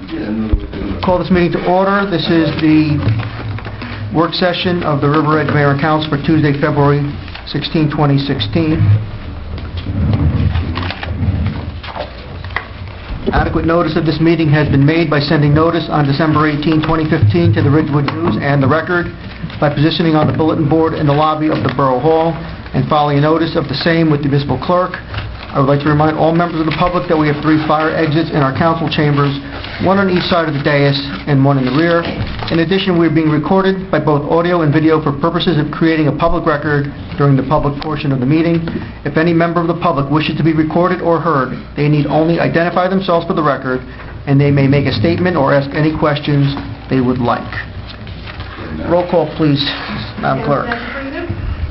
Call this meeting to order. This is the work session of the River Edge Mayor and Council for Tuesday, February 16, 2016. Adequate notice of this meeting has been made by sending notice on December 18, 2015 to the Ridgewood News and the Record, by positioning on the bulletin board in the lobby of the Borough Hall, and filing a notice of the same with the municipal clerk. I would like to remind all members of the public that we have 3 fire exits in our council chambers, 1 on each side of the dais and 1 in the rear. In addition, we are being recorded by both audio and video for purposes of creating a public record during the public portion of the meeting. If any member of the public wishes to be recorded or heard, they need only identify themselves for the record, and they may make a statement or ask any questions they would like. Roll call, please, Madam Clerk.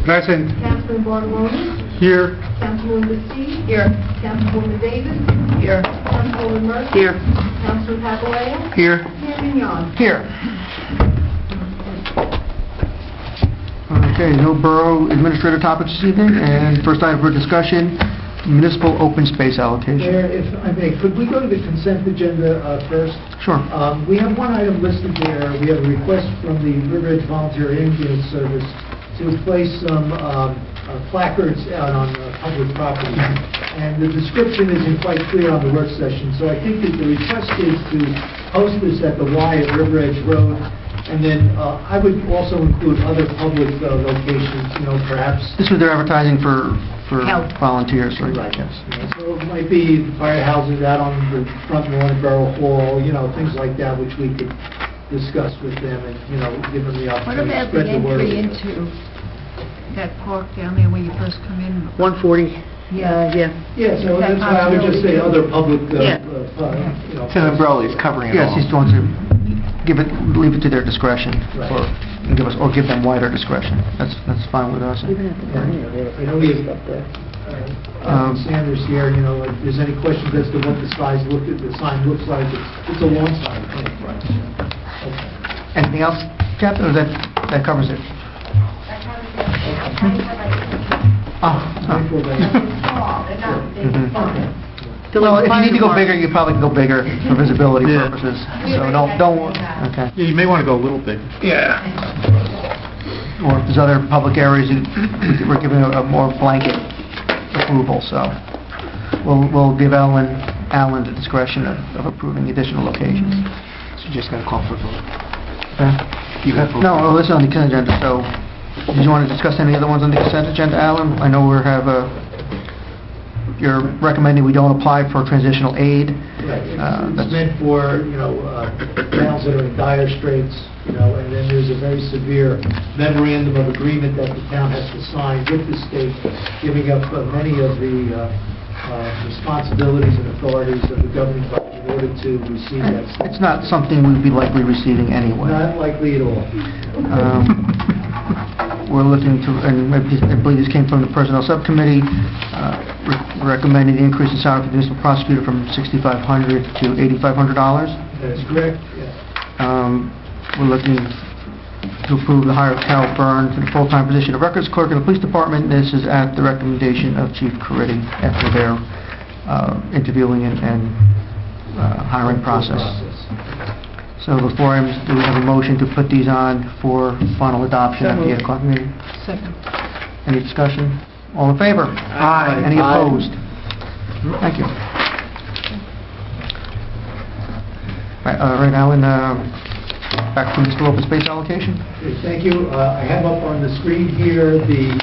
Present. Councilman Bartoloni. Here. Councilwoman Bassi. Here. Councilwoman Davis. Here. Councilwoman Murphy. Here. Councilman Papaleo. Here. Mayor Mignon. Here. Okay, no borough administrative topics this evening, and first item for discussion, municipal open space allocation. Mayor, if I may, could we go to the consent agenda first? Sure. We have one item listed there. We have a request from the River Edge Volunteer Ambulance Service to place some placards out on public property. And the description isn't quite clear on the work session, so I think that the request is to post this at the Y at River Edge Road, and then I would also include other public locations, perhaps. This was their advertising for Help. volunteers, right? Right. Yes. So it might be firehouses out on the front lawn of Borough Hall, things like that, which we could discuss with them and, give them the What opportunity to about spread the the word. entry into that park down there where you first come in? 140. Yeah. Yeah, so Is that that's why I would just say other public, Yeah. It's an umbrella, he's covering it Yes, all. he's going to leave it to their discretion, Right. or give them wider discretion. That's fine with us. I know we have Sanders here, if there's any questions as to what the sign looks like, it's a lawn sign, I think. Okay. Anything else, Jeff, or that covers it? Oh. Well, if you need to go bigger, you probably can go bigger for visibility Yeah. purposes. So don't, okay. Yeah, you may want to go a little big. Yeah. Or if there's other public areas, we're giving a more blanket approval, so we'll give Alan the discretion of approving additional locations. So you just got to call for a vote. Okay? You have vote. No, this is on the consent agenda, so did you want to discuss any other ones on the consent agenda, Alan? I know you're recommending we don't apply for transitional aid. Right, it's That's meant for, towns that are in dire straits, and then there's a very severe memorandum of agreement that the town has to sign with the state, giving up many of the responsibilities and authorities of the governing body in order to receive that. It's not something we'd be likely receiving anyway. Not likely at all. We're looking to, and I believe this came from the Personnel Subcommittee, recommending the increase in salary for the municipal prosecutor from $6,500 to $8,500. That is correct, yes. We're looking to approve the hire of Carol Byrne to the full-time position of records clerk in the police department. This is at the recommendation of Chief Caridi after their interviewing and hiring process. So the 4 items, do we have a motion to put these on for final adoption at the 8 o'clock meeting? Second. Any discussion? All in favor? Aye. Any Aye. opposed? Thank you. Right, Alan, back to municipal open space allocation. Okay, thank you. I have up on the screen here the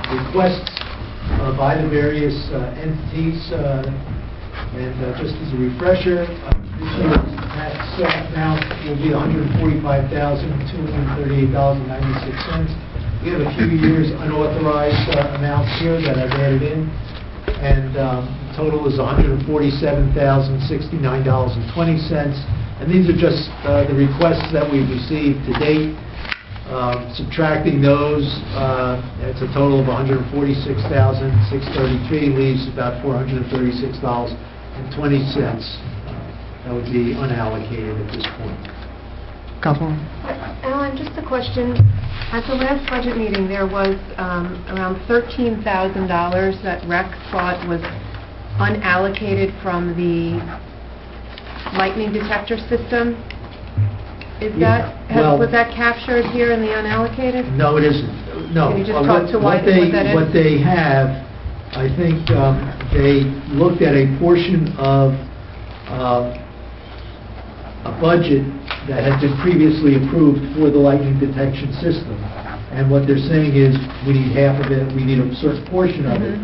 requests by the various entities, and just as a refresher, this year's tax amount will be $145,238.96. We have a few years unauthorized amounts here that I've added in, and the total is $147,069.20. And these are just the requests that we've received to date. Subtracting those, it's a total of $146,633, leaves about $436.20. That would be unallocated at this point. Councilwoman? Alan, just a question. At the last budget meeting, there was around $13,000 that Rec thought was unallocated from the lightning detector system. Is Yeah, that, well- was that captured here in the unallocated? No, it isn't. No. Can you just talk to what that is? What they have, I think, they looked at a portion of a budget that had been previously approved for the lightning detection system. And what they're saying is, we need half of it, we need a certain portion of it.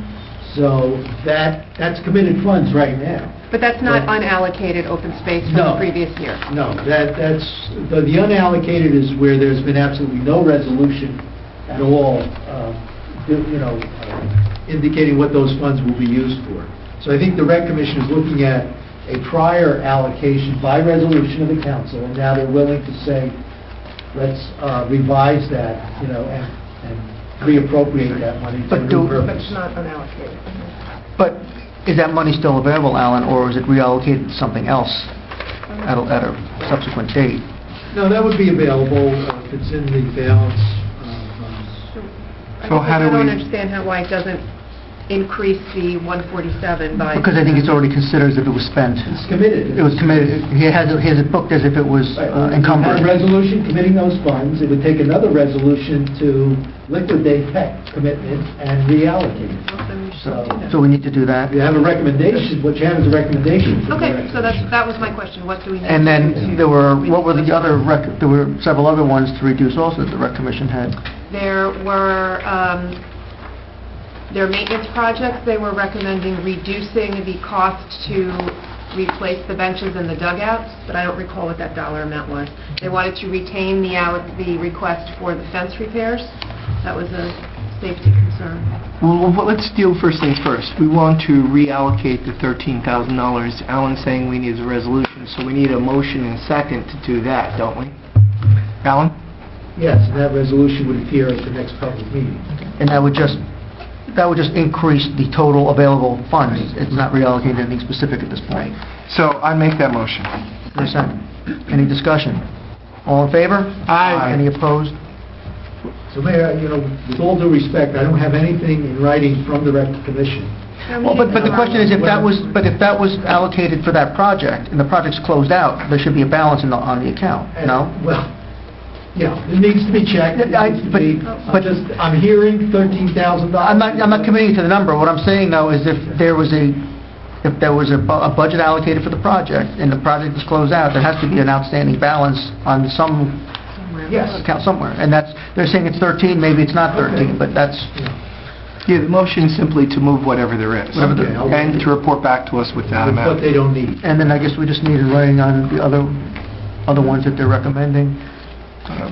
So that's committed funds right now. But that's not unallocated open space from the No. previous year? No, that's, the unallocated is where there's been absolutely no resolution at all, indicating what those funds will be used for. So I think the Rec Commission is looking at a prior allocation by resolution of the council, and now they're willing to say, let's revise that, and reappropriate that money to But new But purpose. it's not unallocated. But is that money still available, Alan, or is it reallocated to something else at a subsequent date? No, that would be available if it's in the balance. So how do I don't we- understand why it doesn't increase the 147 by... Because I think it's already considered as if it was spent. It's committed. It was committed, he has it booked as if it was encumbered. A resolution committing those funds, it would take another resolution to liquidate that commitment and reallocate it. Well, then we should do that. So we need to do that. You have a recommendation, what you have is a recommendation. from the Okay, so recommendation. that was my question. What do we need And to then do there were, to what were the reduce other, those? there were several other ones to reduce also that the Rec Commission had. There were, their maintenance projects, they were recommending reducing the cost to replace the benches and the dugouts, but I don't recall what that dollar amount was. They wanted to retain the request for the fence repairs. That was a safety concern. Well, let's deal first things first. We want to reallocate the $13,000. Alan's saying we need a resolution, so we need a motion and second to do that, don't we? Alan? Yes, and that resolution would appear at the next public meeting. And that would just increase the total available funds. It's not reallocated anything specific at this point. So I make that motion. Percent. Any discussion? All in favor? Aye. Any opposed? So Mayor, with all due respect, I don't have anything in writing from the Rec Commission. Well, but the question is, if that was allocated for that project, and the project's closed out, there should be a balance on the account, no? Well, yeah, it needs to be checked. It I- needs to but- be- but- I'm hearing $13,000. I'm not committing to the number. What I'm saying, though, is if there was a budget allocated for the project, and the project is closed out, there has to be an outstanding balance on some Yes. account somewhere. And they're saying it's 13, maybe it's not 13, but that's... Yeah, the motion is simply to move whatever there is. Whatever there- Okay, And to report back to us with that What amount. they don't need. And then I guess we just need a writing on the other ones that they're recommending.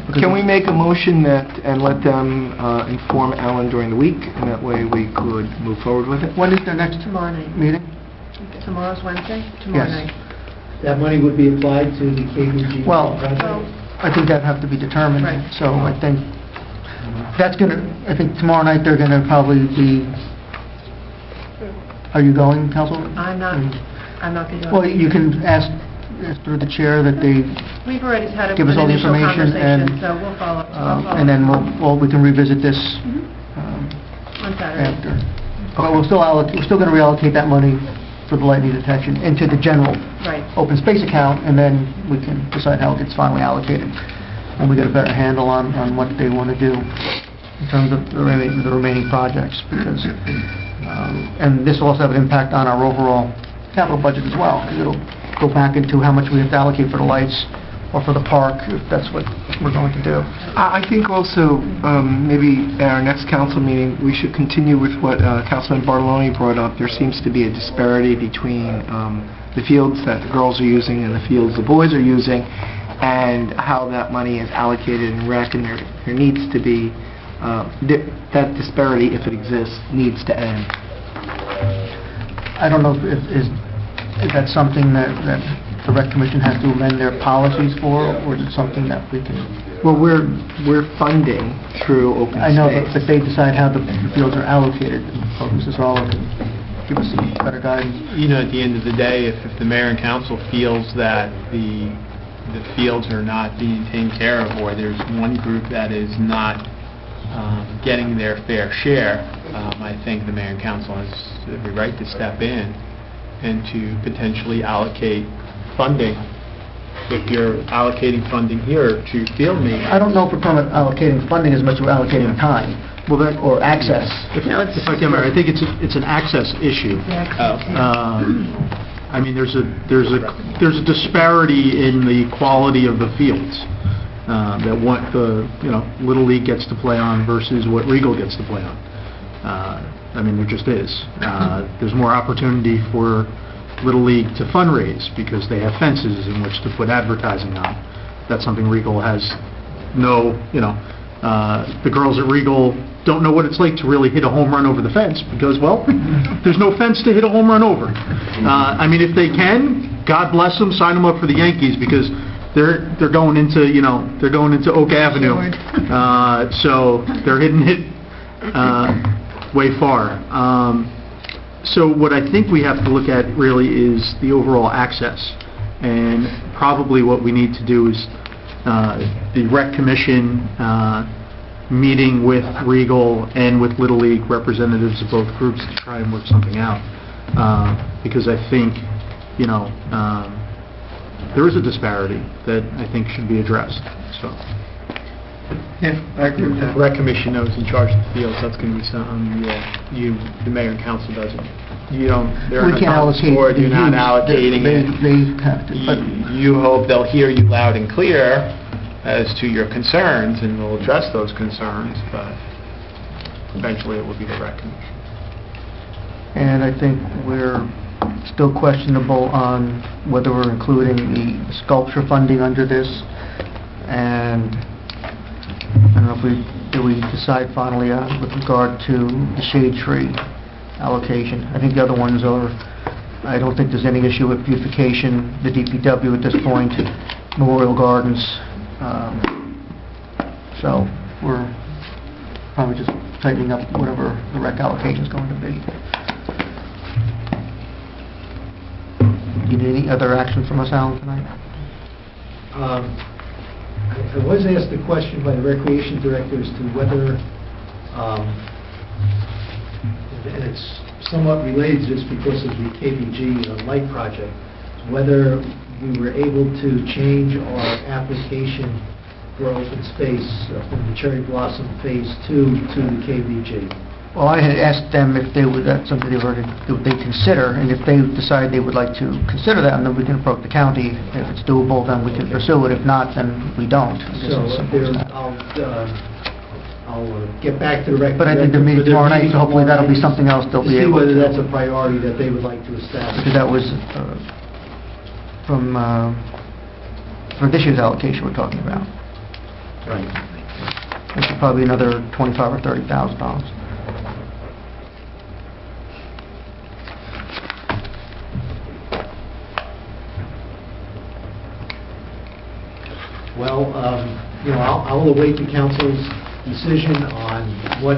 Because- Can we make a motion and let them inform Alan during the week, and that way we could move forward with it? When is their next Tomorrow night. meeting? Tomorrow's Wednesday? Tomorrow Yes. night. That money would be applied to the KBG Well- project? Well, I think that'd have to be determined. Right. So I think I think tomorrow night they're going to probably be... Are you going, Councilwoman? I'm not going to do it. Well, you can ask through the chair that they, We've already had an Give us all the initial information conversation, and, so we'll follow. I'll follow and then up we can revisit this on Saturday. after. But we're still going to reallocate that money for the lightning detection into the general Right. open space account, and then we can decide how it gets finally allocated, and we get a better handle on what they want to do in terms of the remaining projects, because, and this will also have an impact on our overall capital budget as well, because it'll go back into how much we have to allocate for the lights or for the park, if that's what we're going to do. I think also, maybe at our next council meeting, we should continue with what Councilman Bartoloni brought up. There seems to be a disparity between the fields that the girls are using and the fields the boys are using, and how that money is allocated in rec, and there needs to be, that disparity, if it exists, needs to end. I don't know if that's something that the Rec Commission has to amend their policies for, or is it something that we can... Well, we're funding through open space. I know, but they decide how the fields are allocated. So Mrs. Rowland can give us some better guidance. At the end of the day, if the mayor and council feels that the fields are not being taken care of, or there's one group that is not getting their fair share, I think the mayor and council has every right to step in and to potentially allocate funding, if you're allocating funding here to field maintenance. I don't know if we're talking about allocating funding as much as we're allocating time, or access. No, it's- If I can, Mayor, I think it's an access issue. I mean, there's a disparity in the quality of the fields that what the, Little League gets to play on versus what Regal gets to play on. I mean, there just is. There's more opportunity for Little League to fundraise because they have fences in which to put advertising on. That's something Regal has no, the girls at Regal don't know what it's like to really hit a home run over the fence because, well, there's no fence to hit a home run over. I mean, if they can, God bless them, sign them up for the Yankees because they're going into, they're going into Oak Avenue. So they're hitting it way far. So what I think we have to look at really is the overall access. And probably what we need to do is the Rec Commission meeting with Regal and with Little League representatives of both groups to try and work something out. Because I think, there is a disparity that I think should be addressed. So. Yeah, I agree with The that. Rec Commission knows in charge of the fields, that's going to be something the mayor and council doesn't. You don't, they're We on a can't conference allocate board, the you're not use. allocating it. They have to, but You hope they'll hear you loud and clear as to your concerns, and we'll address those concerns, but eventually it will be the Rec Commission. and I think we're still questionable on whether we're including the sculpture funding under this, and I don't know if did we decide finally with regard to the shade tree allocation. I think the other ones are, I don't think there's any issue with beautification, the DPW at this point, Memorial Gardens, so we're probably just tightening up whatever the rec allocation is going to be. Do you need any other action from us, Alan, tonight? I was asked a question by the Recreation Director as to whether, and it's somewhat related just because of the KBG light project, whether we were able to change our application for open space from the Cherry Blossom Phase 2 to the KBG. Well, I had asked them if they would, that's something they consider, and if they decide they would like to consider that, and then we can approach the county. If it's doable, then we can pursue it. If not, then we don't. So I'll get back to the Rec. But I think the meeting tomorrow night, so hopefully that'll be something else they'll be able to... See whether that's a priority that they would like to establish. Because that was for this year's allocation we're talking about. Right. Which is probably another $25,000 or $30,000. Well, I'll await the council's decision on what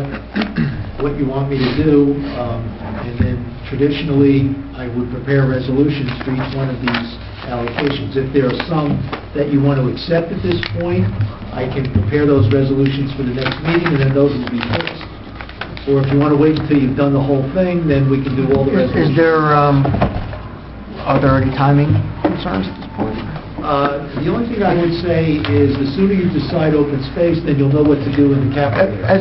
you want me to do, and then traditionally, I would prepare resolutions for each one of these allocations. If there are some that you want to accept at this point, I can prepare those resolutions for the next meeting, and then those will be fixed. Or if you want to wait until you've done the whole thing, then we can do all the resolutions. Are there any timing concerns at this point? The only thing I would say is the sooner you decide open space, then you'll know what to do in the capital area.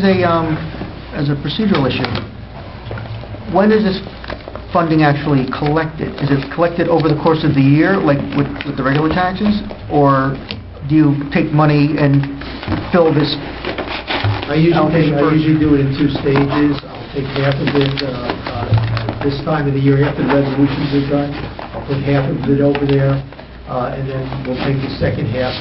As a procedural issue, when is this funding actually collected? Is it collected over the course of the year, like with the regular taxes? Or do you take money and fill this? I usually do it in two stages. I'll take half of it this time of the year after the resolutions are done. I'll put half of it over there, and then we'll take the second half.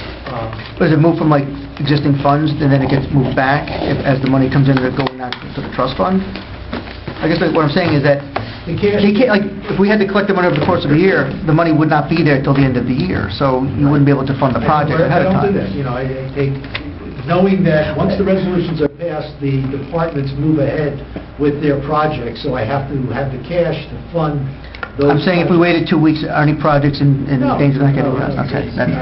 Does it move from like existing funds and then it gets moved back as the money comes in to go to the trust fund? I guess what I'm saying is that The cash. you can't, like, if we had to collect the money over the course of a year, the money would not be there till the end of the year, so you wouldn't be able to fund the project ahead of I time. don't do that. I take, knowing that once the resolutions are passed, the departments move ahead with their projects, so I have to have the cash to fund those. I'm saying if we waited 2 weeks, are any projects in No. danger of not getting No, done? no, Okay. no.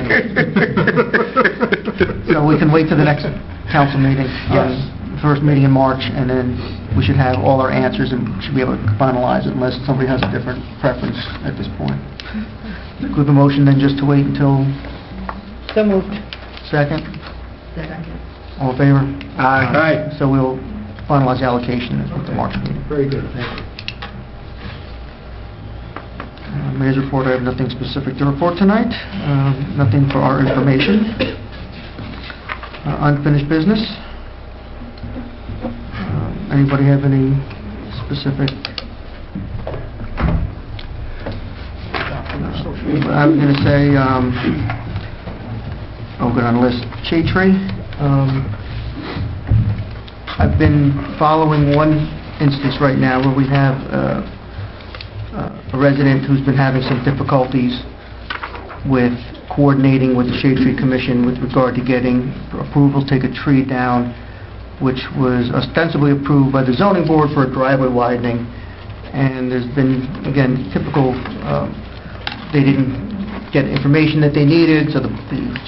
So we can wait till the next council meeting, Yes. first meeting in March, and then we should have all our answers and should be able to finalize it unless somebody has a different preference at this point. Could we have a motion then just to wait until So moved. second? Second. All in favor? Aye. So we'll finalize the allocation at the March meeting. Very good, thank you. Mayor's report, I have nothing specific to report tonight. Nothing for our information. Unfinished business. Anybody have any specific? I'm going to say, I'll go down the list. Shade Tree. I've been following one instance right now where we have a resident who's been having some difficulties with coordinating with the Shade Tree Commission with regard to getting approval to take a tree down, which was ostensibly approved by the zoning board for a driveway widening. And there's been, again, typical, they didn't get information that they needed, so the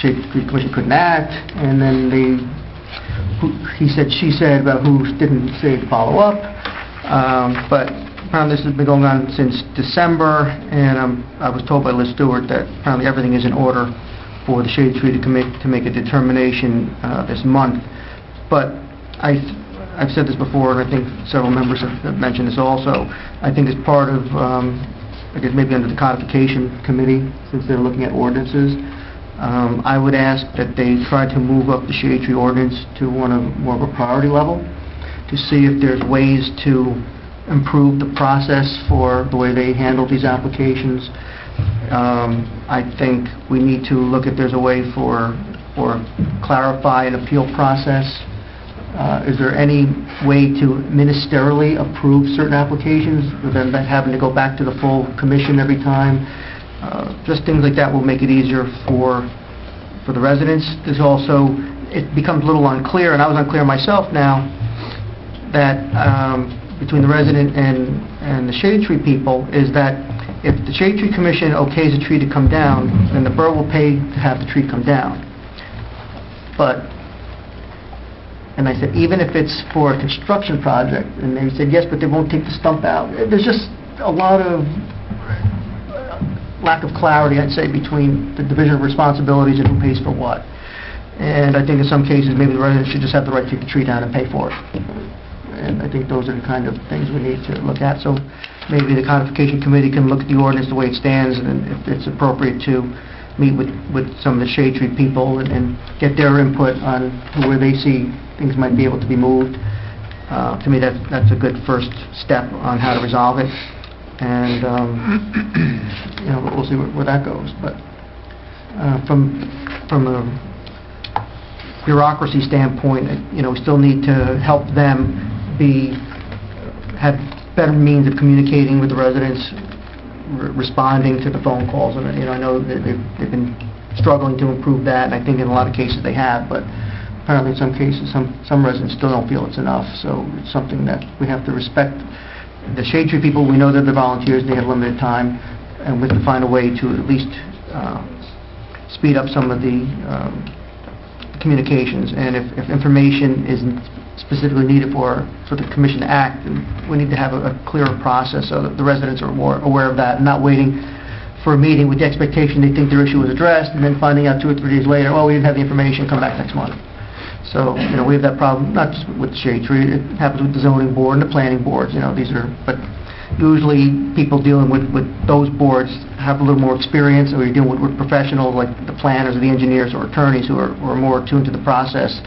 Shade Tree Commission couldn't act, and then he said, she said about who didn't say follow up. But apparently this has been going on since December, and I was told by Liz Stewart that apparently everything is in order for the Shade Tree to make a determination this month. But I've said this before, and I think several members have mentioned this also. I think as part of, I guess maybe under the codification committee, since they're looking at ordinances, I would ask that they try to move up the Shade Tree ordinance to more of a priority level, to see if there's ways to improve the process for the way they handle these applications. I think we need to look if there's a way for clarify an appeal process. Is there any way to ministerially approve certain applications rather than having to go back to the full commission every time? Just things like that will make it easier for the residents. There's also, it becomes a little unclear, and I was unclear myself now, that between the resident and the Shade Tree people, is that if the Shade Tree Commission okays a tree to come down, then the borough will pay to have the tree come down. And I said, even if it's for a construction project, and they said, yes, but they won't take the stump out. There's just a lot of lack of clarity, I'd say, between the division of responsibilities and who pays for what. And I think in some cases, maybe the residents should just have the right to take the tree down and pay for it. And I think those are the kind of things we need to look at. So maybe the codification committee can look at the ordinance the way it stands, and if it's appropriate to meet with some of the Shade Tree people and get their input on where they see things might be able to be moved. To me, that's a good first step on how to resolve it. And we'll see where that goes. But from a bureaucracy standpoint, we still need to help them have better means of communicating with the residents, responding to the phone calls. And I know that they've been struggling to improve that, and I think in a lot of cases they have, but apparently in some cases some residents still don't feel it's enough. So it's something that we have to respect. The Shade Tree people, we know they're the volunteers, they have limited time, and we have to find a way to at least speed up some of the communications. And if information isn't specifically needed for the commission to act, and we need to have a clearer process so that the residents are more aware of that, and not waiting for a meeting with the expectation they think their issue was addressed, and then finding out 2 or 3 days later, oh, we didn't have the information, come back next month. So, we have that problem, not just with Shade Tree, it happens with the zoning board and the planning boards, but usually people dealing with those boards have a little more experience, or you're dealing with professionals like the planners or the engineers or attorneys who are more attuned to the process,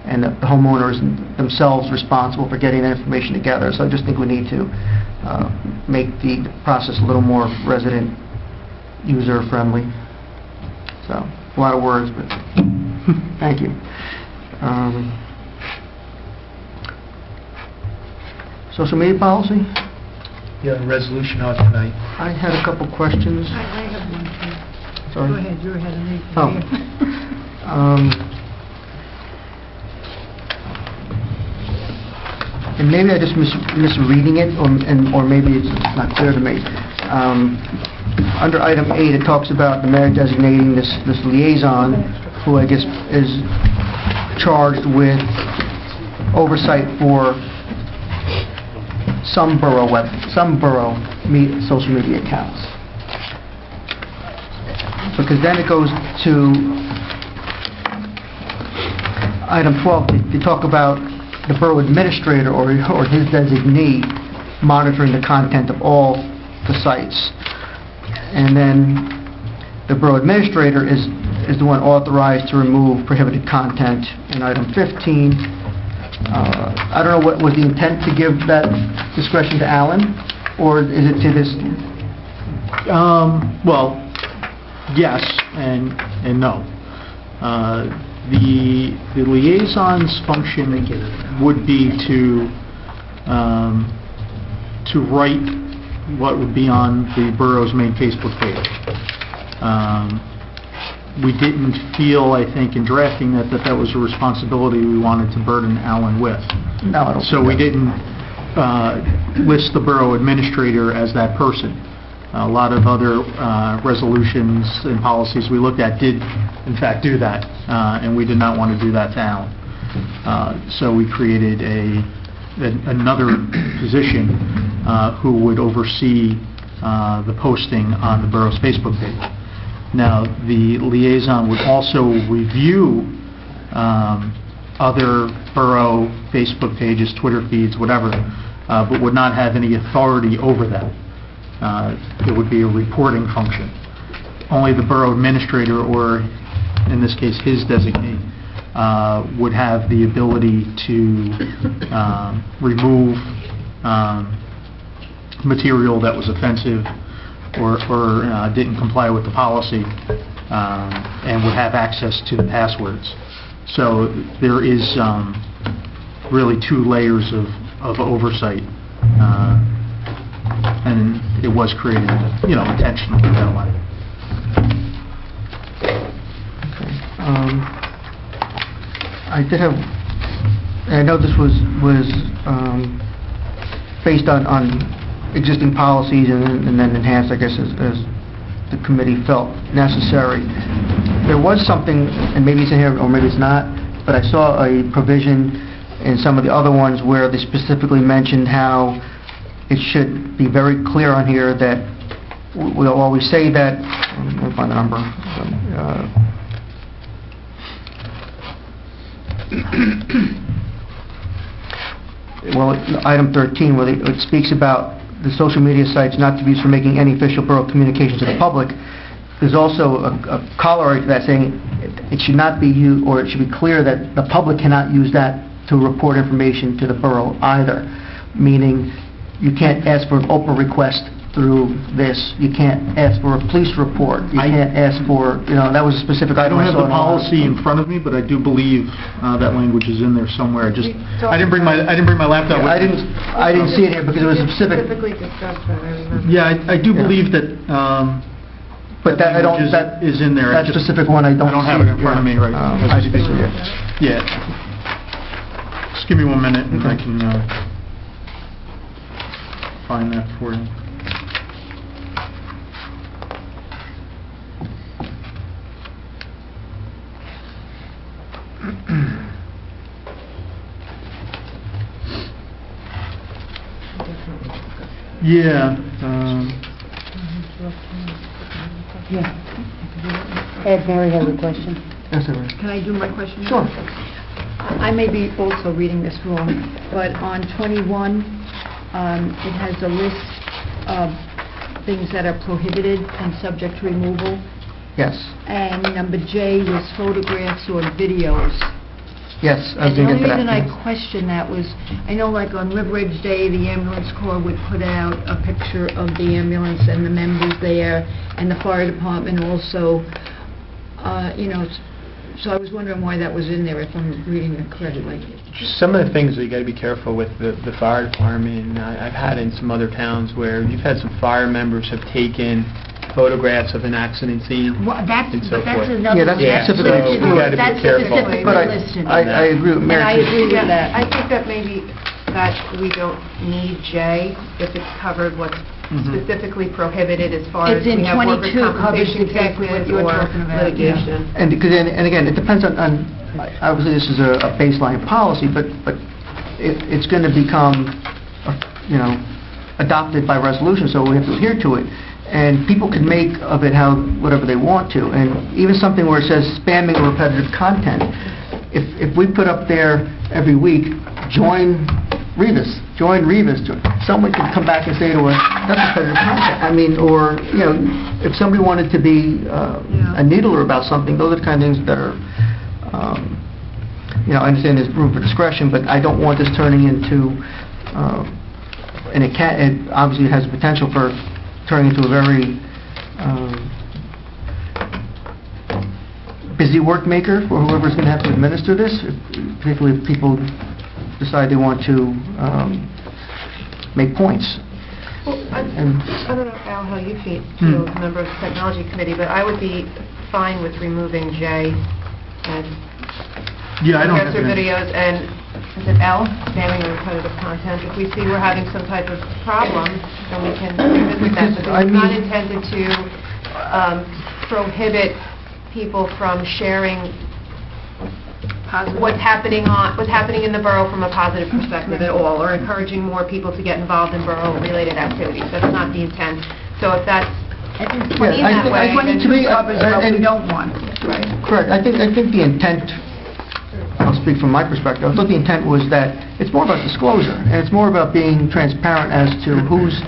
and the homeowners themselves responsible for getting that information together. So I just think we need to make the process a little more resident user-friendly. So, a lot of words, but thank you. Social media policy? Yeah, the resolution on tonight. I had a couple questions. I have one too. Sorry. Go ahead, you're ahead of me. Oh. And maybe I just misreading it, or maybe it's not clear to me. Under item 8, it talks about the mayor designating this liaison, who I guess is charged with oversight for some borough social media accounts. because then it goes to item 12, to talk about the borough administrator or his designee monitoring the content of all the sites. And then the borough administrator is the one authorized to remove prohibited content in item 15. I don't know, what was the intent to give that discretion to Alan, or is it to this? Well, yes and no. The liaison's function would be to write what would be on the borough's main Facebook page. We didn't feel, I think, in drafting that was a responsibility we wanted to burden Alan with. No, I don't. So we didn't list the borough administrator as that person. A lot of other resolutions and policies we looked at did, in fact, do that, and we did not want to do that to Alan. So we created another position who would oversee the posting on the borough's Facebook page. Now, the liaison would also review other borough Facebook pages, Twitter feeds, whatever, but would not have any authority over them. It would be a reporting function. Only the borough administrator, or in this case his designee, would have the ability to remove material that was offensive or didn't comply with the policy, and would have access to the passwords. So there is really two layers of oversight, and it was created, intentionally that way. I did have, I know this was based on existing policies and then enhanced, I guess, as the committee felt necessary. There was something, and maybe it's in here or maybe it's not, but I saw a provision in some of the other ones where they specifically mentioned how it should be very clear on here that we'll always say that, let me find the number. Well, item 13, where it speaks about the social media sites not to be used for making any official borough communications to the public. There's also a corollary to that saying it should not be used, or it should be clear that the public cannot use that to report information to the borough either, meaning you can't ask for an Oprah request through this, you can't ask for a police report, you can't ask for, that was a specific I item. don't have the saw policy in front of me, but I do believe that language is in there somewhere. I didn't bring my laptop with me. I didn't see it here because it was a specific. Specifically discussed that, I remember. Yeah, I do believe that. But that I don't. That is in there. That specific one I don't. I don't have it in front of me right now. I see. Yeah. Just give me 1 minute and I can find that for you. Yeah. Ed, Mary has a question. Yes, sir. Can I do my question now? Sure. I may be also reading this wrong, but on 21, it has a list of things that are prohibited and subject to removal, Yes. and number J was photographs or videos. Yes, I was And the going to only get to reason I that. questioned that was, I know like on River Ridge Day, the ambulance corps would put out a picture of the ambulance and the members there, and the fire department also, so I was wondering why that was in there, if I'm reading it correctly. Some of the things that you got to be careful with the fire department, I've had in some other towns where you've had some fire members have taken photographs of an accident scene. Well, that's and so forth. another... Yeah, that's Yeah, specifically so excluded. we gotta be That's careful. specifically But listed. I agree with Mary. And I agree with that. I think that maybe that we don't need J if it's covered what's specifically prohibited as far as It's in we have workers' 22 covers compensation exactly what cases you were or talking about, yeah. litigation. And again, it depends on, obviously this is a baseline policy, but it's going to become, adopted by resolution, so we have to adhere to it. and people can make of it whatever they want to, and even something where it says spamming or repetitive content, if we put up there every week, join Revis, someone can come back and say to us, that's repetitive content. I mean, or, you know, if somebody wanted to be a needler about something, those are the kind of things that are, you know, I understand there's room for discretion, but I don't want this turning into, and it obviously has the potential for turning into a very busy work maker for whoever's going to have to administer this, particularly if people decide they want to make points. Well, I don't know, Al, how you feel as a member of the Technology Committee, but I would be fine with removing J and Yeah, I don't have progressive any. videos and, is it L, spamming or repetitive content? If we see we're having some type of problem, then we can revisit that. Because, But I it's not mean- intended to prohibit people from sharing what's happening in the borough from a positive perspective at all, or encouraging more people to get involved in borough-related activities. That's not the intent. So if that's seen that way, then... To me, covers what we don't want. Right. correct. I think the intent, I'll speak from my perspective, I thought the intent was that it's more about disclosure, and it's more about being transparent as to who's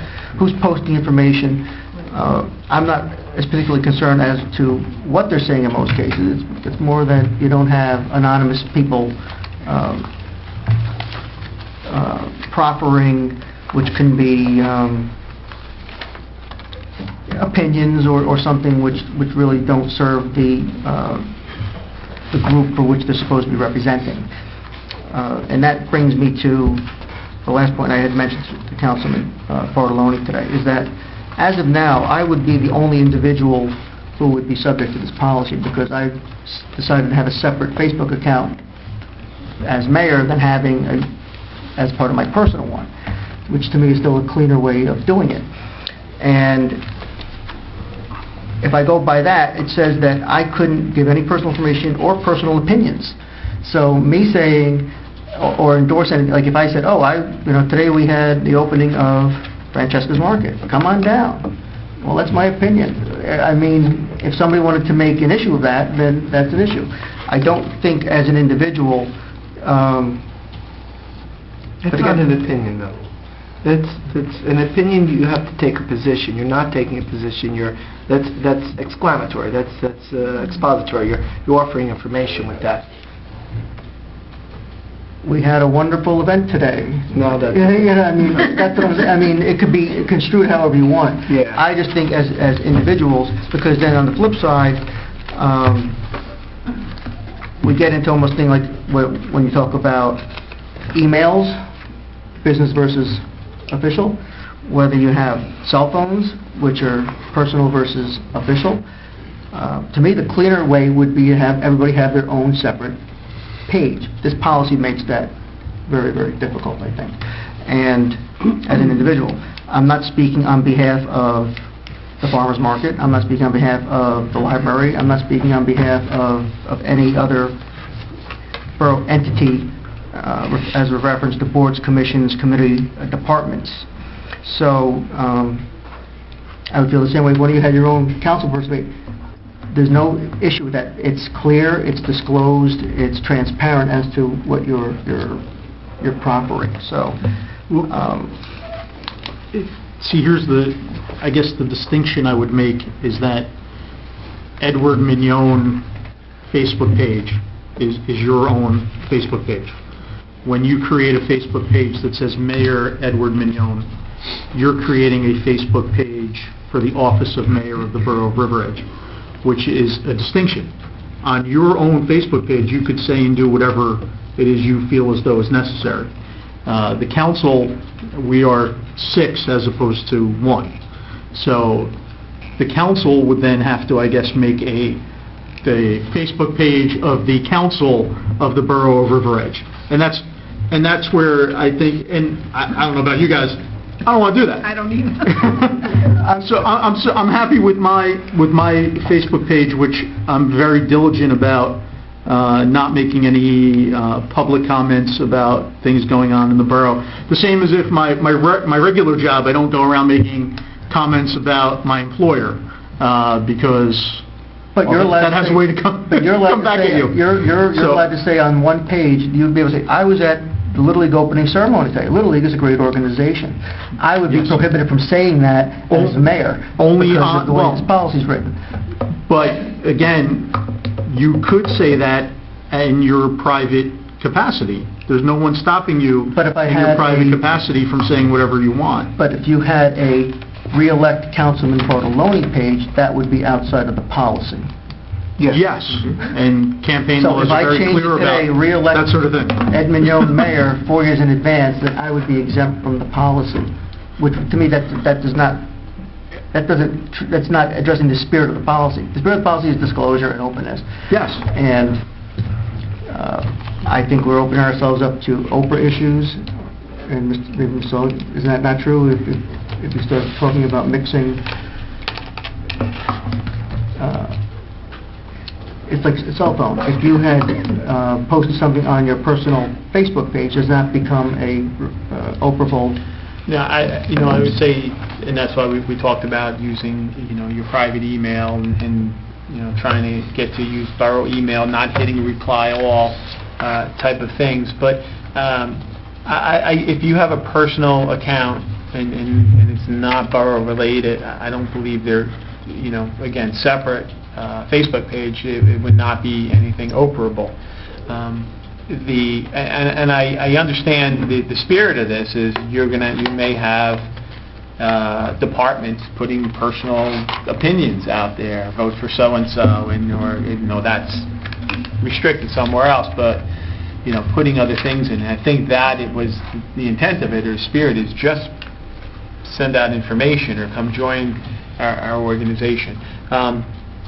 posting information. I'm not as particularly concerned as to what they're saying in most cases. It's more that you don't have anonymous people proffering, which can be opinions or something which really don't serve the group for which they're supposed to be representing. And that brings me to the last point I had mentioned to Councilman Bartoloni today, is that as of now, I would be the only individual who would be subject to this policy, because I decided to have a separate Facebook account as mayor than having as part of my personal one, which to me is still a cleaner way of doing it. And if I go by that, it says that I couldn't give any personal information or personal opinions. So me saying or endorse anything, like if I said, today we had the opening of Francesca's Market, come on down. Well, that's my opinion. I mean, if somebody wanted to make an issue of that, then that's an issue. I don't think as an individual... It's not an opinion, though. It's an opinion. You have to take a position. You're not taking a position. That's exclamatory. That's expository. You're offering information with that. We had a wonderful event today. No, that's... I mean, that's what I'm saying. I mean, it could be construed however you want. Yeah. I just think as individuals, because then on the flip side, we get into almost thing like when you talk about emails, business versus official, whether you have cell phones, which are personal versus official. To me, the cleaner way would be to have everybody have their own separate page. This policy makes that very, very difficult, I think. And as an individual, I'm not speaking on behalf of the farmer's market. I'm not speaking on behalf of the library. I'm not speaking on behalf of any other borough entity as a reference to boards, commissions, committee, departments. So I would feel the same way. When you had your own council person, there's no issue with that. It's clear, it's disclosed, it's transparent as to what you're proffering. So, see, here's I guess the distinction I would make is that Edward Mignon Facebook page is your own Facebook page. When you create a Facebook page that says Mayor Edward Mignon, you're creating a Facebook page for the office of Mayor of the Borough of River Edge, which is a distinction. On your own Facebook page, you could say and do whatever it is you feel as though is necessary. The council, we are 6 as opposed to 1. So the council would then have to, I guess, make the Facebook page of the council of the Borough of River Edge. And that's where I think, and I don't know about you guys, I don't want to do that. I don't either. I'm happy with my Facebook page, which I'm very diligent about not making any public comments about things going on in the borough. The same as if my regular job, I don't go around making comments about my employer, because But you're allowed that to has say- a way to come But you're allowed come to back say, at you. You're So- allowed to say on one page, you'd be able to say, I was at the Little League opening ceremony today. Little League is a great organization. I would be Yes. prohibited from saying that as the mayor. Only because on- of the way well- this policy's written. But again, you could say that in your private capacity. There's no one stopping you But if I in your had private a- capacity from saying whatever you want. But if you had a re-elect Councilman Bartoloni page, that would be outside of the policy. Yes, and campaign So laws if are I very changed clear today, about re-elect that sort of thing. Ed Mignone mayor 4 years in advance, then I would be exempt from the policy, which to me, that's not addressing the spirit of the policy. The spirit of the policy is disclosure and openness. Yes. And I think we're opening ourselves up to Oprah issues, and so isn't that not true? If you start talking about mixing, it's like a cell phone. If you had posted something on your personal Facebook page, does that become a Oprahable? Yeah, I would say, and that's why we talked about using, your private email and trying to get to use borough email, not hitting reply all type of things. But if you have a personal account and it's not borough related, I don't believe they're, again, separate Facebook page, it would not be anything Oprahable. I understand the spirit of this is you may have departments putting personal opinions out there, vote for so and so, or that's restricted somewhere else. But putting other things in, I think that it was the intent of it, or spirit, is just send out information or come join our organization.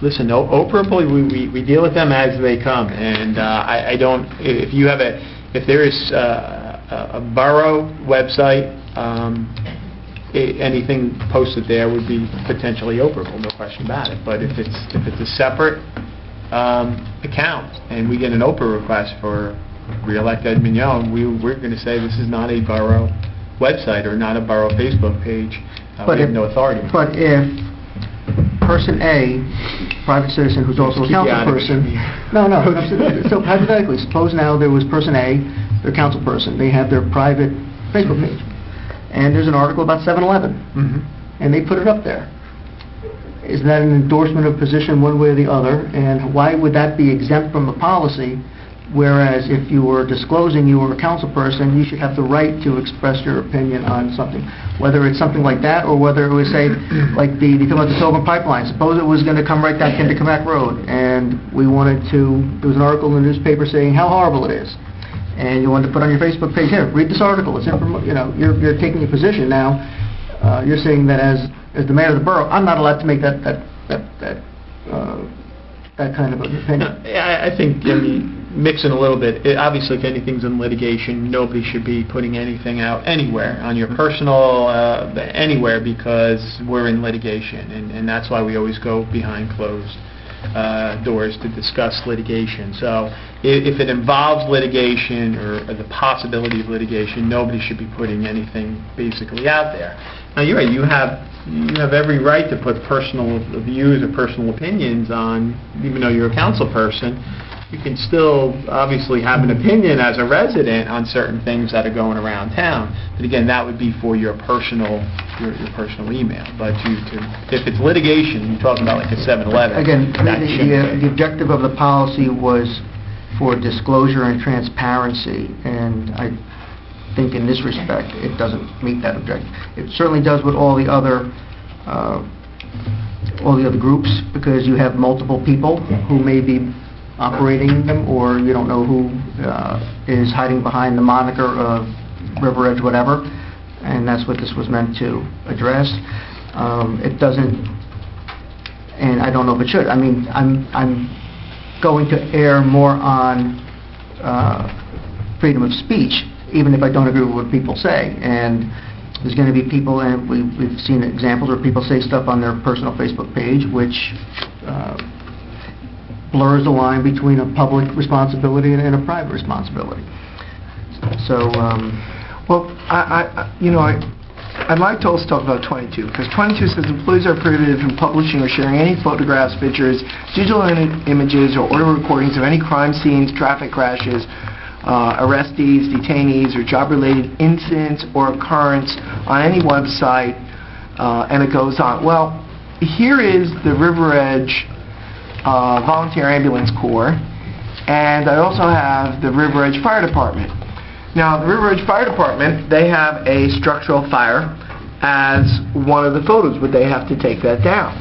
Listen, Oprahable, we deal with them as they come, and I don't. If there is a borough website, anything posted there would be potentially Oprahable, no question about it. But if it's a separate account and we get an Oprah request for re-elect Ed Mignone, we're going to say this is not a borough website or not a borough Facebook page. We have no authority. But if person A, private citizen who's also a Keep you council out of it. person... No. So hypothetically, suppose now there was person A, their council person, they have their private Facebook page, and there's an article about 7-Eleven, and they put it up there. Is that an endorsement of position one way or the other, and why would that be exempt from the policy? Whereas if you were disclosing you were a council person, you should have the right to express your opinion on something. Whether it's something like that, or whether it was, say, like they come about the Tobin Pipeline. Suppose it was going to come right back into Camac Road, and there was an article in the newspaper saying how horrible it is. And you wanted to put on your Facebook page, here, read this article. It's you're taking a position now. You're saying that as the mayor of the borough, I'm not allowed to make that kind of an opinion. I think, mixing a little bit, obviously if anything's in litigation, nobody should be putting anything out anywhere, on your personal, anywhere, because we're in litigation, and that's why we always go behind closed doors to discuss litigation. So if it involves litigation or the possibility of litigation, nobody should be putting anything basically out there. Now, you're right, you have every right to put personal views or personal opinions on, even though you're a council person. You can still obviously have an opinion as a resident on certain things that are going around town. But again, that would be for your personal email. But if it's litigation, you're talking about like a 7-Eleven. Again, that shouldn't be. the objective of the policy was for disclosure and transparency, and I think in this respect, it doesn't meet that objective. It certainly does with all the other groups, because you have multiple people who may be operating them, or you don't know who is hiding behind the moniker of River Edge whatever, and that's what this was meant to address. It doesn't, and I don't know if it should. I mean, I'm going to err more on freedom of speech, even if I don't agree with what people say. And there's going to be people, and we've seen examples where people say stuff on their personal Facebook page which blurs the line between a public responsibility and a private responsibility. So, Well, I'd like to also talk about 22, because 22 says employees are prohibited from publishing or sharing any photographs, pictures, digital images, or audio recordings of any crime scenes, traffic crashes, arrestees, detainees, or job-related incidents or occurrence on any website, and it goes on. Well, here is the River Edge Volunteer Ambulance Corps, and I also have the River Edge Fire Department. Now, the River Edge Fire Department, they have a structural fire as one of the photos, but they have to take that down.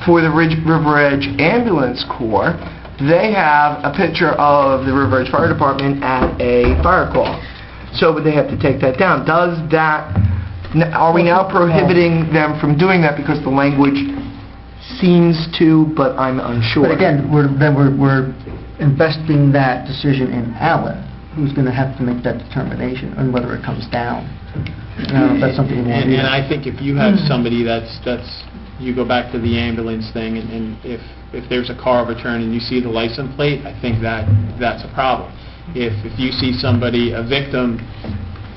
For the River Edge Ambulance Corps, they have a picture of the River Edge Fire Department at a fire call. So, but they have to take that down. Does that, are we now prohibiting them from doing that because the language seems to, but I'm unsure? But again, we're investing that decision in Alan, who's going to have to make that determination on whether it comes down. That's something we want to do. And I think if you have somebody that's you go back to the ambulance thing, and if there's a car overturned and you see the license plate, I think that's a problem. If you see somebody, a victim,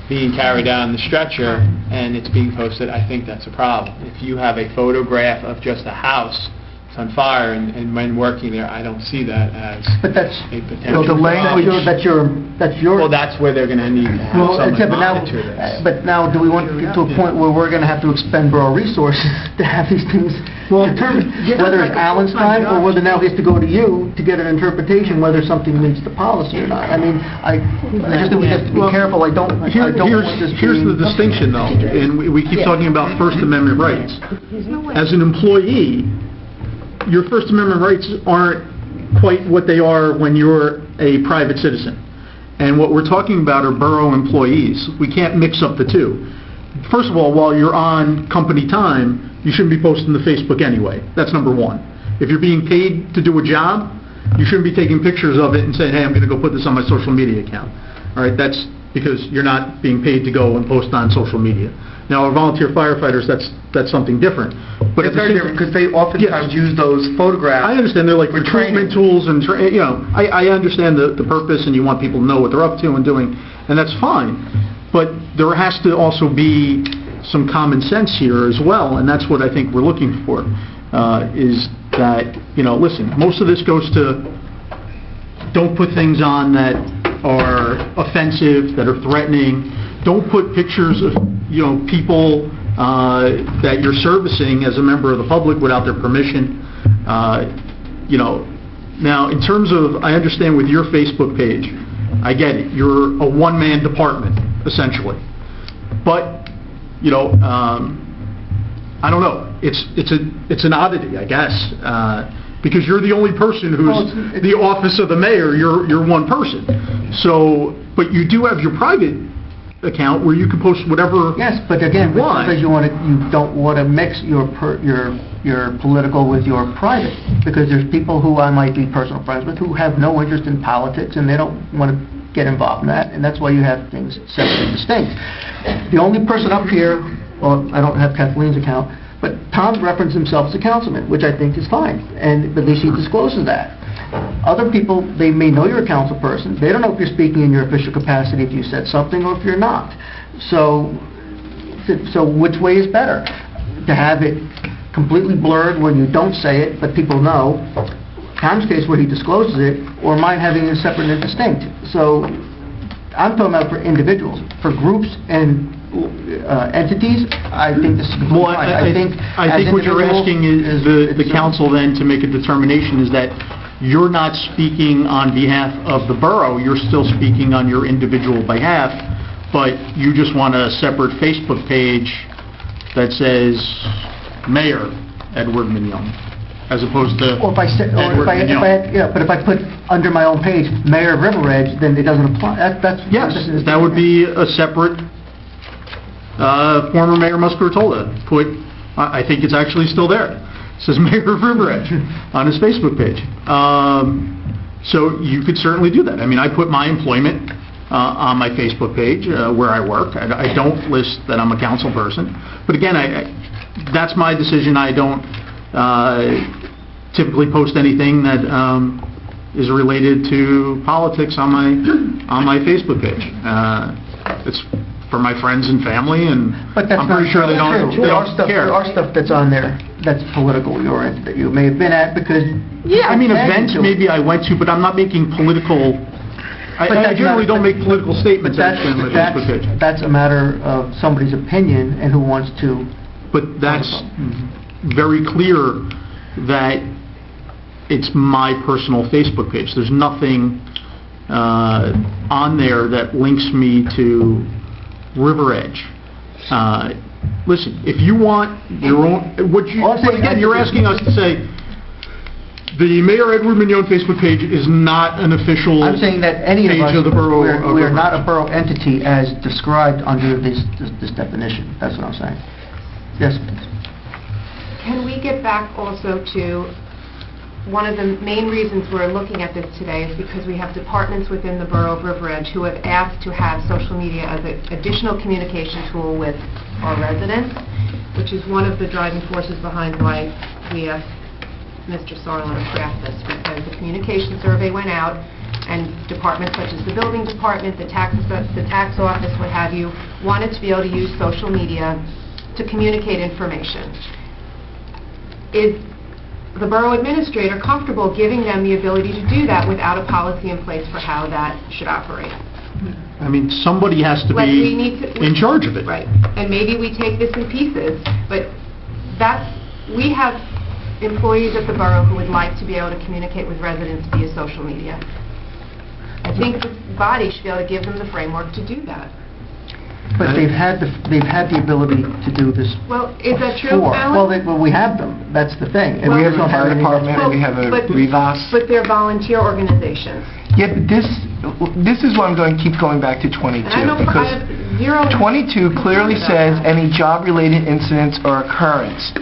being carried down the stretcher and it's being posted, I think that's a problem. If you have a photograph of just a house on fire and when working there, I don't see that as But that's, a potential the language- problem. that's your... Well, that's where they're going to need to have Well, someone except monitor this. but now, do we want to get to a point where we're going to have to expend borough resources to have these things determined? Whether it's Alan's time, or whether now he has to go to you to get an interpretation whether something meets the policy or not. I mean, I just think we have to be careful. I don't want this Here's the being- distinction, though, and we keep talking about First Amendment rights. As an employee, your First Amendment rights aren't quite what they are when you're a private citizen. And what we're talking about are borough employees. We can't mix up the two. First of all, while you're on company time, you shouldn't be posting to Facebook anyway. That's number one. If you're being paid to do a job, you shouldn't be taking pictures of it and saying, hey, I'm going to go put this on my social media account. All right, that's because you're not being paid to go and post on social media. Now, our volunteer firefighters, that's something different. But It's very different, because they oftentimes use those photographs. I understand they're like for recruitment training. tools, and I understand the purpose, and you want people to know what they're up to and doing, and that's fine. But there has to also be some common sense here as well, and that's what I think we're looking for. Is that, listen, most of this goes to don't put things on that are offensive, that are threatening. Don't put pictures of people that you're servicing as a member of the public without their permission. Now, in terms of, I understand with your Facebook page, I get it. You're a one-man department, essentially. But, I don't know. It's an oddity, I guess, because you're the only person who's the office of the mayor. You're one person. So, but you do have your private account where you can post whatever. Yes, but again, you want. because you don't want to mix your political with your private, because there's people who I might be personal friends with who have no interest in politics and they don't want to get involved in that, and that's why you have things separate and distinct. The only person up here, well, I don't have Kathleen's account, but Tom referenced himself as a councilman, which I think is fine, and at least he discloses that. Other people, they may know you're a council person. They don't know if you're speaking in your official capacity if you said something or if you're not. So which way is better? To have it completely blurred where you don't say it, but people know, Tom's case where he discloses it, or mine having it separate and distinct. So I'm talking about for individuals. For groups and entities, I think this is Well, fine. I think what you're asking is the council then to make a determination is that you're not speaking on behalf of the borough, you're still speaking on your individual behalf, but you just want a separate Facebook page that says Mayor Edward Mignon, as opposed to Or if I said, Edward Mignon. but if I put under my own page, Mayor of River Edge, then it doesn't apply. Yes, that would be a separate former Mayor Muscaratola put, I think it's actually still there. It says Mayor of River Edge on his Facebook page. So you could certainly do that. I mean, I put my employment on my Facebook page where I work. I don't list that I'm a council person. But again, that's my decision. I don't typically post anything that is related to politics on my Facebook page. It's for my friends and family, and But that's I'm not pretty sure they don't true. There are care. stuff that's on there that's politically oriented that you may have been at because... Yeah, I mean, tagged events to it. maybe I went to, but I'm not making political, I that's generally not- don't make political statements But actually on my Facebook page. that's a matter of somebody's opinion and who wants to... But that's very clear that it's my personal Facebook page. There's nothing on there that links me to River Edge. Listen, if you want your own, but again, you're asking us to say, the Mayor Edward Mignon Facebook page is not an official I'm saying that any of us, page of the borough. we are not a borough entity as described under this definition. That's what I'm saying. Yes, please. Can we get back also to, one of the main reasons we're looking at this today is because we have departments within the Borough of River Edge who have asked to have social media as an additional communication tool with our residents, which is one of the driving forces behind why we asked Mr. Sarlo to craft this, because the communication survey went out, and departments such as the building department, the tax office, what have you, wanted to be able to use social media to communicate information. Is the borough administrator comfortable giving them the ability to do that without a policy in place for how that should operate? I mean, somebody has to Like, we be need to- in charge of it. Right. And maybe we take this in pieces, but we have employees at the borough who would like to be able to communicate with residents via social media. I think the body should be able to give them the framework to do that. But they've had the ability to do this Well, is that true, before. Alan? Well, we have them. That's the thing. And Well, We have a don't fire any- department, we have a But- Revos. But they're volunteer organizations. Yeah, but this is why I'm going to keep going back to 22, And I know I because have zero... 22 clearly about says that. any job-related incidents or occurrence.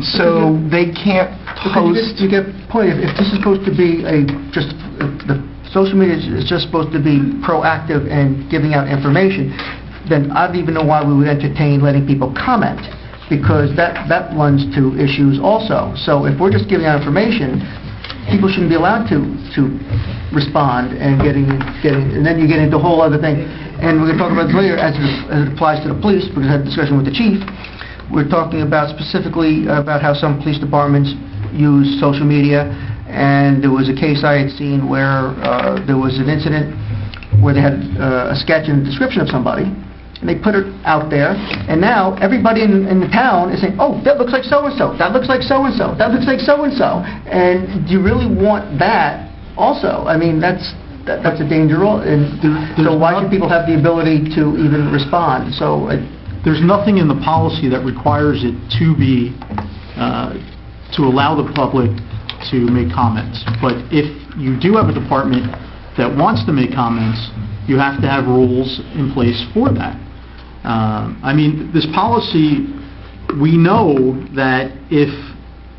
So they can't post... You get point. If this is supposed to be the social media is just supposed to be proactive and giving out information, then I don't even know why we would entertain letting people comment, because that runs to issues also. So if we're just giving out information, people shouldn't be allowed to respond and and then you get into a whole other thing. And we're going to talk about this later as it applies to the police, because I had a discussion with the chief. We're talking about specifically about how some police departments use social media, and there was a case I had seen where there was an incident where they had a sketch and a description of somebody, and they put it out there, and now everybody in the town is saying, oh, that looks like so-and-so, that looks like so-and-so, that looks like so-and-so. And do you really want that also? I mean, that's a danger, and so why should people have the ability to even respond? So There's nothing in the policy that requires it to be, to allow the public to make comments. But if you do have a department that wants to make comments, you have to have rules in place for that. I mean, this policy, we know that if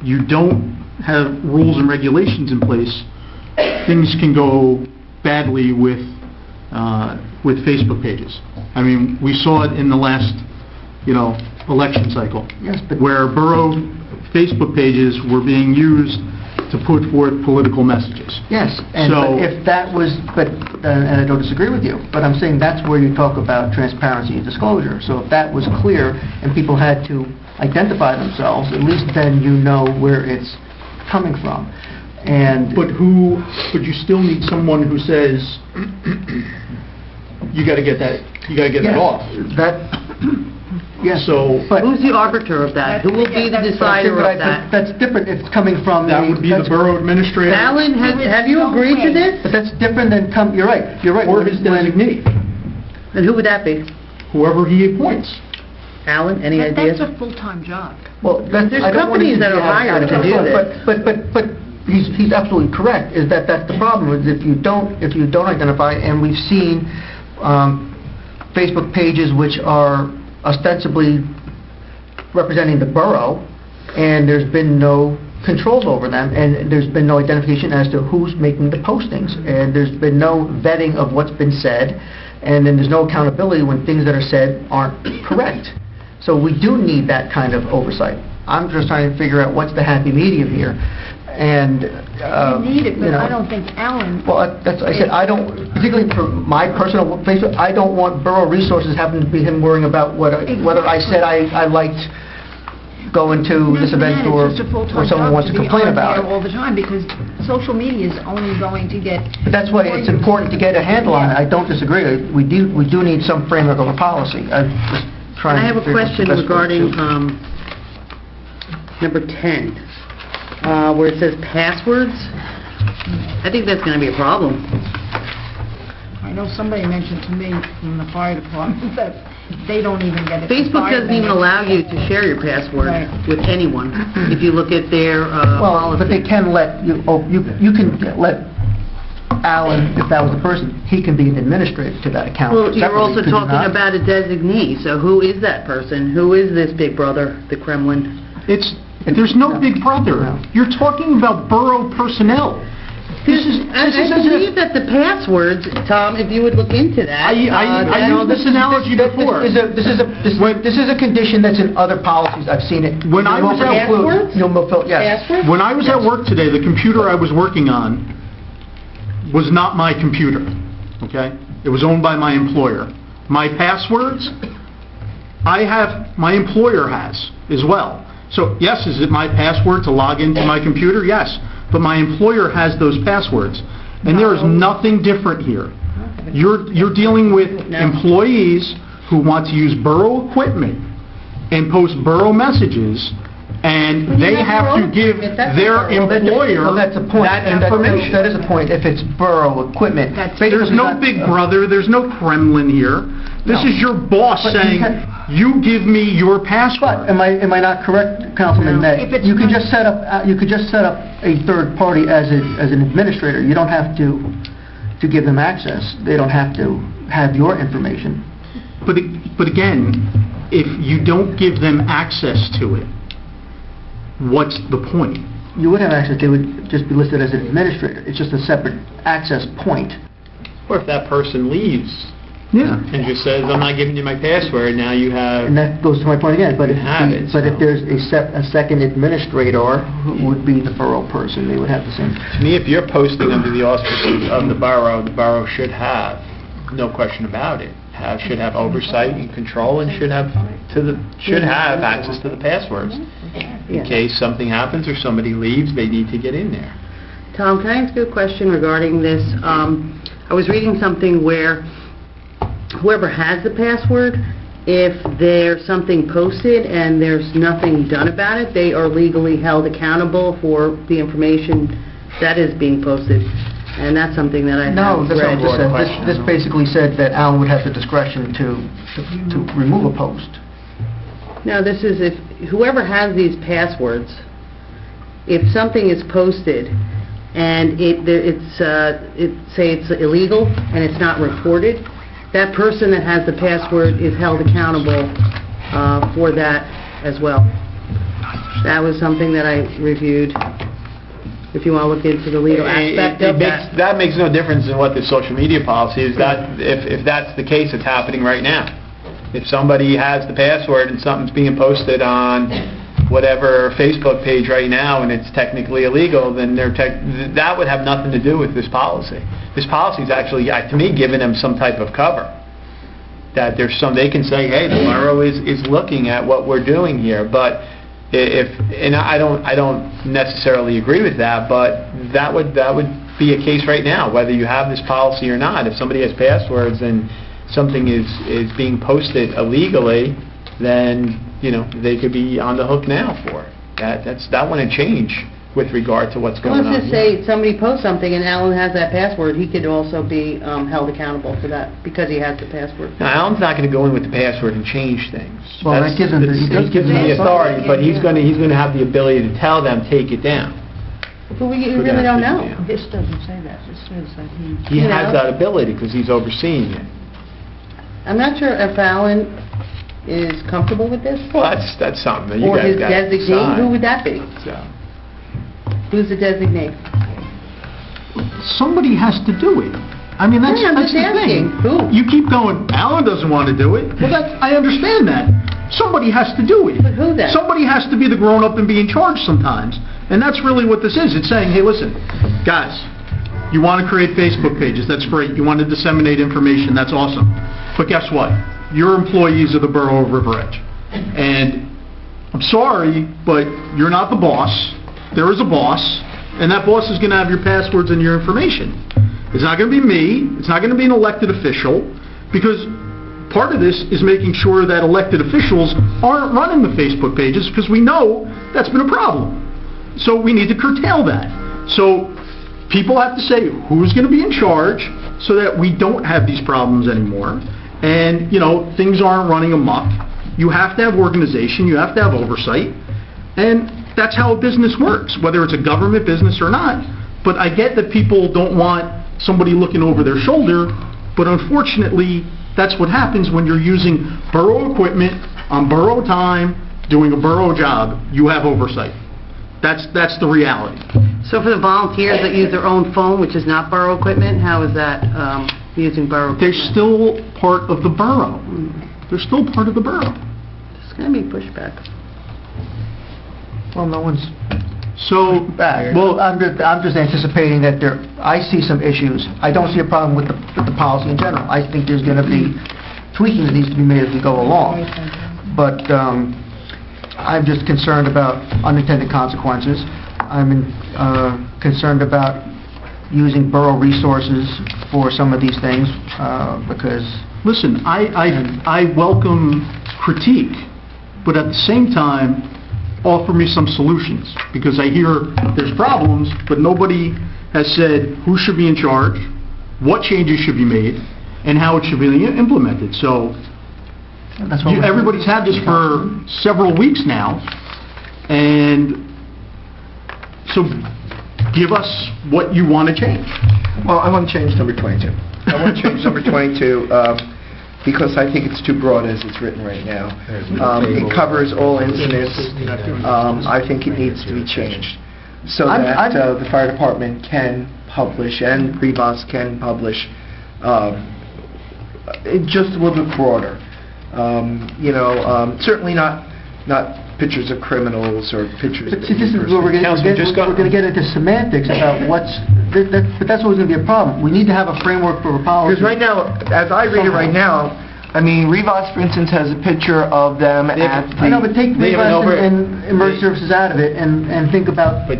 you don't have rules and regulations in place, things can go badly with Facebook pages. I mean, we saw it in the last, election cycle, yes, but where borough Facebook pages were being used to put forth political messages. yes, and but if that was, and I don't disagree with you, but I'm saying that's where you talk about transparency and disclosure. So if that was clear and people had to identify themselves, at least then you know where it's coming from. And But you still need someone who says, you gotta get that yes, off. Yes, So but Who's the arbiter of that? Who will be the decider of that? that's different if it's coming from that would be the borough administrator Alan, have you agreed to this? But that's different than you're right. or his designee, And who would that be? whover he appoints. Alan, any ideas? That's a full-time job. Well, There's companies that are hired to do this. But he's absolutely correct, is that's the problem, is if you don't identify, and we've seen Facebook pages which are ostensibly representing the borough, and there's been no controls over them, and there's been no identification as to who's making the postings, and there's been no vetting of what's been said, and then there's no accountability when things that are said aren't correct. So we do need that kind of oversight. I'm just trying to figure out what's the happy medium here. and, You need it, but I don't think Alan... Well, that's, I said, I don't, particularly for my personal Facebook, I don't want borough resources having to be him worrying about whether I said I liked going to this event or someone wants to complain about it. all the time, because social media is only going to get... But that's why it's important to get a handle on it. I don't disagree. We do need some framework of a policy. I'm just trying I have to a figure out question the best way regarding to- number 10, where it says passwords. I think that's going to be a problem. I know somebody mentioned to me from the fire department that they don't even get it. Facebook doesn't even allow you to share your password Right. with anyone. If you look at their Well, but they policy. can let you, you can let Alan, if that was the person, he can be an administrator to that account. Well, you're separately, also could you talking not? about a designee, so who is that person? Who is this big brother, the Kremlin? There's no big brother. You're talking about borough personnel. This is I as if... believe that the passwords, Tom, if you would look into that... I used this analogy before. This is a condition that's in other policies. I've seen it. When I was at Passwords? Yes. Passwords? When I was at work today, the computer I was working on was not my computer, okay? It was owned by my employer. My passwords, my employer has as well. So, yes, is it my password to log into my computer? Yes. But my employer has those passwords. And there is nothing different here. You're dealing with employees who want to use borough equipment and post borough messages, and they have to give their employer That's a point. that And information. That is a point, if it's borough equipment. There's no big brother, there's no Kremlin here. This is your boss But saying, you give me your But, password. am I correct, Councilman May? If it's You could not- just set up a third party as an administrator. You don't have to give them access. They don't have to have your information. But again, if you don't give them access to it, what's the point? You would have access, they would just be listed as an administrator. It's just a separate access point. Or if that person leaves Yeah. and just says, I'm not giving you my password, now you have... And that goes to my point again, but if Have it, so- there's a second administrator who would be the borough person, they would have the same. To me, if you're posting under the auspices of the borough should have, no question about it, should have oversight and control and should have access to the passwords. In case something happens or somebody leaves, they need to get in there. Tom, can I ask you a question regarding this? I was reading something where whoever has the password, if there's something posted and there's nothing done about it, they are legally held accountable for the information that is being posted. And that's something that I No, have that's not read. what this said. This basically said that Alan would have the discretion to remove a post. No, this is if whoever has these passwords, if something is posted and say it's illegal and it's not reported, that person that has the password is held accountable for that as well. That was something that I reviewed. If you want to look into the legal aspect of that. That makes no difference in what the social media policy is. If that's the case, it's happening right now. If somebody has the password and something's being posted on whatever Facebook page right now and it's technically illegal, then that would have nothing to do with this policy. This policy is actually, to me, giving them some type of cover. That they can say, hey, the borough is looking at what we're doing here, but and I don't necessarily agree with that, but that would be a case right now, whether you have this policy or not. If somebody has passwords and something is being posted illegally, then they could be on the hook now for it. That wouldn't change with regard to what's going on. Let's just say somebody posts something and Alan has that password, he could also be held accountable for that because he has the password. Now, Alan's not going to go in with the password and change things. Well, that gives him the- He gives them the authority, but he's going to have the ability to tell them, take it down. But we really don't know. This doesn't say that. This says that He You has know? that ability because he's overseeing it. I'm not sure if Alan is comfortable with this, Well, that's something that you or guys his got to designee. decide. Who would that be? So, Who's the designee? Somebody has to do it. I mean, that's Yeah, I'm the just asking. thing. Who? You keep going, Alan doesn't want to do it. Well, I understand that. Somebody has to do it. But who then? Somebody has to be the grown-up and be in charge sometimes. And that's really what this is. It's saying, hey, listen, guys, you want to create Facebook pages, that's great. You want to disseminate information, that's awesome. But guess what? You're employees of the Borough of River Edge. And I'm sorry, but you're not the boss. There is a boss, and that boss is going to have your passwords and your information. It's not going to be me. It's not going to be an elected official, because part of this is making sure that elected officials aren't running the Facebook pages, because we know that's been a problem. So we need to curtail that. So people have to say who's going to be in charge so that we don't have these problems anymore, and, things aren't running amok. You have to have organization, you have to have oversight, and that's how a business works, whether it's a government business or not. But I get that people don't want somebody looking over their shoulder, but unfortunately, that's what happens when you're using borough equipment on borough time, doing a borough job. You have oversight. That's the reality. So for the volunteers that use their own phone, which is not borough equipment, how is that using borough equipment? They're still part of the borough. They're still part of the borough. There's going to be pushback. Well, no one's So, back. Well, I'm just anticipating that I see some issues. I don't see a problem with the policy in general. I think there's going to be tweaking that needs to be made as we go along. But I'm just concerned about unintended consequences. I'm concerned about using borough resources for some of these things, because... Listen, I welcome critique, but at the same time, offer me some solutions, because I hear there's problems, but nobody has said who should be in charge, what changes should be made, and how it should be implemented. So everybody's had this for several weeks now, and so give us what you want to change. Well, I want to change number 22. I want to change number 22 because I think it's too broad as it's written right now. It covers all incidents. I think it needs to be changed so that the fire department can publish and Revos can publish just a little bit broader. Certainly not pictures of criminals or pictures of... But see, this is where we're going to get into semantics about what's... But that's always going to be a problem. We need to have a framework for a policy. Because right now, as I read it right now, I mean, Revos, for instance, has a picture of them at the... I know, but take Revos and emergency services out of it and think about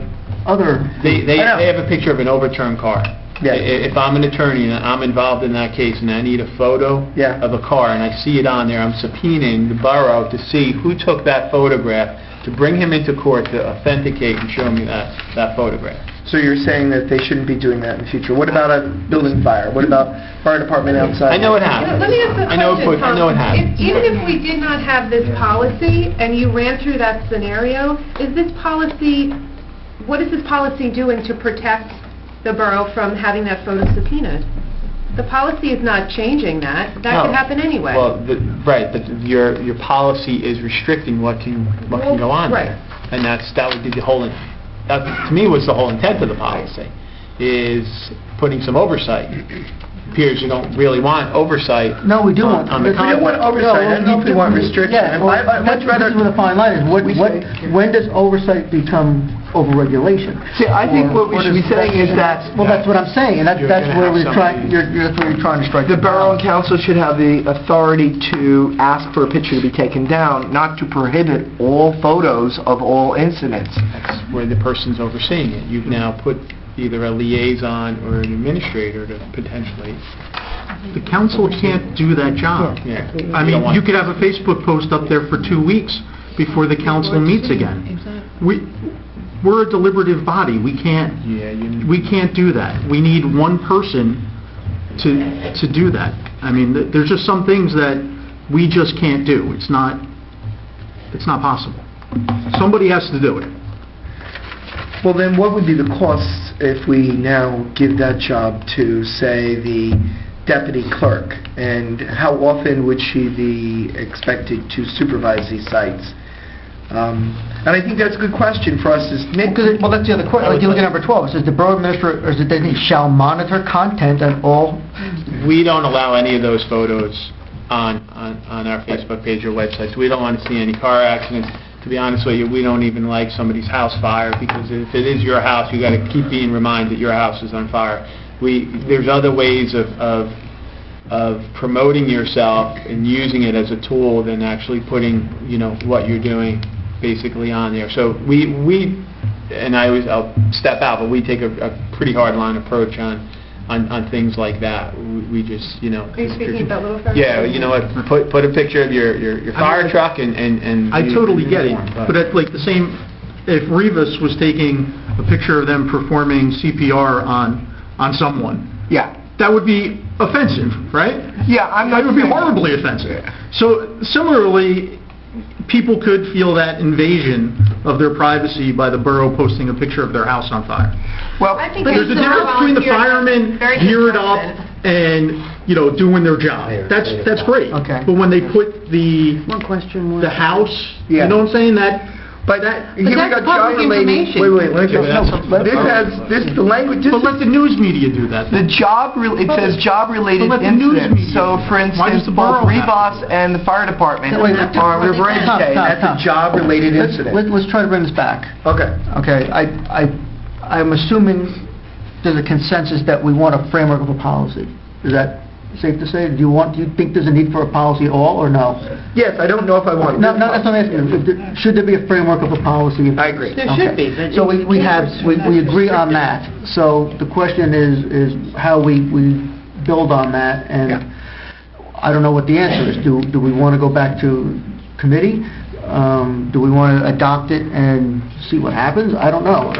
other... They have a picture of an overturned car. Yeah. If I'm an attorney and I'm involved in that case and I need a photo of a car and I see it on there, I'm subpoenaing the borough to see who took that photograph, to bring him into court to authenticate and show me that photograph. So you're saying that they shouldn't be doing that in the future. What about a building fire? What about fire department outside? I know it happens. Let me ask a question, Tom. I know it happens. Even if we did not have this policy and you ran through that scenario, what is this policy doing to protect the borough from having that photo subpoenaed? The policy is not changing that. That could happen anyway. Well, right, but your policy is restricting what can go on there. And that would be the whole... That, to me, was the whole intent of the policy, is putting some oversight. It appears you don't really want oversight. No, we do want... on the We don't want oversight. I don't know if we want restriction. Yeah, well, I'd much rather... This is where the fine line is. When does oversight become overregulation? See, I think what we should be saying is that... Well, that's what I'm saying, and that's where we're trying... That's where you're trying to strike. The borough and council should have the authority to ask for a picture to be taken down, not to prohibit all photos of all incidents. That's where the person's overseeing it. You've now put either a liaison or an administrator to potentially... The council can't do that job. Yeah. I mean, you could have a Facebook post up there for 2 weeks before the council meets again. We're a deliberative body. We can't do that. We need one person to do that. I mean, there's just some things that we just can't do. It's not possible. Somebody has to do it. Well, then what would be the costs if we now give that job to, say, the deputy clerk? And how often would she be expected to supervise these sites? And I think that's a good question for us to make. Well, that's the other question. Like you look at number 12, it says the borough administrator or the deputy shall monitor content on all... We don't allow any of those photos on our Facebook page or websites. We don't want to see any car accidents. to be honest with you, we don't even like somebody's house fire, because if it is your house, you got to keep being reminded that your house is on fire. There's other ways of promoting yourself and using it as a tool than actually putting, what you're doing basically on there. So and I'll step out, but we take a pretty hard line approach on things like that. We just, Are you speaking about Little Fire? Yeah, you know what, put a picture of your fire truck and... I totally get it, uniform, but at like the same, if Rivas was taking a picture of them performing CPR on someone, Yeah. that would be offensive, right? Yeah, I'm not That would be saying- horribly offensive. So similarly, people could feel that invasion of their privacy by the borough posting a picture of their house on fire. Well, I think There's a the difference between the firemen very geared up consistent. and, doing their job. That's great. Okay. But when they put the One question, the house, Yeah. you know what I'm saying, but here we that's got public job-related... information. Wait, let me Okay, finish. The language... but let the news media do that. The it says job-related But let the news incidents. media So, do for that. Why does instance, the both borough have Rivas and the fire department Wait, are on River Edge Day. Tom, That's a Tom. job-related incident. Let's try to bring this back. Okay. Okay, I'm assuming there's a consensus that we want a framework of a policy. Is that safe to say? Do you think there's a need for a policy at all, or no? Yes, I don't know if I want... No, that's what I'm asking. Should there be a framework of a policy? I agree. There should be, but... So we agree on that. So the question is how we build on that, and Yeah. I don't know what the answer is. Do we want to go back to committee? Do we want to adopt it and see what happens? I don't know.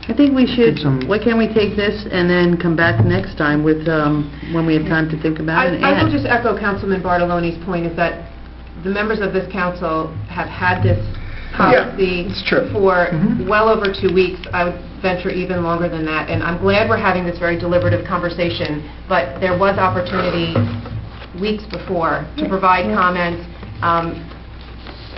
I think we should, Get some- why can't we take this and then come back next time with, when we have time to think about it and I will add? just echo Councilman Bartolone's point, is that the members of this council have had this policy it's true. for well over 2 weeks. I would venture even longer than that, and I'm glad we're having this very deliberative conversation, but there was opportunity weeks before to provide comments,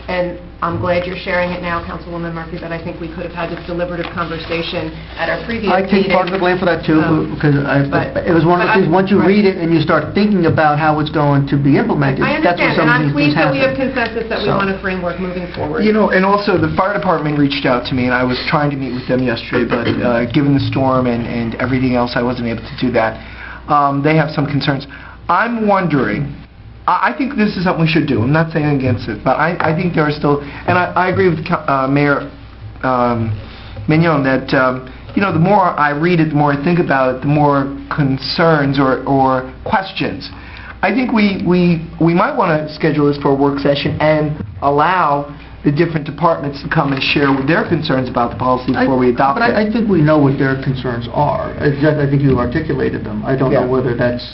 and I'm glad you're sharing it now, Councilwoman Murphy, but I think we could have had this deliberative conversation at our previous I meeting. take part of the blame for that too, because but- it was one of the but things, once you read it and you start thinking about how it's going to be implemented, I that's when understand, some and of I'm these things pleased that we have happen. consensus that we So- want a framework moving forward. And also, the fire department reached out to me, and I was trying to meet with them yesterday, but given the storm and everything else, I wasn't able to do that. They have some concerns. I'm wondering, I think this is something we should do. I'm not saying against it, but I think there are still, and I agree with Mayor Mignon that, the more I read it, the more I think about it, the more concerns or questions. I think we might want to schedule this for a work session and allow the different departments to come and share their concerns about the policy before we adopt But it. I think we know what their concerns are. I think you articulated them. I don't know Yeah. whether that's,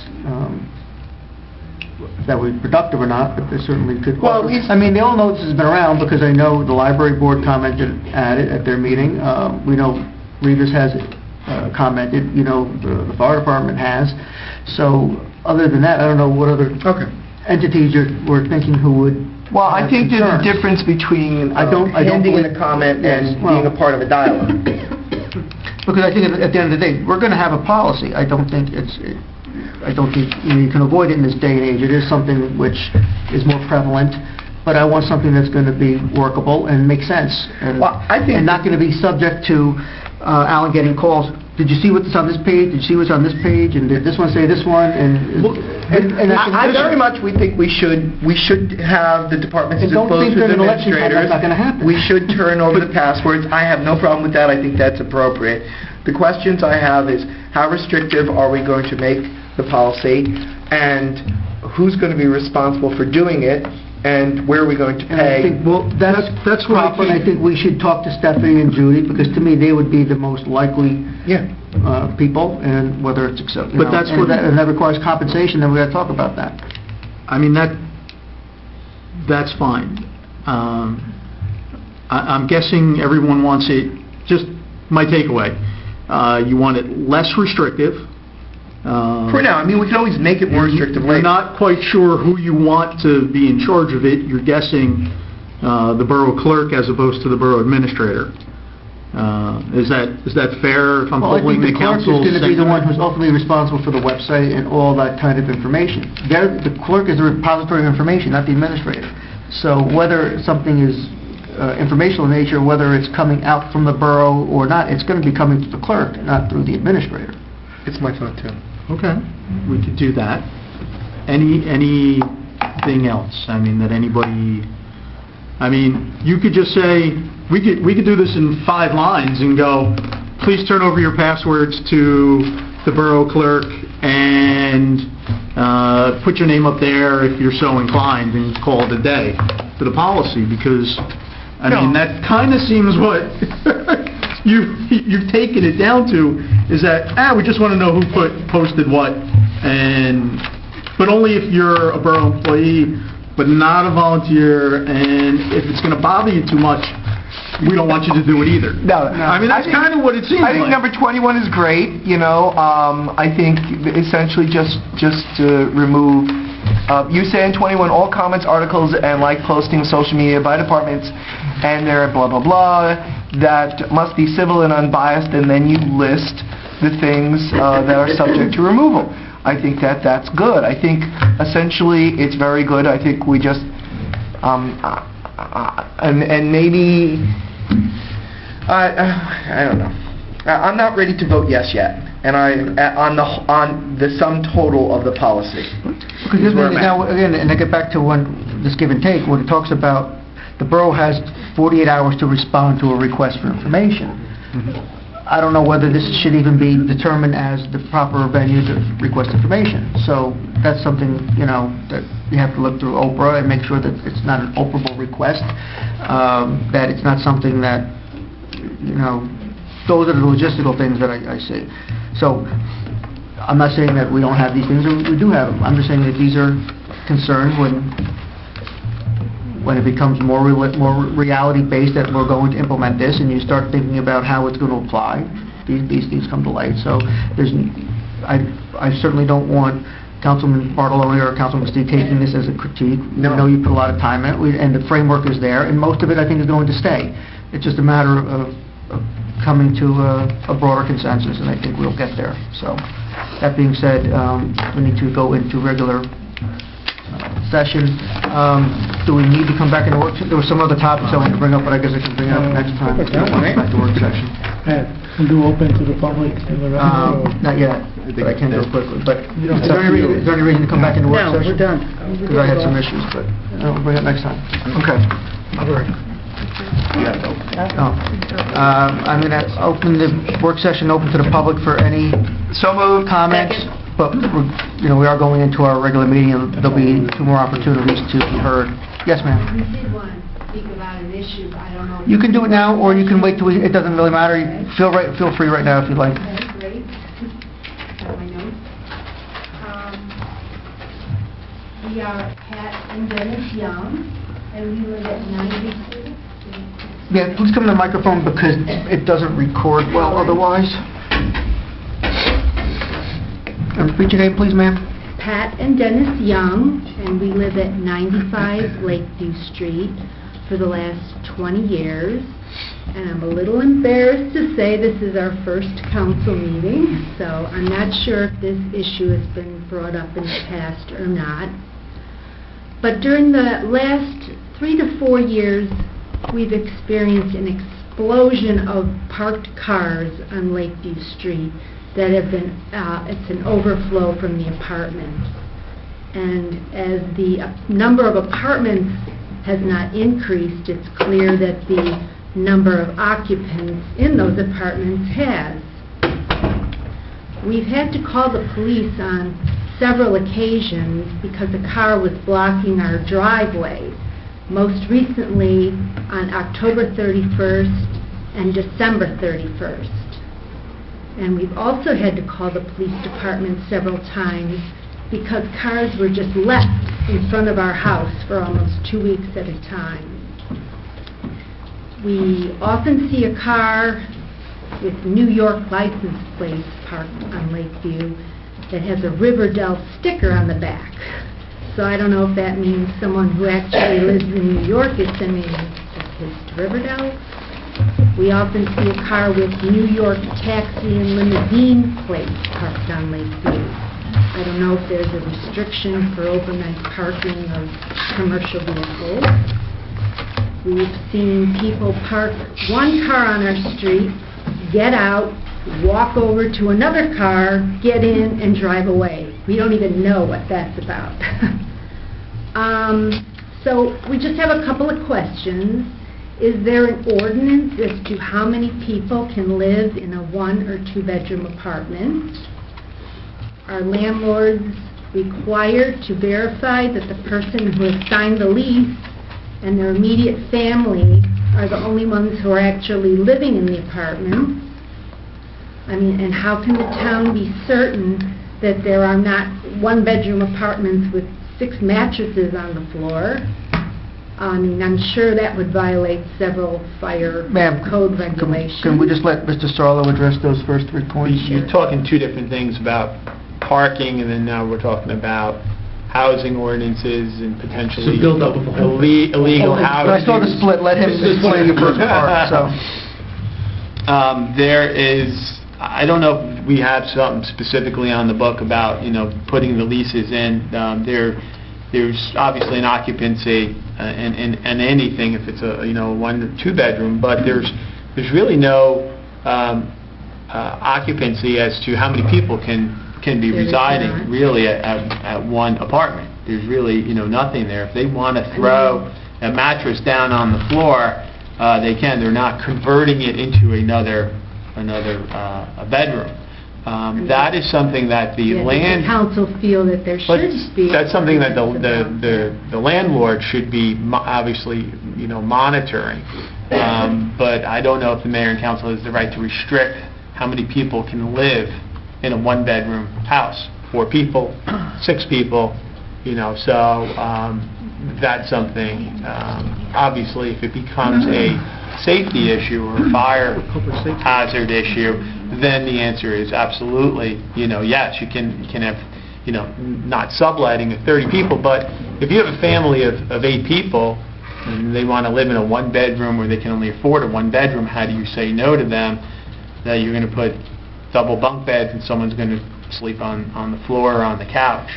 that would be productive or not, but they certainly could. Well, at least- I mean, they all know this has been around, because I know the library board commented at it at their meeting. We know Rivas has commented, the fire department has. So, other than that, I don't know what other Okay. entities were thinking who would Well, I have think there's a concerns. difference between I don't handing in a believe- comment and Yes, well- being a part of a dialogue. Because I think at the end of the day, we're going to have a policy. I don't think you can avoid it in this day and age. It is something which is more prevalent, but I want something that's going to be workable and make sense. Well, I think- And not going to be subject to Alan getting calls. Did you see what's on this page? Did you see what's on this page? And did this one say this one? And I very much, we think we should have the departments And don't disclose think with during an election time administrators. that's not gonna happen. We should turn over the passwords. I have no problem with that. I think that's appropriate. The questions I have is, how restrictive are we going to make the policy? And who's going to be responsible for doing it? And where are we going to And I pay? think, well, that's what I proper, and I think. think we should talk to Stephanie and Judy, because to me, they would be the most likely Yeah. people, and whether it's accepted. But that's what- And that requires compensation, then we gotta talk about that. I mean, that's fine. I'm guessing everyone wants it, just my takeaway, you want it less restrictive. For now, I mean, we can always make it more restrictive You're later. not quite sure who you want to be in charge of it. You're guessing the borough clerk as opposed to the borough administrator. Is that fair if I'm Well, I think following the the clerk is council's going to be the one sentiment? who's ultimately responsible for the website and all that kind of information. The clerk is the repository of information, not the administrator. So whether something is informational in nature, whether it's coming out from the borough or not, it's going to be coming through the clerk, not through the administrator. It's my thought, too. Okay, we could do that. Anything else? I mean, that anybody... I mean, you could just say, we could do this in 5 lines and go, please turn over your passwords to the borough clerk and put your name up there if you're so inclined, and call it a day for the policy, because, I mean, that kind of seems what you've taken it down to, is that, we just want to know who posted what, but only if you're a borough employee, but not a volunteer, and if it's going to bother you too much, we don't want you to do it either. No. I mean, that's kind of what it seems I think like. number 21 is great, you know. I think essentially just to remove, you say in 21, all comments, articles, and like posting social media by departments, and they're blah, blah, blah, that must be civil and unbiased, and then you list the things that are subject to removal. I think that's good. I think essentially it's very good. I think we just, and maybe, I don't know. I'm not ready to vote yes yet, and on the sum total of the policy. Because now, again, and I get back to this give and take, when it talks about the borough has 48 hours to respond to a request for information. I don't know whether this should even be determined as the proper venue to request information. So that's something, that you have to look through Oprah and make sure that it's not an operable request, that it's not something that, those are the logistical things that I see. So I'm not saying that we don't have these things, we do have them. I'm just saying that these are concerns when it becomes more reality-based that we're going to implement this, and you start thinking about how it's going to apply, these things come to light. So I certainly don't want Councilman Bartoloni or Councilman Steve taking this as a critique. No. I know you put a lot of time in it, and the framework is there, and most of it I think is going to stay. It's just a matter of coming to a broader consensus, and I think we'll get there. So that being said, we need to go into regular session. Do we need to come back in work? There were some other topics I wanted to bring up, but I guess I can bring it up next time. Back to work session. And do open to the public and the rest? Not yet, but I can go quickly. But is there any reason to come back into work No, session? we're done. Because I had some issues, but we'll bring it next time. Okay. I'm going to open the work session open to the public for any So moved. comments. But, we are going into our regular meeting, and there'll be 2 more opportunities to be heard. Yes, ma'am? We did want to speak about an issue, I don't know. You can do it now, or you can wait till it doesn't really matter. Feel free right now if you'd like. Okay, great. Got my notes. We are Pat and Dennis Young, and we live at 96. Yeah, please come to the microphone because it doesn't record well otherwise. Repeat your name, please, ma'am. Pat and Dennis Young, and we live at 95 Lakeview Street for the last 20 years. And I'm a little embarrassed to say this is our first council meeting, so I'm not sure if this issue has been brought up in the past or not. But during the last 3 to 4 years, we've experienced an explosion of parked cars on Lakeview Street that have been, it's an overflow from the apartments. And as the number of apartments has not increased, it's clear that the number of occupants in those apartments has. We've had to call the police on several occasions because a car was blocking our driveway, most recently on October 31st and December 31st. And we've also had to call the police department several times because cars were just left in front of our house for almost 2 weeks at a time. We often see a car with New York license plates parked on Lakeview that has a Riverdale sticker on the back. So I don't know if that means someone who actually lives in New York is sending his to Riverdale, We often see a car with New York taxi and limousine plates parked on Lakeview. I don't know if there's a restriction for overnight parking of commercial vehicles. We've seen people park one car on our street, get out, walk over to another car, get in, and drive away. We don't even know what that's about. So we just have a couple of questions. Is there an ordinance as to how many people can live in a 1- or 2-bedroom apartment? Are landlords required to verify that the person who has signed the lease and their immediate family are the only ones who are actually living in the apartment? I mean, and how can the town be certain that there are not 1-bedroom apartments with 6 mattresses on the floor? I mean, I'm sure that would violate several fire code regulations. Can we just let Mr. Sarlo address those first 3 points? You're talking two different things about parking, and then now we're talking about housing ordinances and potentially So build up with the whole thing. illegal housing. I saw the split, let him explain your first part, so. There is, I don't know if we have something specifically on the book about, putting the leases in. There's obviously an occupancy and anything if it's a 1- or 2-bedroom, but there's really no occupancy as to how many people can be residing really at one apartment. There's really nothing there. If they want to throw a mattress down on the floor, they can. They're not converting it into another bedroom. That is something that the Does the council feel that there should be? That's something that the landlord should be obviously monitoring. But I don't know if the mayor and council has the right to restrict how many people can live in a 1-bedroom house. 4 people, 6 people, so that's something, obviously, if it becomes a safety issue or a fire hazard issue, then the answer is absolutely, yes, you can have, not subletting of 30 people, but if you have a family of 8 people and they want to live in a 1-bedroom or they can only afford a 1-bedroom, how do you say no to them that you're going to put double bunk beds and someone's going to sleep on the floor or on the couch?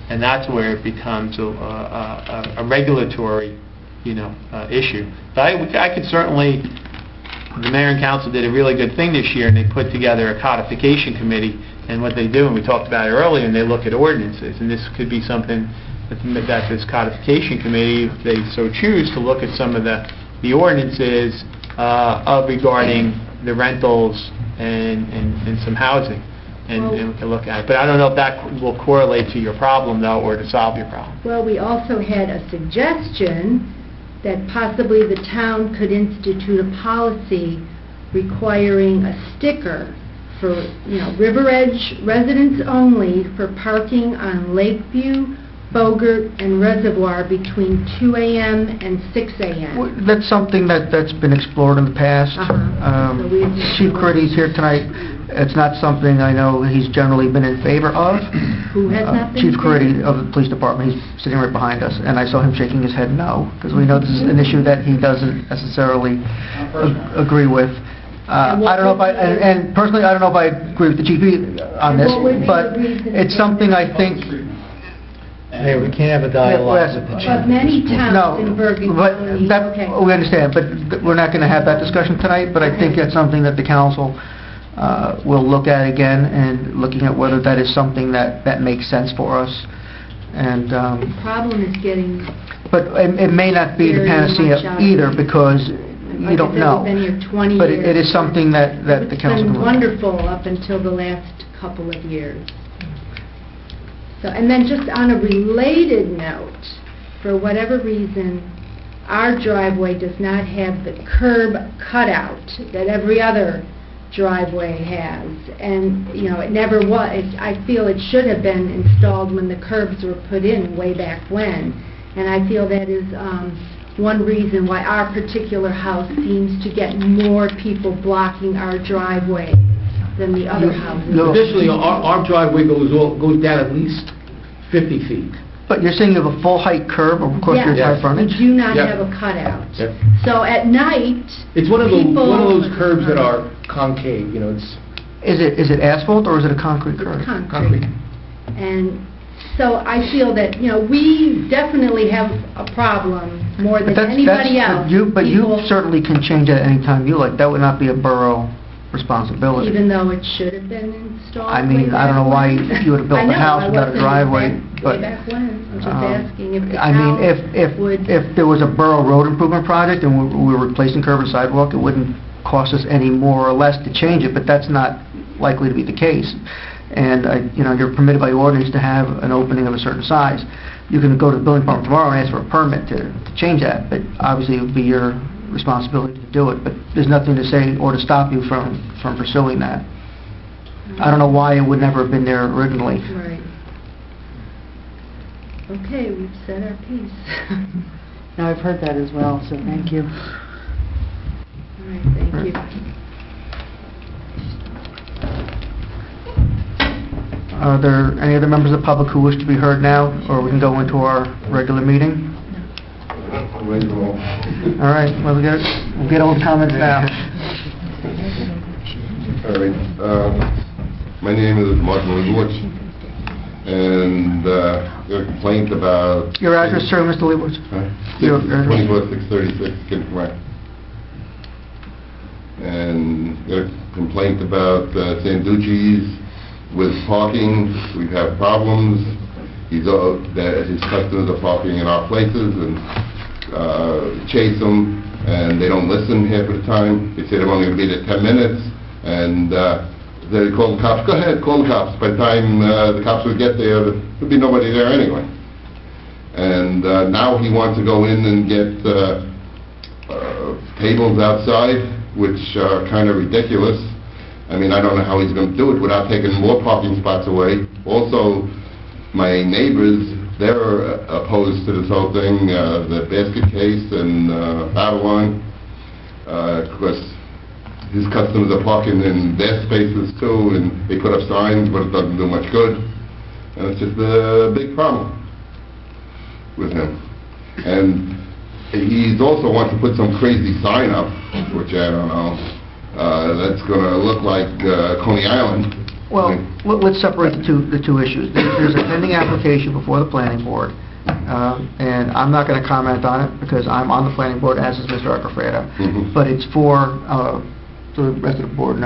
And that's where it becomes a regulatory, issue. But I could certainly, the mayor and council did a really good thing this year, and they put together a codification committee, and what they do, and we talked about it earlier, and they look at ordinances, and this could be something that this codification committee, if they so choose, to look at some of the ordinances regarding the rentals and some housing. And we can look at it. But I don't know if that will correlate to your problem, though, or to solve your problem. Well, we also had a suggestion that possibly the town could institute a policy requiring a sticker for, River Edge residents only for parking on Lakeview, Bogert, and Reservoir between 2 a.m. and 6 a.m. That's something that's been explored in the past. So Chief Curdy's here tonight. It's not something I know he's generally been in favor of. Who has not been? Chief Curdy of the police department. He's sitting right behind us, and I saw him shaking his head no, because we know this is an issue that he doesn't necessarily agree with. I don't know if and personally, I don't know if I agree with the chief on this, but it's something I think. Hey, we can't have a dialogue with the chief. But many towns in Bergen County, we understand, but we're not going to have that discussion tonight, but I think that's something that the council will look at again, and looking at whether that is something that makes sense for us. And The problem is getting... But it may not be the panacea either, because you don't know. Like I said, we've been here 20 years. But it is something that the council can It's look at. been wonderful up until the last couple of years. So, and then just on a related note, for whatever reason, our driveway does not have the curb cutout that every other driveway has. And, it never was. I feel it should have been installed when the curbs were put in way back when. And I feel that is one reason why our particular house seems to get more people blocking our driveway than the other houses. Additionally, our driveway goes down at least 50 feet. But you're saying you have a full-height curb across your entire Yes, frontage? we do not Yeah. have a cutout. Yep. So at night, It's one of those people- curbs that are concave, you know, it's... Is it asphalt or is it a concrete curb? concrete. And so I feel that, we definitely have a problem more But than that's- anybody that's- else. But you People- certainly can change that anytime you like. That would not be a borough responsibility. Even though it should have been installed. I mean, way I don't know back why when. you would have built I a know, house I without a wasn't driveway, way but... back when. I'm just um, asking if the I mean, town would... if there was a borough road improvement project and we were replacing curb and sidewalk, it wouldn't cost us any more or less to change it, but that's not likely to be the case. And, you're permitted by ordinance to have an opening of a certain size. You can go to the building department tomorrow and ask for a permit to change that, but obviously it would be your responsibility to do it. But there's nothing to say or to stop you from pursuing that. I don't know why it would never have been there originally. Right. Okay, we've said our piece. No, I've heard that as well, so thank you. All right, thank you. Are there any other members of the public who wish to be heard now, or we can go into our regular meeting? All right, well, we'll get all the comments now. All right. My name is Martin Leibowitz, and a complaint about... Your address, sir, Mr. Leibowitz? Your address. 24636 Kincaid. And a complaint about Sanducci's with parking. We have problems. That his customers are parking in our places and chase them, and they don't listen half of the time. They say they're only going to be there 10 minutes, and they call the cops. Go ahead, call the cops. By the time the cops would get there, there'd be nobody there anyway. And now he wants to go in and get tables outside, which are kind of ridiculous. I mean, I don't know how he's going to do it without taking more parking spots away. Also, my neighbors, they're opposed to this whole thing, the basket case and Babylon. Of course, his customers are parking in their spaces too, and they put up signs, but it doesn't do much good. And it's just a big problem with him. And he's also wants to put some crazy sign up, which I don't know. That's going to look like Coney Island. Well, let's separate the two issues. There's a pending application before the planning board, and I'm not going to comment on it because I'm on the planning board, as is Mr. Arcofredo. But it's for, the rest of the board,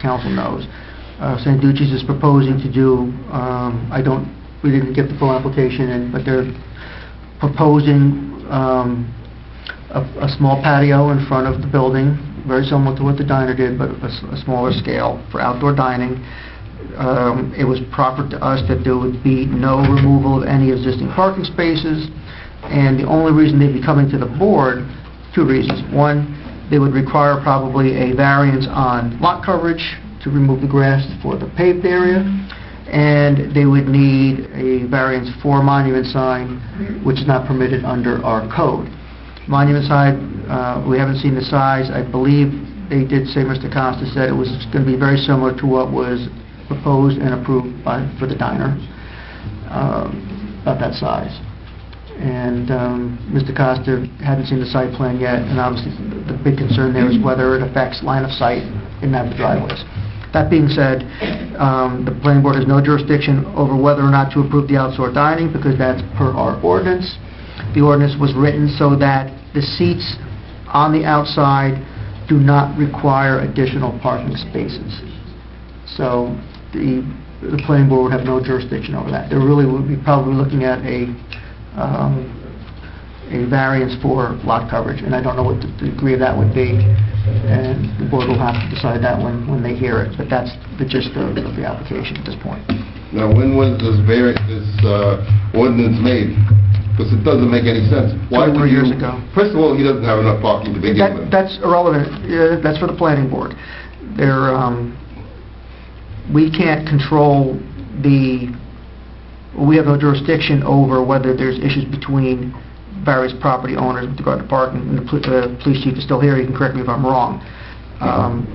council knows. Sanducci's is proposing to do, we didn't get the full application in, but they're proposing a small patio in front of the building, very similar to what the diner did, but a smaller scale for outdoor dining. It was proffered to us that there would be no removal of any existing parking spaces, and the only reason they'd be coming to the board, two reasons. One, they would require probably a variance on lot coverage to remove the grass for the paved area, and they would need a variance for a monument sign, which is not permitted under our code. Monument sign, we haven't seen the size. I believe they did say, Mr. Costa said it was going to be very similar to what was proposed and approved for the diner, about that size. And Mr. Costa hadn't seen the site plan yet, and obviously the big concern there is whether it affects line of sight in the driveways. That being said, the planning board has no jurisdiction over whether or not to approve the outdoor dining because that's per our ordinance. The ordinance was written so that the seats on the outside do not require additional parking spaces. So the planning board would have no jurisdiction over that. They really would be probably looking at a variance for lot coverage, and I don't know what the degree of that would be, and the board will have to decide that when they hear it, but that's the gist of the application at this point. Now, when was this ordinance made? Because it doesn't make any sense. Why 2 or 3 years ago. First of all, he doesn't have enough parking to begin with. That's irrelevant. That's for the planning board. We can't control we have no jurisdiction over whether there's issues between various property owners with regard to parking, and the police chief is still here, he can correct me if I'm wrong.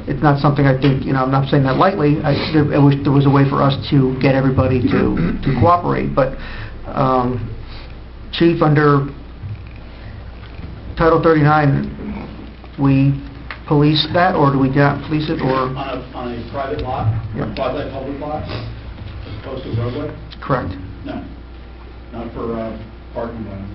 It's not something I think, I'm not saying that lightly. There was a way for us to get everybody to cooperate, but Chief, under Title 39, we police that, or do we not police it, or? On a private lot, Yeah. quasi-public lot, as opposed to a roadway? Correct. No, not for parking violations.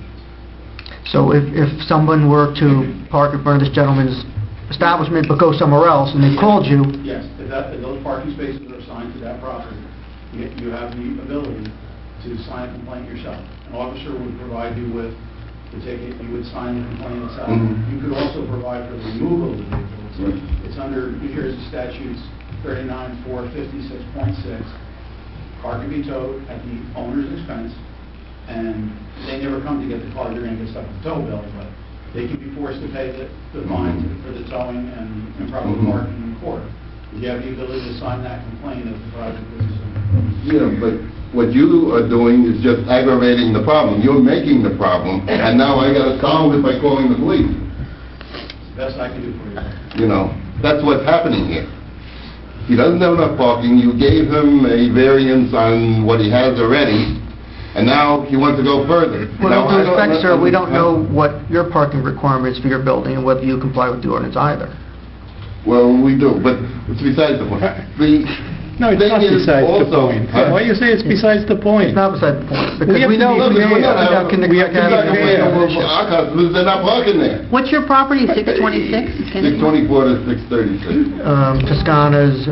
So if someone were to park in front of this gentleman's establishment but go somewhere else and they called you, Yes, if those parking spaces are assigned to that property, you have the ability to sign a complaint yourself. An officer would provide you with the ticket, you would sign the complaint itself. Mhm. You could also provide for the removal of the vehicle. Right. It's under New Jersey statutes 39-456.6. Car can be towed at the owner's expense, and they never come to get the car, they're going to get stuck with the tow bill, but they can be forced to pay the fine for the towing and improper Mhm. parking in court. You have the ability to sign that complaint as the private business owner. Yeah, but what you are doing is just aggravating the problem. You're making the problem, and now I gotta solve it by calling the police. It's the best I can do for you. You know, that's what's happening here. He doesn't have enough parking, you gave him a variance on what he has already, and now he wants to go further. with Now, all due I don't- respect, sir, we don't know what your parking requirements for your building and whether you comply with the ordinance either. Well, we do, but it's besides the point. The No, it's thing not is besides the also- point. Huh? Why you say it's besides the point? It's not beside the point, We because have we to know... be No, because we're not having- we have to be fair. Our customers, they're not parking there. What's your property, 626? 624 to 636. Toscana's,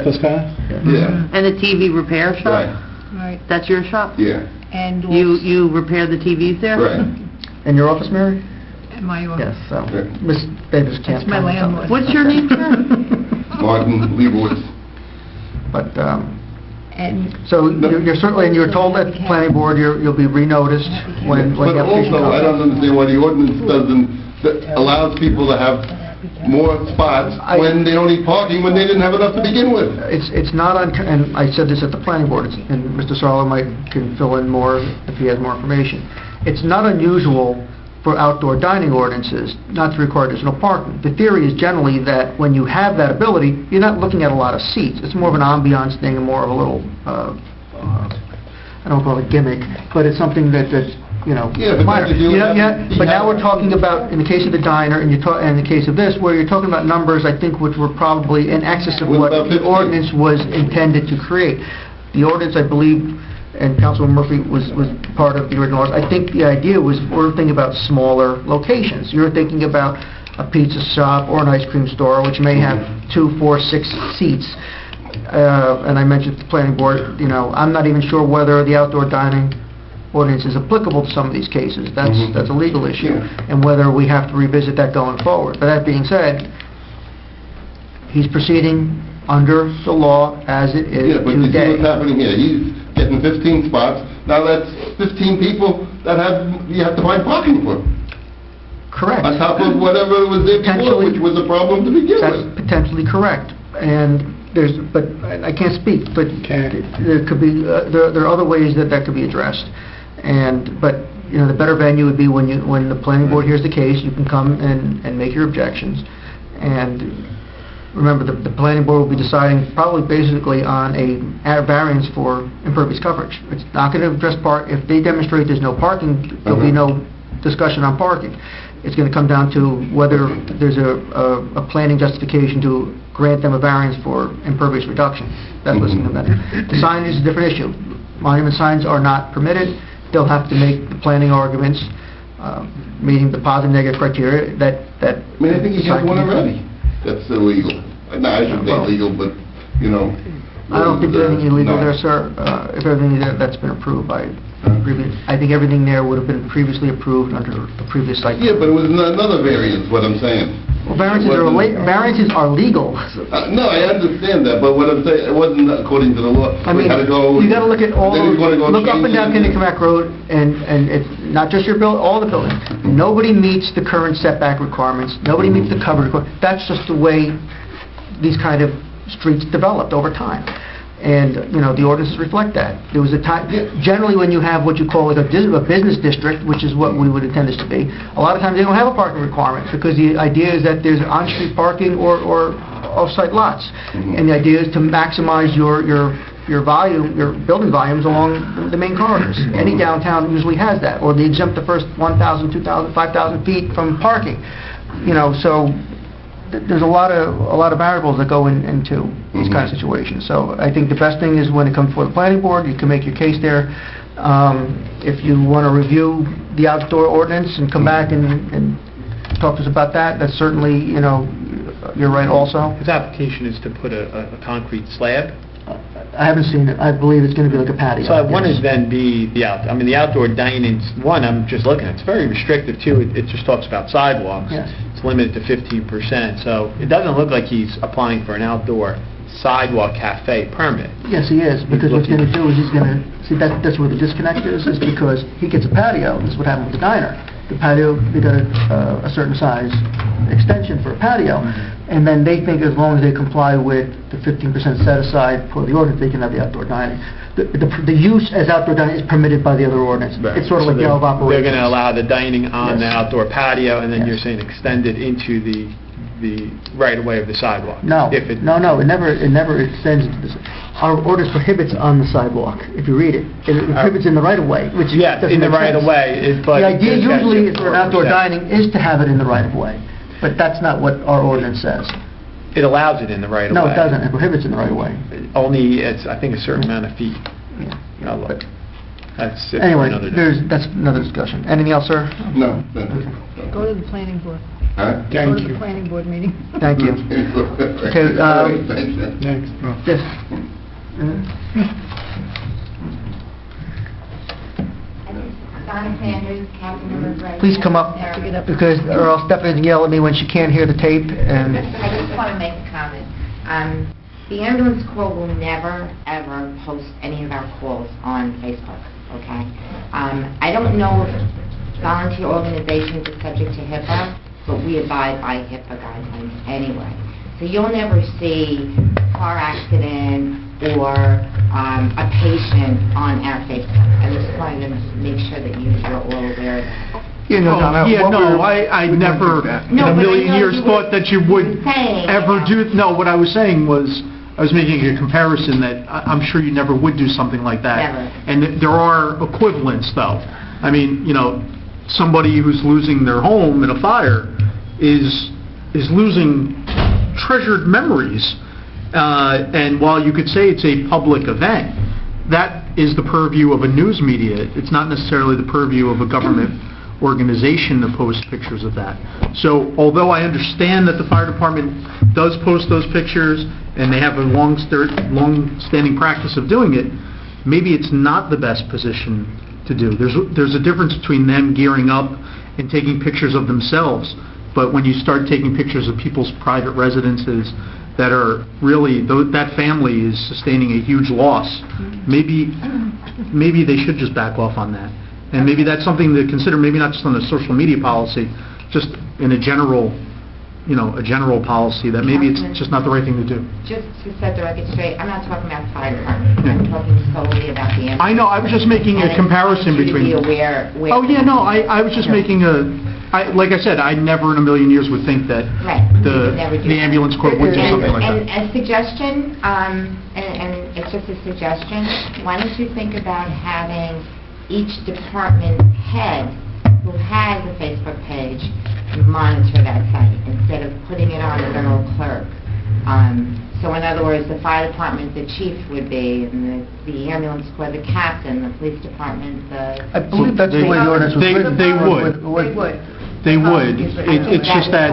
Toscana? Yeah, And the TV repair shop? right, Right, That's your shop? yeah, and You repair the TVs there? right. in your office, Mary? my Yes, so, Yeah. Ms. Davis can't... That's my comment on landlord. that. What's your name, sir? Martin Leibowitz. But, And so you're certainly, and you're told at the planning board, you'll be renoticed when the But application also, I comes. don't understand why the ordinance that allows people to have more spots when they don't need parking, when they didn't have enough to begin with. It's not, and I said this at the planning board, and Mr. Sarlo can fill in more if he has more information. It's not unusual for outdoor dining ordinances not to require additional parking. The theory is generally that when you have that ability, you're not looking at a lot of seats. It's more of an ambiance thing and more of a little, I don't call it gimmick, but it's something that, you know, Yeah, but minor. if you have- But now we're talking about, in the case of the diner, and in the case of this, where you're talking about numbers, I think, which were probably in excess of Was what about the 15. ordinance was intended to create. The ordinance, I believe, and Councilman Murphy was part of the original ordinance, I think the idea was, we're thinking about smaller locations. You're thinking about a pizza shop or an ice cream store, which may have 2, 4, 6 seats. And I mentioned to the planning board, you know, I'm not even sure whether the outdoor dining ordinance is applicable to some of these cases. Mhm. That's a legal issue, Yeah. and whether we have to revisit that going forward. But that being said, he's proceeding under the law as it is Yeah, but you see today. what's happening here. He's getting 15 spots. Now that's 15 people that you have to find parking for. Correct. On top of whatever was there before, Potentially- which was a problem to begin That's with. potentially correct. And but I can't speak, but Okay. there could be, there are other ways that could be addressed. But, you know, the better venue would be when the planning board hears the case, you can come and make your objections. And remember, the planning board will be deciding probably basically on a variance for impervious coverage. It's not going to address if they demonstrate there's no parking, there'll be no discussion on parking. It's going to come down to whether there's a planning justification to grant them a variance for impervious reduction. That's what's going to matter. The signage is a different issue. Monument signs are not permitted. They'll have to make the planning arguments, meeting the positive and negative criteria that... I mean, I think he has one already. That's illegal. No, I shouldn't say Well- illegal, but, you know... I don't think there's anything illegal No. there, sir. If everything that's been approved by previous... I think everything there would have been previously approved under the previous site. Yeah, but it was another variance, what I'm saying. Well, variances are legal. No, I understand that, but what I'm saying, it wasn't according to the law. I mean, We had to go... you gotta look at all, then he's gonna go look up and change down it. Kennecott Road, and it's not just your all the buildings. Nobody meets the current setback requirements, nobody meets the coverage requirements. That's just the way these kind of streets developed over time. And, you know, the ordinances reflect that. There was a time, generally when you have what you call like a business district, which is what we would intend this to be, a lot of times they don't have a parking requirement, because the idea is that there's on-street parking or off-site lots. And the idea is to maximize your your building volumes along the main corridors. Any downtown usually has that, or they exempt the first 1,000, 2,000, 5,000 feet from parking. So there's a lot of variables that go into these kind of situations. So I think the best thing is when it comes before the planning board, you can make your case there. If you want to review the outdoor ordinance and come back and talk to us about that, that's certainly, you're right also. His application is to put a concrete slab. I haven't seen it. I believe it's going to be like a patio. So I want yes. to then be the outdoor dining, I'm just looking at, it's very restrictive too. It just talks about sidewalks. Yes. It's limited to 15%. So it doesn't look like he's applying for an outdoor sidewalk cafe permit. Yes, he is, because what he's going to do is he's going to, see, that's where the disconnect is because he gets a patio. This is what happened with the diner. The patio, they got a certain size extension for a patio, and then they think as long as they comply with the 15% set aside for the ordinance, they can have the outdoor dining. The use as outdoor dining is permitted by the other ordinance. Right. It's sort of So like the of operations. They're going to allow the dining on the Yes. outdoor patio, and then Yes. you're saying extend it into the right-of-way of the sidewalk. No, If it- no, it never extends into this. Our ordinance prohibits on the sidewalk, if you read it. It prohibits in the right-of-way, which Yeah, doesn't in the make sense. right-of-way, but... The idea there's gotta be usually a is for outdoor 4%. dining is to have it in the right-of-way, but that's not what our ordinance says. It allows it in the right-of-way. No, it doesn't. It prohibits in the right-of-way. Only, it's, I think, a certain amount of feet. Yeah. I'll look. But That's it for anyway, another day. that's another discussion. Anything else, sir? No, thank you. Go to the planning board. Huh? Go to the planning board meeting. Thank you. Okay, All right, thanks, then. Next. Yes. Donna Sanders, Councilmember Gray. Please come up, because, or else Stephanie's gonna yell at me when she can't hear the tape, and... I just want to make a comment. The ambulance corps will never, ever post any of our calls on Facebook, okay? I don't know if volunteer organizations are subject to HIPAA, but we abide by HIPAA guidelines anyway. So you'll never see a car accident or a patient on our Facebook. I just wanted to make sure that you're all aware of that. I never in No, a but I million know years you thought were- that you would you were saying, ever you know. do, no, what I was saying was, I was making a comparison that I'm sure you never would do something like that. Never. And there are equivalents, though. I mean, somebody who's losing their home in a fire is losing treasured memories. And while you could say it's a public event, that is the purview of a news media. It's not necessarily the purview of a government organization to post pictures of that. So although I understand that the fire department does post those pictures and they have a long-standing practice of doing it, maybe it's not the best position to do. There's a difference between them gearing up and taking pictures of themselves, but when you start taking pictures of people's private residences that are really, that family is sustaining a huge loss, maybe they should just back off on that. And maybe that's something to consider, maybe not just on the social media policy, just in a general policy, that maybe it's just not the right thing to do. Just to set the record straight, I'm not talking about fire department. I'm talking solely about the ambulance. I know, I was just making a comparison between... And I want you to be aware where... Oh, yeah, no, I was just making like I said, I never in a million years would think that Right. the ambulance corps would do something like that. And a suggestion, and it's just a suggestion, why don't you think about having each department head who has a Facebook page monitor that site instead of putting it on the general clerk. So in other words, the fire department, the chief would be, and the ambulance corps, the captain, the police department, I believe that's the way the ordinance was written. They would. They would. It's just that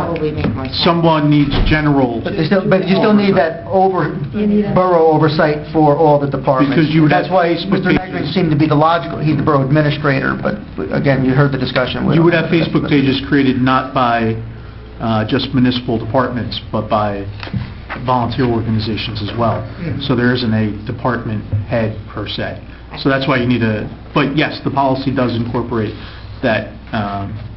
someone needs general... But you still need that borough oversight for all the departments. Because you would have That's why Facebook Mr. Negri pages. seemed to be the logical, he's the borough administrator, but again, you heard the discussion. You would have Facebook pages created not by just municipal departments, but by volunteer organizations as well. So there isn't a department head per se. So that's why you need but yes, the policy does incorporate that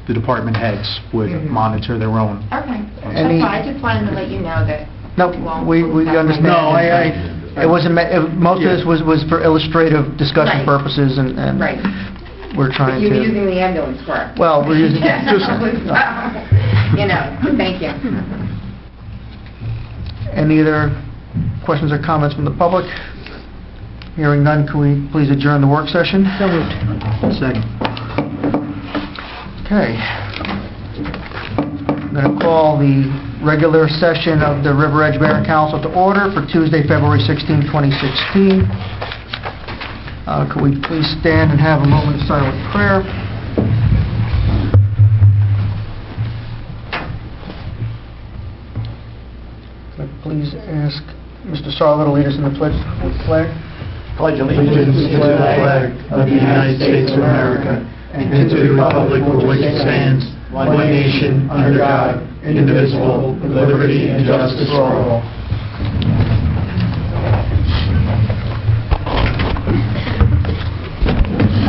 the department heads would monitor their own. Okay, that's fine. I just wanted to let you know that... No, we understand. No, It wasn't, most of this was for illustrative discussion Right. purposes, and Right. we're trying You were to... using the ambulance corps. Well, we're using... Thank you. Any other questions or comments from the public? Hearing none, can we please adjourn the work session? So moved. Second. Okay. I'm going to call the regular session of the River Edge Mayor and Council to order for Tuesday, February 16, 2016. Could we please stand and have a moment of silent prayer? Could I please ask Mr. Sarlo to lead us in the pledge flag? Pledge allegiance to the flag of the United States of America and to the republic for which it stands, one nation, under God, indivisible, with liberty and justice for all.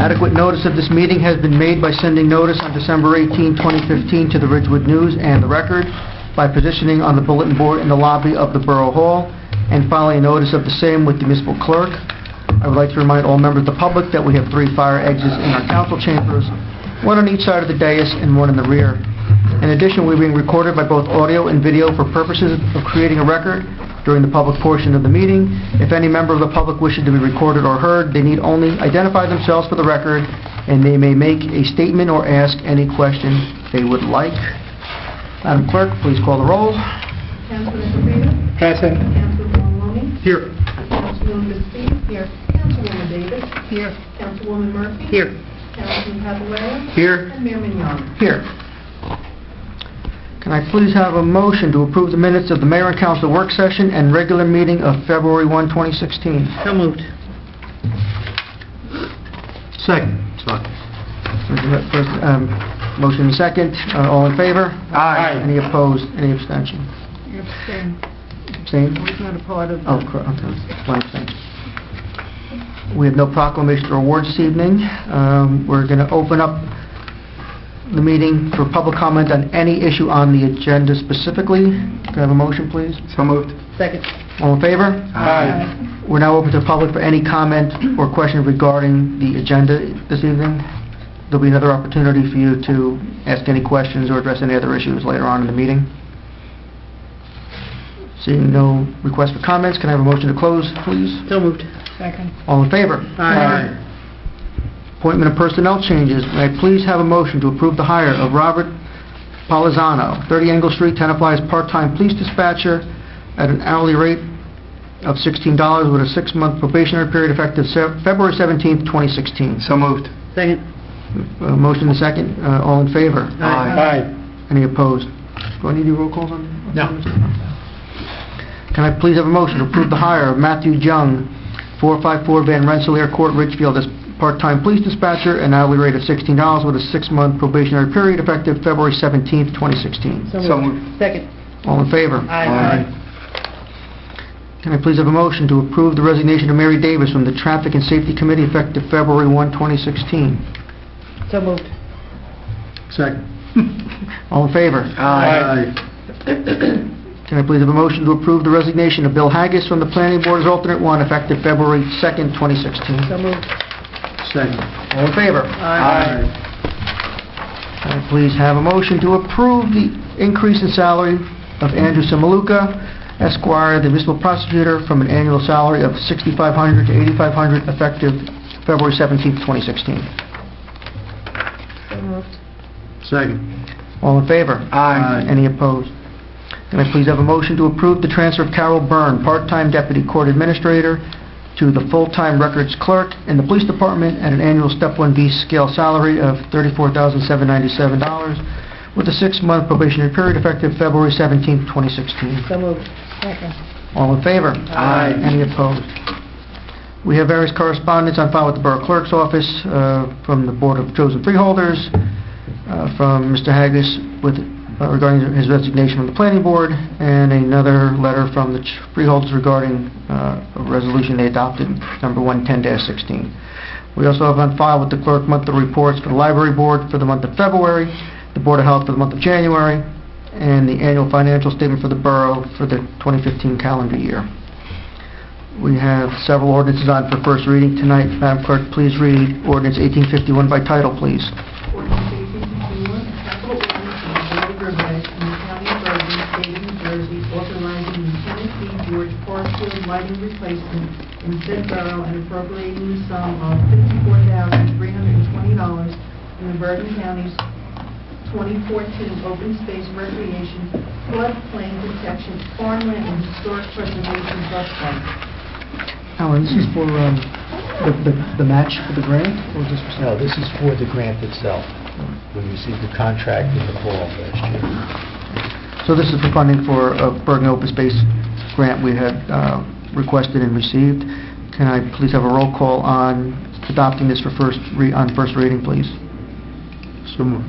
Adequate notice of this meeting has been made by sending notice on December 18, 2015 to the Ridgewood News and the Record, by positioning on the bulletin board in the lobby of the Borough Hall, and filing a notice of the same with the municipal clerk. I would like to remind all members of the public that we have 3 fire exits in our council chambers, 1 on each side of the dais and 1 in the rear. In addition, we're being recorded by both audio and video for purposes of creating a record during the public portion of the meeting. If any member of the public wishes to be recorded or heard, they need only identify themselves for the record, and they may make a statement or ask any question they would like. Madam Clerk, please call the roll. Councilman Rivera. Present. Councilwoman Loney. Here. Councilwoman Bastille. Here. Councilwoman Davis. Here. Councilwoman Murphy. Here. Councilman Papalero. Here. And Mayor Mignon. Here. Can I please have a motion to approve the minutes of the Mayor and Council work session and regular meeting of February 1, 2016? So moved. Second. Sorry. First, motion and second. All in favor? Aye. Any opposed? Any abstention? You abstain. Abstained? Was not a part of the... Oh, okay. One abstention. We have no proclamation or awards this evening. We're going to open up the meeting for public comment on any issue on the agenda specifically. Can I have a motion, please? So moved. Second. All in favor? Aye. We're now open to the public for any comment or question regarding the agenda this evening. There'll be another opportunity for you to ask any questions or address any other issues later on in the meeting. Seeing no request for comments, can I have a motion to close, please? So moved. Second. All in favor? Aye. Appointment of personnel changes. May I please have a motion to approve the hire of Robert Palazzano, 30 Engle Street, Tenafly, as part-time police dispatcher at an hourly rate of $16 with a 6-month probationary period effective February 17, 2016. So moved. Second. Motion and second. All in favor? Aye. Any opposed? Do I need to roll calls on? No. Can I please have a motion to approve the hire of Matthew Jung, 454 Van Rensselaer Court, Ridgefield, as part-time police dispatcher, an hourly rate of $16 with a 6-month probationary period effective February 17, 2016. So moved. Second. All in favor? Aye. Can I please have a motion to approve the resignation of Mary Davis from the Traffic and Safety Committee effective February 1, 2016? So moved. Second. All in favor? Aye. Can I please have a motion to approve the resignation of Bill Haggis from the Planning Board as alternate 1 effective February 2nd, 2016? So moved. Second. All in favor? Aye. Can I please have a motion to approve the increase in salary of Andrew Samaluka, Esquire, the municipal prosecutor, from an annual salary of $6,500 to $8,500 effective February 17th, 2016? So moved. Second. All in favor? Aye. Any opposed? Can I please have a motion to approve the transfer of Carol Byrne, part-time deputy court administrator, to the full-time records clerk in the police department at an annual step 1B scale salary of $34,797 with a 6-month probationary period effective February 17, 2016. So moved. Second. All in favor? Aye. Any opposed? We have various correspondence on file with the Borough Clerk's office from the Board of Chosen Freeholders, from Mr. Haggis regarding his resignation from the Planning Board, and another letter from the freeholders regarding a resolution they adopted, number 110-16. We also have on file with the clerk monthly reports for the Library Board for the month of February, the Board of Health for the month of January, and the annual financial statement for the borough for the 2015 calendar year. We have several ordinances on for first reading tonight. Madam Clerk, please read ordinance 1851 by title, please. Ordinance 1851, a capital ordinance of the Board of River Edge in the County of Bergen, State of New Jersey, authorizing the Tennessee George Parkfield Life siding replacement in said borough and appropriating the sum of $54,320 in the Bergen County's 2014 Open Space Recreation Floodplain Protection Farmland and Historic Preservation Trust Fund. Alan, this is for the match for the grant, or is this for... No, this is for the grant itself. We received the contract in the fall of last year. So this is for funding for a Bergen Open Space grant we had requested and received. Can I please have a roll call on adopting this for first reading, please? So moved.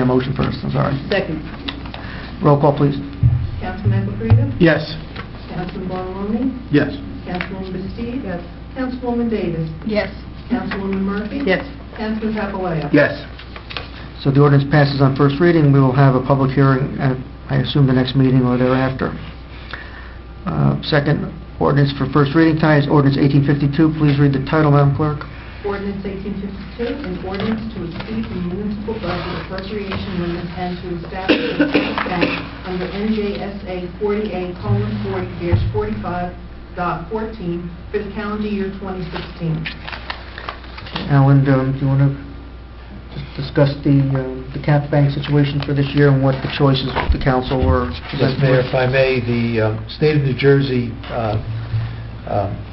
Motion first, I'm sorry. Second. Roll call, please. Councilman Epifrida? Yes. Councilman Bartoloni? Yes. Councilwoman Bastidt? Yes. Councilwoman Davis? Yes. Councilwoman Murphy? Yes. Councilman Papaleo? Yes. So the ordinance passes on first reading. We will have a public hearing at, I assume, the next meeting or thereafter. Second ordinance for first reading tonight is ordinance 1852. Please read the title, Madam Clerk. Ordinance 1852, an ordinance to exceed the municipal budget appropriation limit and to establish an account bank under NJSA 48:40-45.14 for the calendar year 2016. Alan, do you want to discuss the cap bank situation for this year and what the choices of the council were? Yes, Mayor, if I may, the state of New Jersey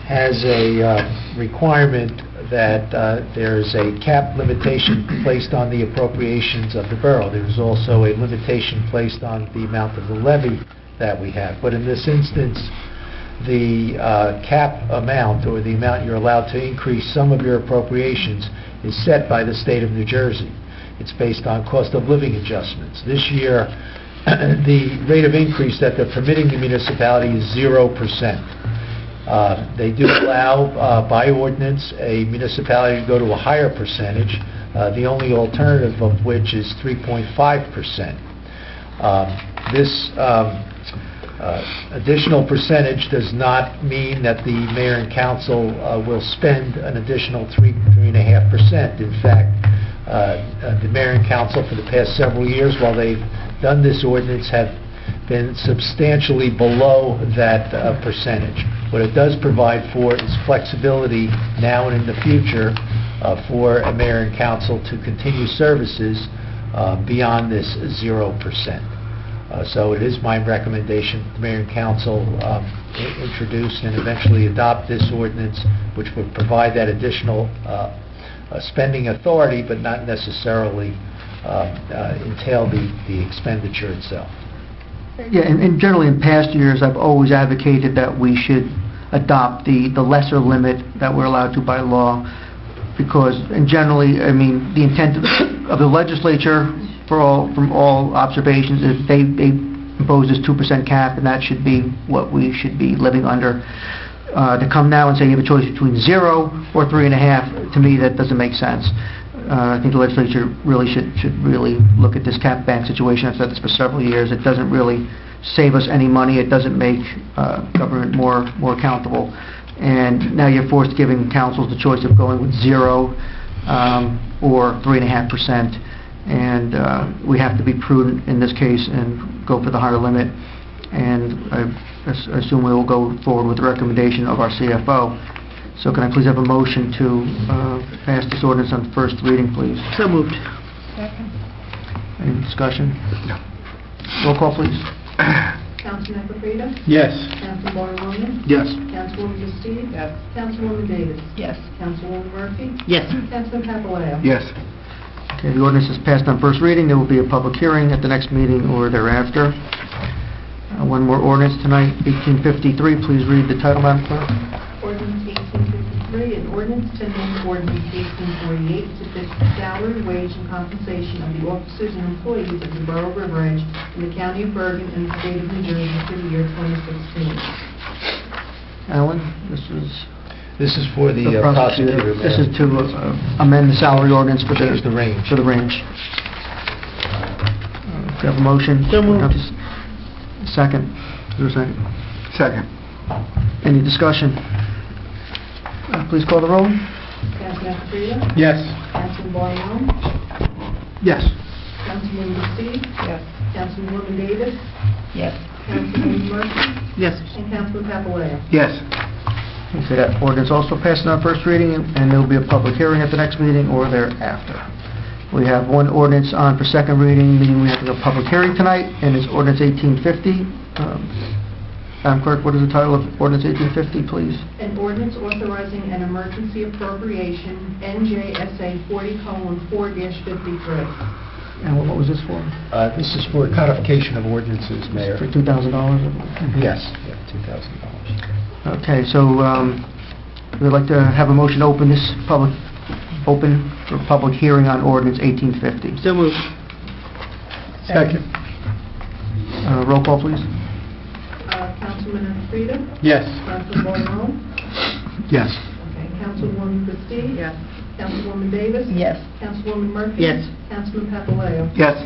has a requirement that there is a cap limitation placed on the appropriations of the borough. There is also a limitation placed on the amount of the levy that we have. But in this instance, the cap amount, or the amount you're allowed to increase some of your appropriations, is set by the state of New Jersey. It's based on cost of living adjustments. This year, the rate of increase that they're permitting the municipality is 0%. They do allow, by ordinance, a municipality to go to a higher percentage, the only alternative of which is 3.5%. This additional percentage does not mean that the mayor and council will spend an additional 3.5%. In fact, the mayor and council for the past several years, while they've done this ordinance, have been substantially below that percentage. What it does provide for is flexibility now and in the future for a mayor and council to continue services beyond this 0%. So it is my recommendation that the mayor and council introduce and eventually adopt this ordinance, which would provide that additional spending authority, but not necessarily entail the expenditure itself. Yeah, and generally in past years, I've always advocated that we should adopt the lesser limit that we're allowed to by law, because, and generally, I mean, the intent of the legislature, from all observations, is they impose this 2% cap, and that should be what we should be living under. To come now and say you have a choice between 0 or 3.5, to me, that doesn't make sense. I think the legislature really should really look at this cap bank situation. I've said this for several years. It doesn't really save us any money. It doesn't make government more accountable. And now you're forced giving councils the choice of going with 0 or 3.5%. And we have to be prudent in this case and go for the higher limit. And I assume we will go forward with the recommendation of our CFO. So can I please have a motion to pass this ordinance on first reading, please? So moved. Second. Any discussion? Roll call, please. Councilman Epifrida? Yes. Councilman Bartoloni? Yes. Councilwoman Bastidt? Yes. Councilwoman Davis? Yes. Councilwoman Murphy? Yes. Councilman Papaleo? Yes. Okay, the ordinance is passed on first reading. There will be a public hearing at the next meeting or thereafter. One more ordinance tonight, 1853. Please read the title, Madam Clerk. Ordinance 1853, an ordinance to amend ordinance 1848 to fix the salary, wage, and compensation of the officers and employees of the Borough of River Edge in the County of Bergen and the State of New Jersey for the year 2016. Alan, this This is for the prosecutor. This is to amend the salary ordinance for Change the range. For the range. Do you have a motion? So moved. Second. Is there a second? Second. Any discussion? Please call the roll. Councilman Epifrida? Yes. Councilman Bartoloni? Yes. Councilwoman Bastidt? Yes. Councilwoman Davis? Yes. Councilwoman Murphy? Yes. And Councilman Papalayo? Yes. Okay, that ordinance also passed on first reading, and there will be a public hearing at the next meeting or thereafter. We have one ordinance on for second reading, meaning we have to go public hearing tonight, and it's ordinance 1850. Madam Clerk, what is the title of ordinance 1850, please? An ordinance authorizing an emergency appropriation, NJSA 40:4-53. And what was this for? This is for codification of ordinances, Mayor. For $2,000? Yes, yeah, $2,000. Okay, so we'd like to have a motion to open this open for public hearing on ordinance 1850. So moved. Second. Roll call, please. Councilman Frida? Yes. Councilman Ballmer? Yes. Okay, Councilwoman Christie? Yes. Councilwoman Davis? Yes. Councilwoman Murphy? Yes. Councilman Papalayo? Yes.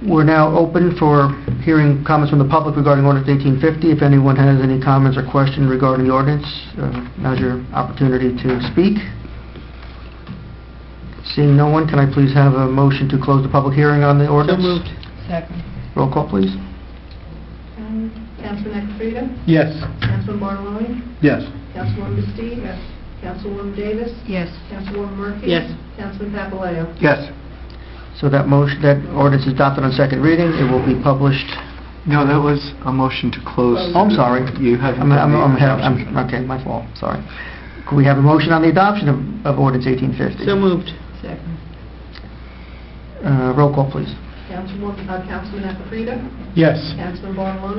We're now open for hearing comments from the public regarding ordinance 1850. If anyone has any comments or questions regarding the ordinance, now's your opportunity to speak. Seeing no one, can I please have a motion to close the public hearing on the So ordinance? moved. Second. Roll call, please. Councilman Frida? Yes. Councilman Barnwell? Yes. Councilwoman Christie? Yes. Councilwoman Davis? Yes. Councilwoman Murphy? Yes. Councilman Papalayo? Yes. So that ordinance is adopted on second reading. It will be published. No, that was a motion to close. Oh, I'm sorry. You haven't. Okay, my fault, sorry. Could we have a motion on the adoption of ordinance 1850? So moved. Second. Roll call, please. Councilman Frida? Yes. Councilman Barnwell?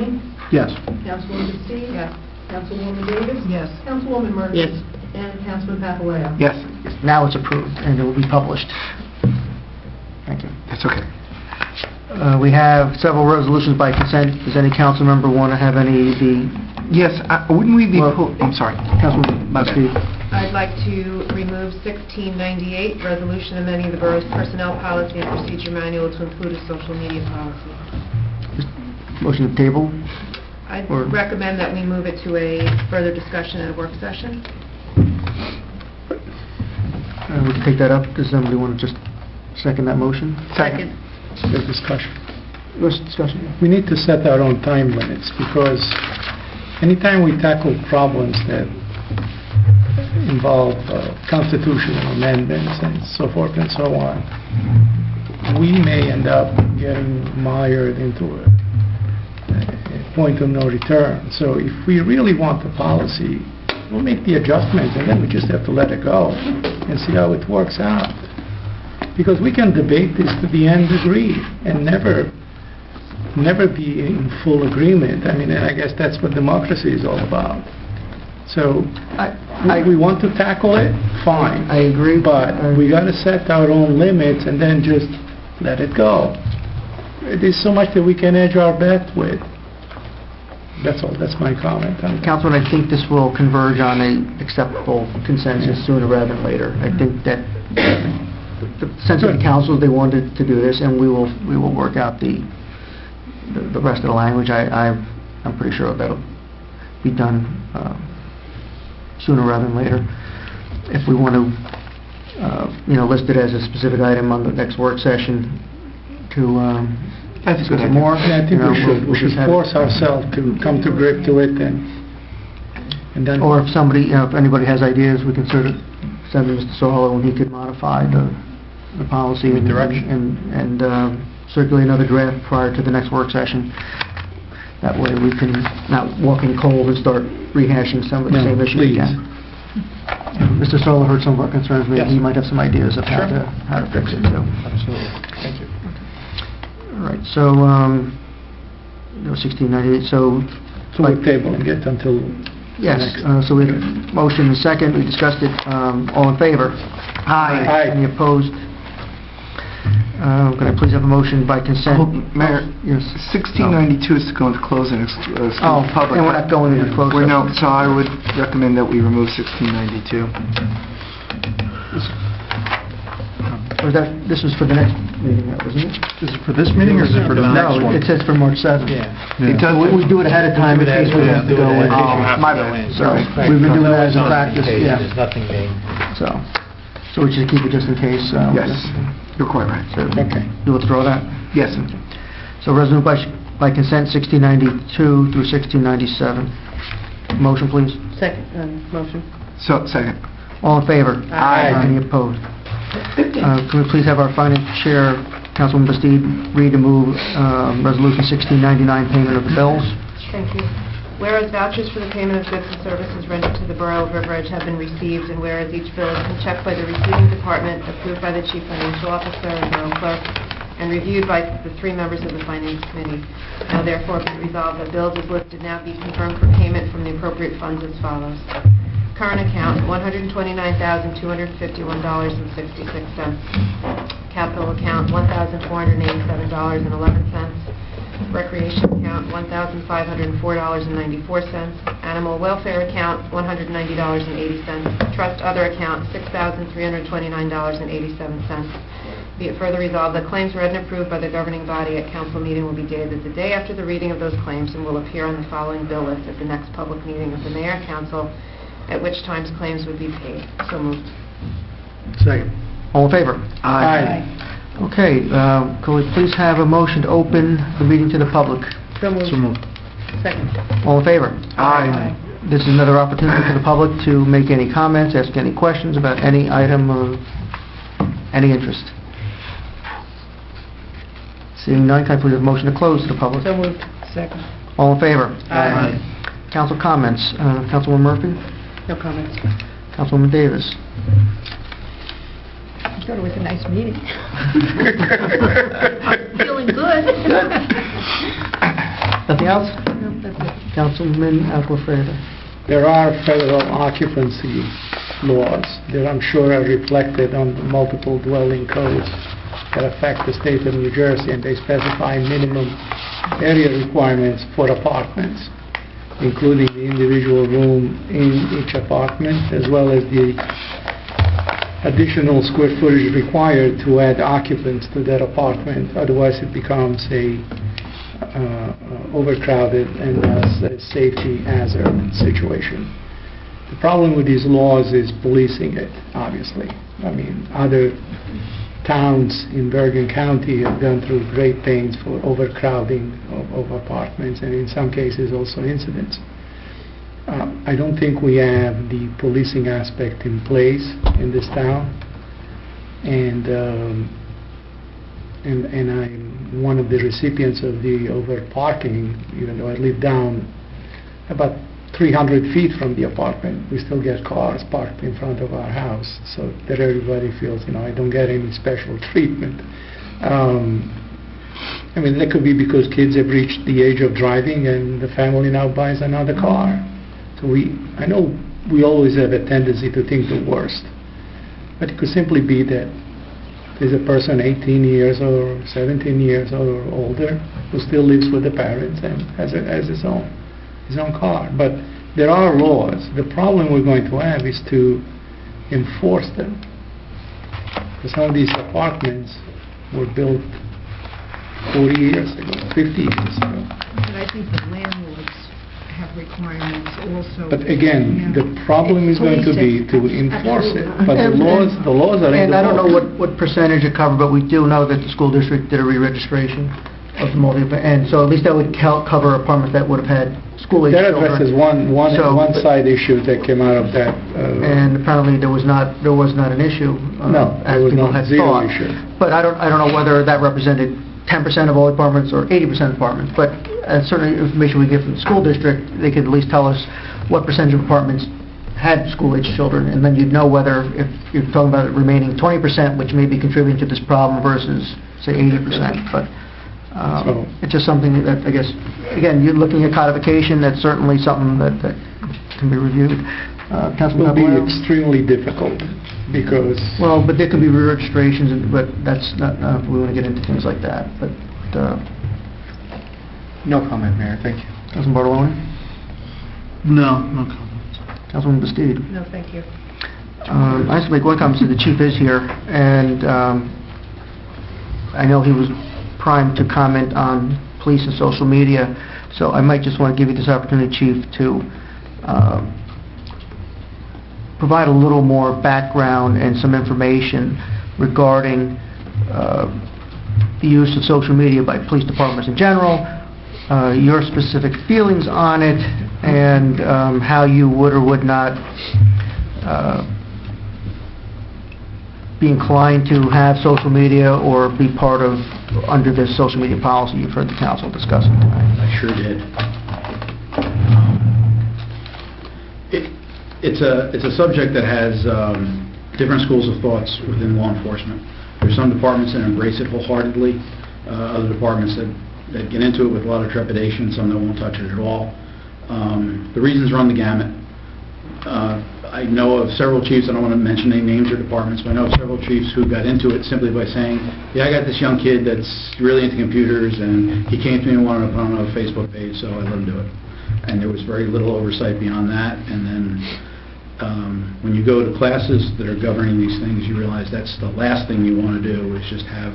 Yes. Councilwoman Christie? Yes. Councilwoman Davis? Yes. Councilwoman Murphy? Yes. And Councilman Papalayo? Yes. Now it's approved, and it will be published. Thank you. That's okay. We have several resolutions by consent. Does any council member want to have any of the... Yes, wouldn't we be... Well- I'm sorry. Councilman My bad. Steve? I'd like to remove 1698, resolution amending the borough's personnel policy and procedure manual to include a social media policy. Motion to table? I'd Or- recommend that we move it to a further discussion at a work session. We can take that up. Does somebody want to just second that motion? Second. Good discussion. Let's discussion. We need to set our own time limits, because anytime we tackle problems that involve constitutional amendments and so forth and so on, we may end up getting mired into a point of no return. So if we really want the policy, we'll make the adjustments, and then we just have to let it go and see how it works out. Because we can debate this to the nth degree and never be in full agreement. I mean, I guess that's what democracy is all about. So, we want to tackle it, fine. I agree. But we got to set our own limits and then just let it go. There's so much that we can edge our bet with. That's all. That's my comment on that. Councilman, I think this will converge on a acceptable consensus sooner rather than later. I think that the sense of the council, they wanted to do this, and we will work out the rest of the language. I'm pretty sure that'll be done sooner rather than later. If we want to, list it as a specific item on the next work session to That's a good idea. more. Yeah, I think we should have- force ourselves to come to grip to it, and then... Or if somebody, if anybody has ideas, we can sort of send them to Mr. Solo, and he could modify the policy and Direction. and circulate another draft prior to the next work session. That way we can not walk in cold and start rehashing some of the No, same issues please. again. Mr. Solo heard some of our concerns. Maybe Yes. he might have some ideas of how Sure. to fix it, so. Absolutely. Thank you. All right, so, 1698, so... So we'll table and get until... Yes, next. so we had a motion and a second, we discussed it, all in favor? Aye. Any opposed? Can I please have a motion by consent? Mayor, Yes. 1692 is to go into closed and exclude Oh, public. and we're not going into closed We're no, session. so I would recommend that we remove 1692. This was for the next meeting, wasn't it? Is it for this meeting, or is it for the next No, one? it says for March 7th. Yeah. It does. We do it ahead of time in case we have to go in. My bad. So, we've been doing that as a practice, yeah. There's nothing being... So we should keep it just in case. Yes, you're quite right. So, Okay. you withdraw that? Yes. So resolution by by consent 1692 through 1697. Motion, please. Second, motion. So, second. All in favor? Aye. Any opposed? Can we please have our finance chair, Councilwoman Bastide, read and move Resolution 1699, payment of the bills? Thank you. Whereas vouchers for the payment of goods and services rendered to the Borough of River Edge have been received, and whereas each bill has been checked by the receiving department, approved by the Chief Financial Officer and Borough Clerk, and reviewed by the 3 members of the Finance Committee, now therefore be resolved that bills as listed now be confirmed for payment from the appropriate funds as follows. Current account, $129,251.66. Capital account, $1,487.11. Recreation account, $1,504.94. Animal welfare account, $190.80. Trust other account, $6,329.87. Be it further resolved that claims read and approved by the governing body at council meeting will be dated the day after the reading of those claims and will appear on the following bill list at the next public meeting of the mayor and council, at which times claims would be paid. So moved. Second. All in favor? Aye. Okay, can we please have a motion to open the meeting to the public? So moved. So moved. Second. All in favor? Aye. This is another opportunity for the public to make any comments, ask any questions about any item of any interest. Seeing none, can I please have a motion to close to the public? So moved. Second. All in favor? Aye. Council comments. Councilwoman Murphy? No comments. Councilwoman Davis? I thought it was a nice meeting. Feeling good. Nothing else? No, that's it. Councilman Aquafreda? There are federal occupancy laws that I'm sure are reflected on the multiple dwelling codes that affect the state of New Jersey, and they specify minimum area requirements for apartments, including the individual room in each apartment, as well as the additional square footage required to add occupants to that apartment. Otherwise, it becomes a overcrowded and a safety hazard situation. The problem with these laws is policing it, obviously. I mean, other towns in Bergen County have gone through great pains for overcrowding of apartments, and in some cases also incidents. I don't think we have the policing aspect in place in this town, and I'm one of the recipients of the over-parking. Even though I live down about 300 feet from the apartment, we still get cars parked in front of our house, so that everybody feels, I don't get any special treatment. I mean, that could be because kids have reached the age of driving and the family now buys another car. So I know we always have a tendency to think the worst, but it could simply be that there's a person 18 years or 17 years or older who still lives with the parents and has his own car. But there are laws. The problem we're going to have is to enforce them. Because some of these apartments were built 40 years ago, 50 years ago. But I think the landlords have requirements also. But again, the problem is going to be to enforce it. But the laws are in And the I don't know book. what percentage it covered, but we do know that the school district did a re-registration of the and so at least that would cover apartments that would have had school-age That children. addresses one side issue that came out of that. And apparently there was not an issue. No, as there was people not. had Zero thought. issue. But I don't know whether that represented 10% of all apartments or 80% of apartments, but certainly information we get from the school district, they could at least tell us what percentage of apartments had school-age children, and then you'd know whether, if you're talking about the remaining 20%, which may be contributing to this problem, versus, say, 80%. But it's just something that, I guess, again, you're looking at codification, that's certainly something that can be reviewed. It will be extremely difficult, because... Well, but there could be re-registrations, but that's not, we want to get into things like that, but... No comment, Mayor, thank you. Councilman Bartoloni? No comments. Councilman Bastide? No, thank you. I have to make one comment, since the chief is here, and I know he was primed to comment on police and social media, so I might just want to give you this opportunity, Chief, to provide a little more background and some information regarding the use of social media by police departments in general, your specific feelings on it, and how you would or would not be inclined to have social media or be part of, under this social media policy you've heard the council discussing tonight. I sure did. It's a subject that has different schools of thoughts within law enforcement. There's some departments that embrace it wholeheartedly, other departments that get into it with a lot of trepidation, some that won't touch it at all. The reasons run the gamut. I know of several chiefs, I don't want to mention any names or departments, but I know of several chiefs who got into it simply by saying, yeah, I got this young kid that's really into computers, and he came to me and wanted to put on a Facebook page, so I let him do it. And there was very little oversight beyond that. And then when you go to classes that are governing these things, you realize that's the last thing you want to do, is just have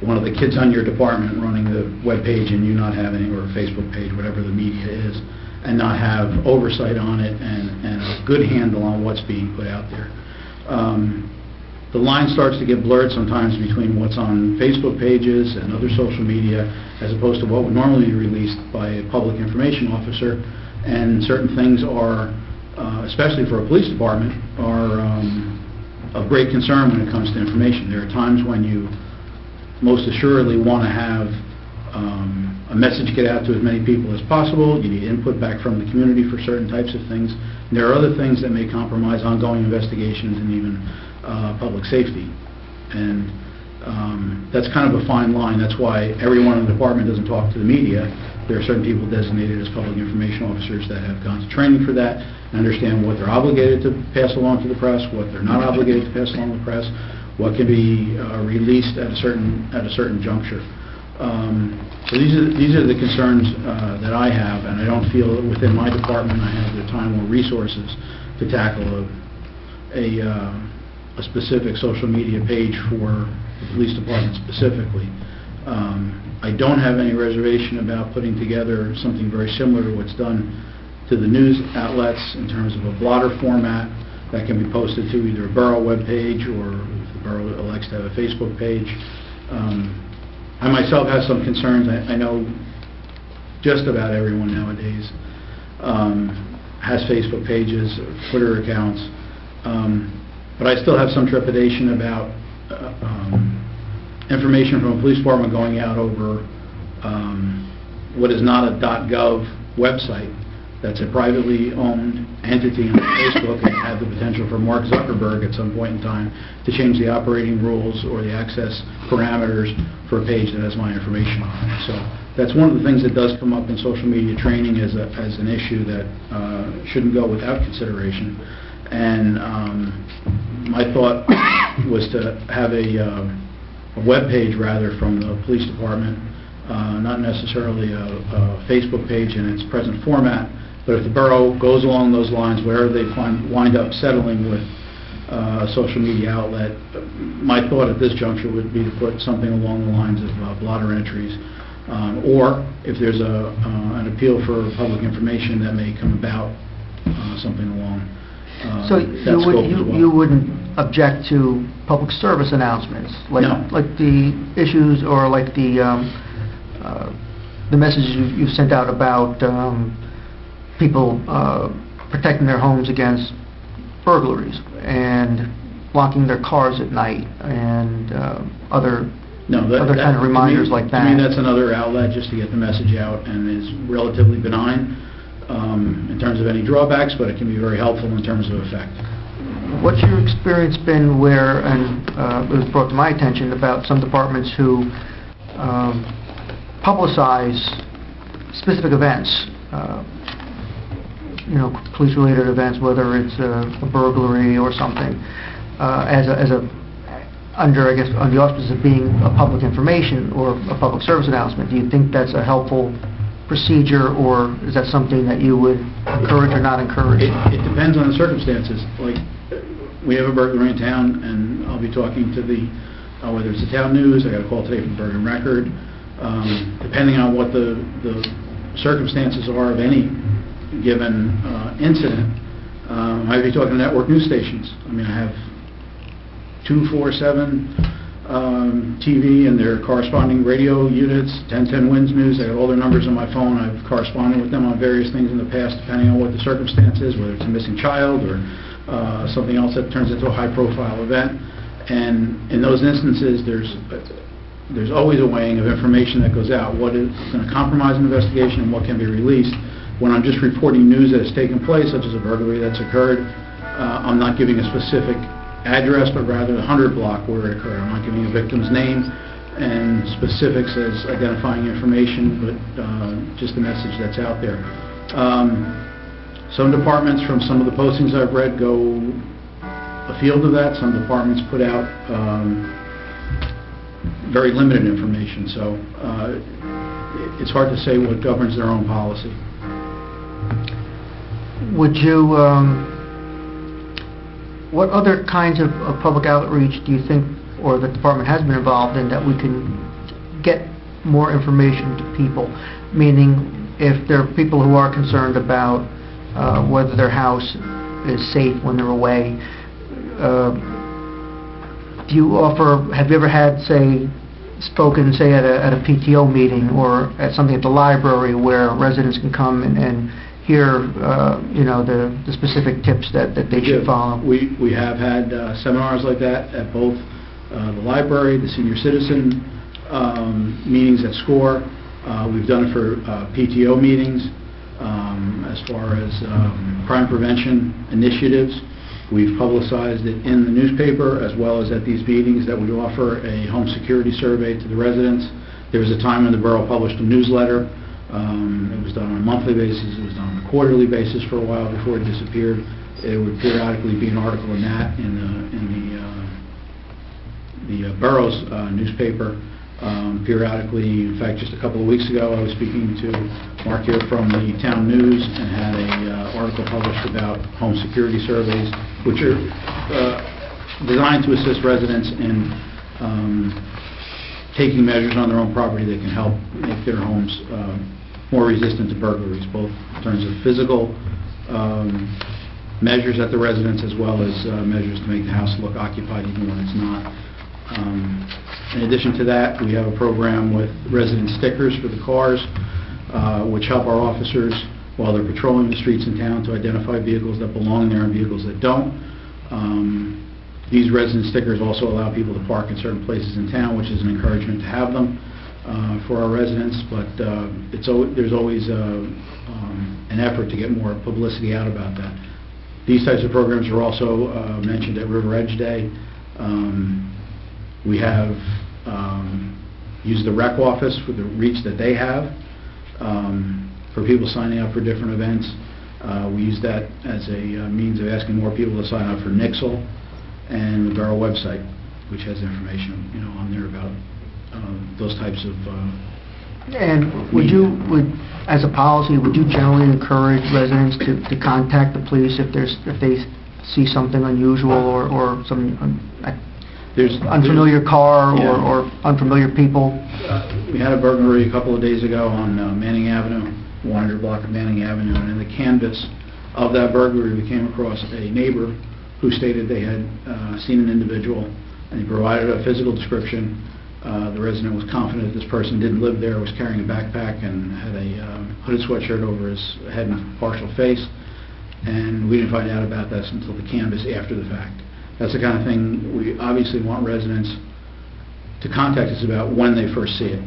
one of the kids on your department running the web page and you not having, or a Facebook page, whatever the media is, and not have oversight on it and a good handle on what's being put out there. The line starts to get blurred sometimes between what's on Facebook pages and other social media, as opposed to what would normally be released by a public information officer. And certain things are, especially for a police department, are of great concern when it comes to information. There are times when you most assuredly want to have a message get out to as many people as possible. You need input back from the community for certain types of things. And there are other things that may compromise ongoing investigations and even public safety. And that's kind of a fine line. That's why everyone in the department doesn't talk to the media. There are certain people designated as public information officers that have gone to training for that and understand what they're obligated to pass along to the press, what they're not obligated to pass along to the press, what can be released at a certain juncture. So these are the concerns that I have, and I don't feel that within my department I have the time or resources to tackle a specific social media page for the police department specifically. I don't have any reservation about putting together something very similar to what's done to the news outlets in terms of a blotter format that can be posted to either a borough web page, or if the borough elects to have a Facebook page. I myself have some concerns. I know just about everyone nowadays has Facebook pages, Twitter accounts, but I still have some trepidation about information from a police department going out over what is not a .gov website. That's a privately owned entity on Facebook, and had the potential for Mark Zuckerberg at some point in time to change the operating rules or the access parameters for a page that has my information on it. So that's one of the things that does come up in social media training as an issue that shouldn't go without consideration. And my thought was to have a web page rather from the police department, not necessarily a Facebook page in its present format. But if the borough goes along those lines, wherever they wind up settling with a social media outlet, my thought at this juncture would be to put something along the lines of blotter entries, or if there's an appeal for public information that may come about, something along So that scope as well. you wouldn't object to public service announcements, like No. like the issues or like the messages you've sent out about people protecting their homes against burglaries and locking their cars at night and other kind of reminders like that. I mean, that's another outlet just to get the message out, and is relatively benign in terms of any drawbacks, but it can be very helpful in terms of effect. What's your experience been where, and it was brought to my attention, about some departments who publicize specific events, police-related events, whether it's a burglary or something, under the auspices of being a public information or a public service announcement? Do you think that's a helpful procedure, or is that something that you would encourage or not encourage? It depends on the circumstances. Like, we have a burglary in town, and I'll be talking to whether it's the town news, I got a call today from Bergen Record. Depending on what the circumstances are of any given incident, I might be talking to network news stations. I mean, I have 2, 4, 7 TV and their corresponding radio units, 1010 Winds News. I got all their numbers on my phone. I've corresponded with them on various things in the past, depending on what the circumstance is, whether it's a missing child or something else that turns into a high-profile event. And in those instances, there's always a weighing of information that goes out. What is going to compromise an investigation and what can be released. When I'm just reporting news that has taken place, such as a burglary that's occurred, I'm not giving a specific address, but rather the 100 block where it occurred. I'm not giving a victim's name and specifics as identifying information, but just the message that's out there. Some departments, from some of the postings I've read, go afield of that. Some departments put out very limited information, so it's hard to say what governs their own policy. Would you, what other kinds of public outreach do you think, or the department has been involved in, that we can get more information to people? Meaning, if there are people who are concerned about whether their house is safe when they're away, do you offer, have you ever had, say, spoken, say, at a PTO meeting or at something at the library where residents can come and hear, you know, the specific tips that they should follow? We have had seminars like that at both the library, the senior citizen meetings at SCORE. We've done it for PTO meetings as far as crime prevention initiatives. We've publicized it in the newspaper as well as at these meetings that we offer a home security survey to the residents. There was a time when the borough published a newsletter. It was done on a monthly basis. It was done on a quarterly basis for a while before it disappeared. It would periodically be an article in that in the borough's newspaper. Periodically, in fact, just a couple of weeks ago, I was speaking to Mark here from the Town News and had a article published about home security surveys, which are designed to assist residents in taking measures on their own property that can help make their homes more resistant to burglaries, both in terms of physical measures at the residence as well as measures to make the house look occupied even when it's not. In addition to that, we have a program with resident stickers for the cars, which help our officers while they're patrolling the streets in town to identify vehicles that belong there and vehicles that don't. These resident stickers also allow people to park in certain places in town, which is an encouragement to have them for our residents, but there's always an effort to get more publicity out about that. These types of programs are also mentioned at River Edge Day. We have used the rec office for the reach that they have for people signing up for different events. We use that as a means of asking more people to sign up for Nixle and the borough website, which has information, you know, on there about those types of. And as a policy, would you generally encourage residents to contact the police if they see something unusual or some unfamiliar car or unfamiliar people? We had a burglary a couple of days ago on Manning Avenue, 100 block of Manning Avenue, and in the canvas of that burglary we came across a neighbor who stated they had seen an individual, and he provided a physical description. The resident was confident this person didn't live there, was carrying a backpack and had a hooded sweatshirt over his head and partial face, and we didn't find out about this until the canvas after the fact. That's the kind of thing we obviously want residents to contact us about when they first see it.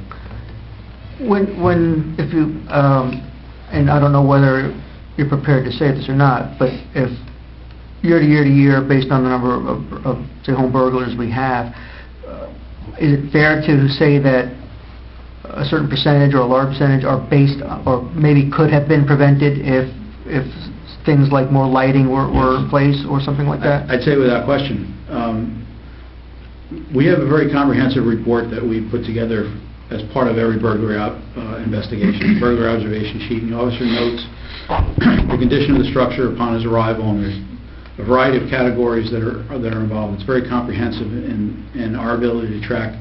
If you, and I don't know whether you're prepared to say this or not, but if year to year to year, based on the number of say, home burglars we have, is it fair to say that a certain percentage or a large percentage are based, or maybe could have been prevented if things like more lighting were in place or something like that? I'd say without question. We have a very comprehensive report that we put together as part of every burglary investigation, burglary observation sheet, and the officer notes the condition of the structure upon his arrival, and there's a variety of categories that are involved. It's very comprehensive in our ability to track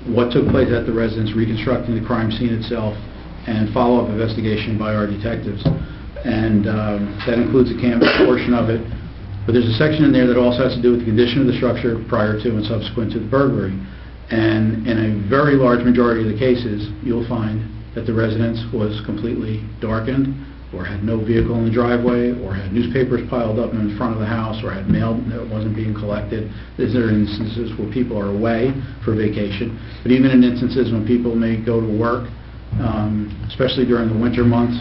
what took place at the residence, reconstructing the crime scene itself, and follow-up investigation by our detectives. And that includes the canvas portion of it. But there's a section in there that also has to do with the condition of the structure prior to and subsequent to the burglary. And in a very large majority of the cases, you'll find that the residence was completely darkened, or had no vehicle in the driveway, or had newspapers piled up in front of the house, or had mail that wasn't being collected. These are instances where people are away for vacation. But even in instances when people may go to work, especially during the winter months,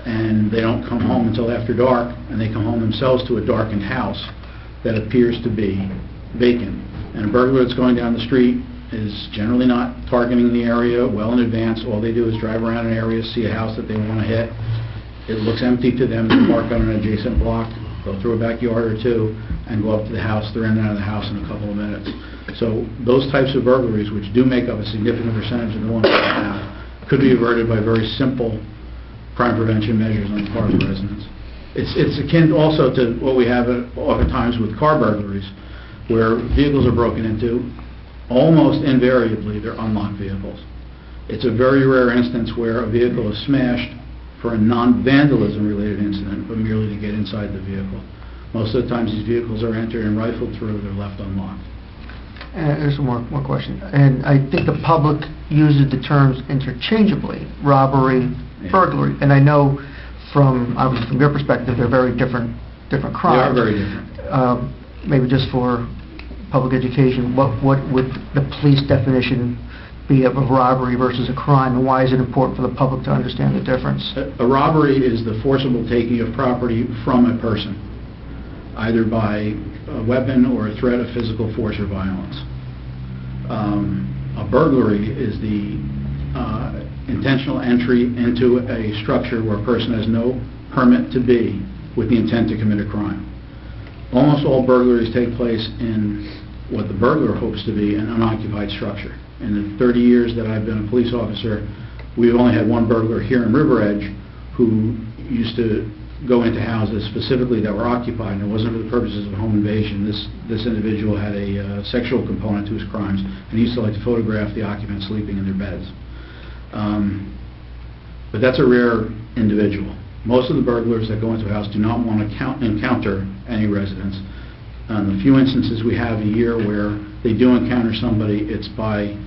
and they don't come home until after dark, and they come home themselves to a darkened house that appears to be vacant. And a burglar that's going down the street is generally not targeting the area well in advance. All they do is drive around an area, see a house that they want to hit. It looks empty to them, they park on an adjacent block, go through a backyard or two, and go up to the house. They're in and out of the house in a couple of minutes. So those types of burglaries, which do make up a significant percentage of the ones we have, could be averted by very simple crime prevention measures on the part of the residents. It's akin also to what we have oftentimes with car burglaries, where vehicles are broken into. Almost invariably, they're unlocked vehicles. It's a very rare instance where a vehicle is smashed for a non-vandalism related incident, but merely to get inside the vehicle. Most of the times these vehicles are entered and rifled through, they're left unlocked. There's one more question. And I think the public uses the terms interchangeably, robbery, burglary. And I know obviously from your perspective, they're very different crimes. They are very different. Maybe just for public education, what would the police definition be of a robbery versus a crime, and why is it important for the public to understand the difference? A robbery is the forcible taking of property from a person, either by a weapon or a threat of physical force or violence. A burglary is the intentional entry into a structure where a person has no permit to be with the intent to commit a crime. Almost all burglaries take place in what the burglar hopes to be an unoccupied structure. In the 30 years that I've been a police officer, we've only had one burglar here in River Edge who used to go into houses specifically that were occupied, and it wasn't for the purposes of home invasion. This individual had a sexual component to his crimes, and he used to like to photograph the occupants sleeping in their beds. But that's a rare individual. Most of the burglars that go into a house do not want to encounter any residents. The few instances we have a year where they do encounter somebody, it's by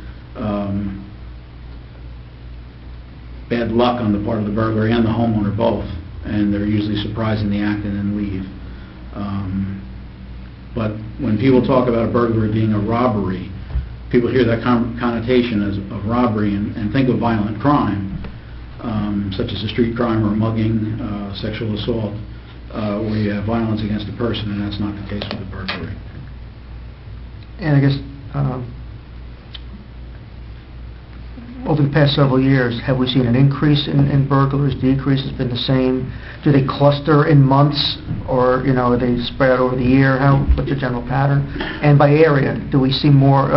bad luck on the part of the burglar and the homeowner both, and they're usually surprised in the act and then leave. But when people talk about a burglary being a robbery, people hear that connotation of robbery and think of violent crime, such as a street crime or a mugging, sexual assault, where you have violence against a person, and that's not the case with a burglary. And I guess over the past several years, have we seen an increase in burglaries, decrease? It's been the same? Do they cluster in months, or are they spread out over the year? What's the general pattern? And by area, do we see more?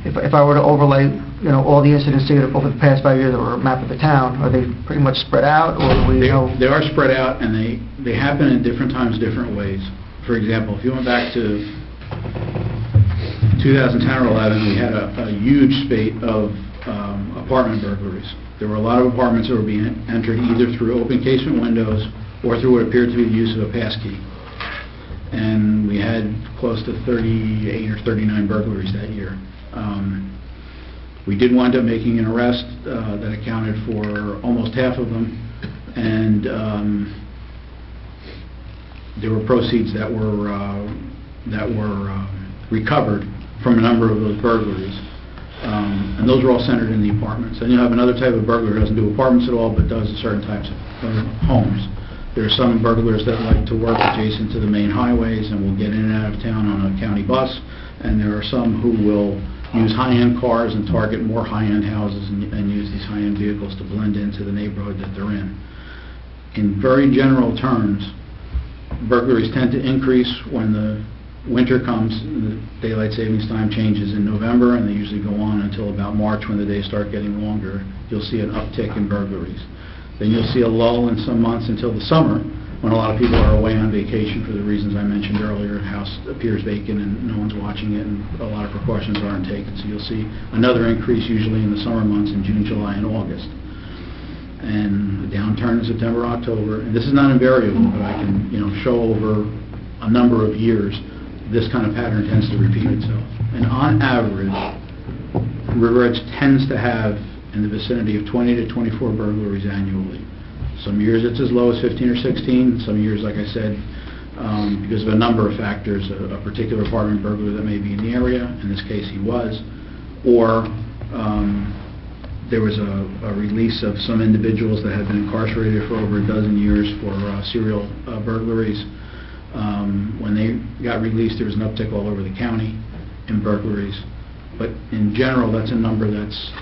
If I were to overlay, all the incidents over the past 5 years, or a map of the town, are they pretty much spread out, or do we know? They are spread out, and they happen at different times, different ways. For example, if you went back to 2010 or 11, we had a huge spate of apartment burglaries. There were a lot of apartments that were being entered either through open casement windows or through what appeared to be the use of a passkey. And we had close to 38 or 39 burglaries that year. We did wind up making an arrest that accounted for almost half of them, and there were proceeds that were recovered from a number of those burglaries. And those were all centered in the apartments. And you have another type of burglar who doesn't do apartments at all, but does certain types of homes. There are some burglars that like to work adjacent to the main highways and will get in and out of town on a county bus. And there are some who will use high-end cars and target more high-end houses and use these high-end vehicles to blend into the neighborhood that they're in. In very general terms, burglaries tend to increase when the winter comes, the daylight savings time changes in November, and they usually go on until about March when the days start getting longer. You'll see an uptick in burglaries. Then you'll see a lull in some months until the summer, when a lot of people are away on vacation for the reasons I mentioned earlier. The house appears vacant and no one's watching it, and a lot of precautions aren't taken. So you'll see another increase usually in the summer months in June, July, and August. And the downturn in September, October. And this is not invariable, but I can show over a number of years this kind of pattern tends to repeat itself. And on average, River Edge tends to have in the vicinity of 20 to 24 burglaries annually. Some years it's as low as 15 or 16. Some years, like I said, because of a number of factors, a particular apartment burglar that may be in the area, in this case he was, or there was a release of some individuals that had been incarcerated for over a dozen years for serial burglaries. When they got released, there was an uptick all over the county in burglaries. But in general, that's a number that's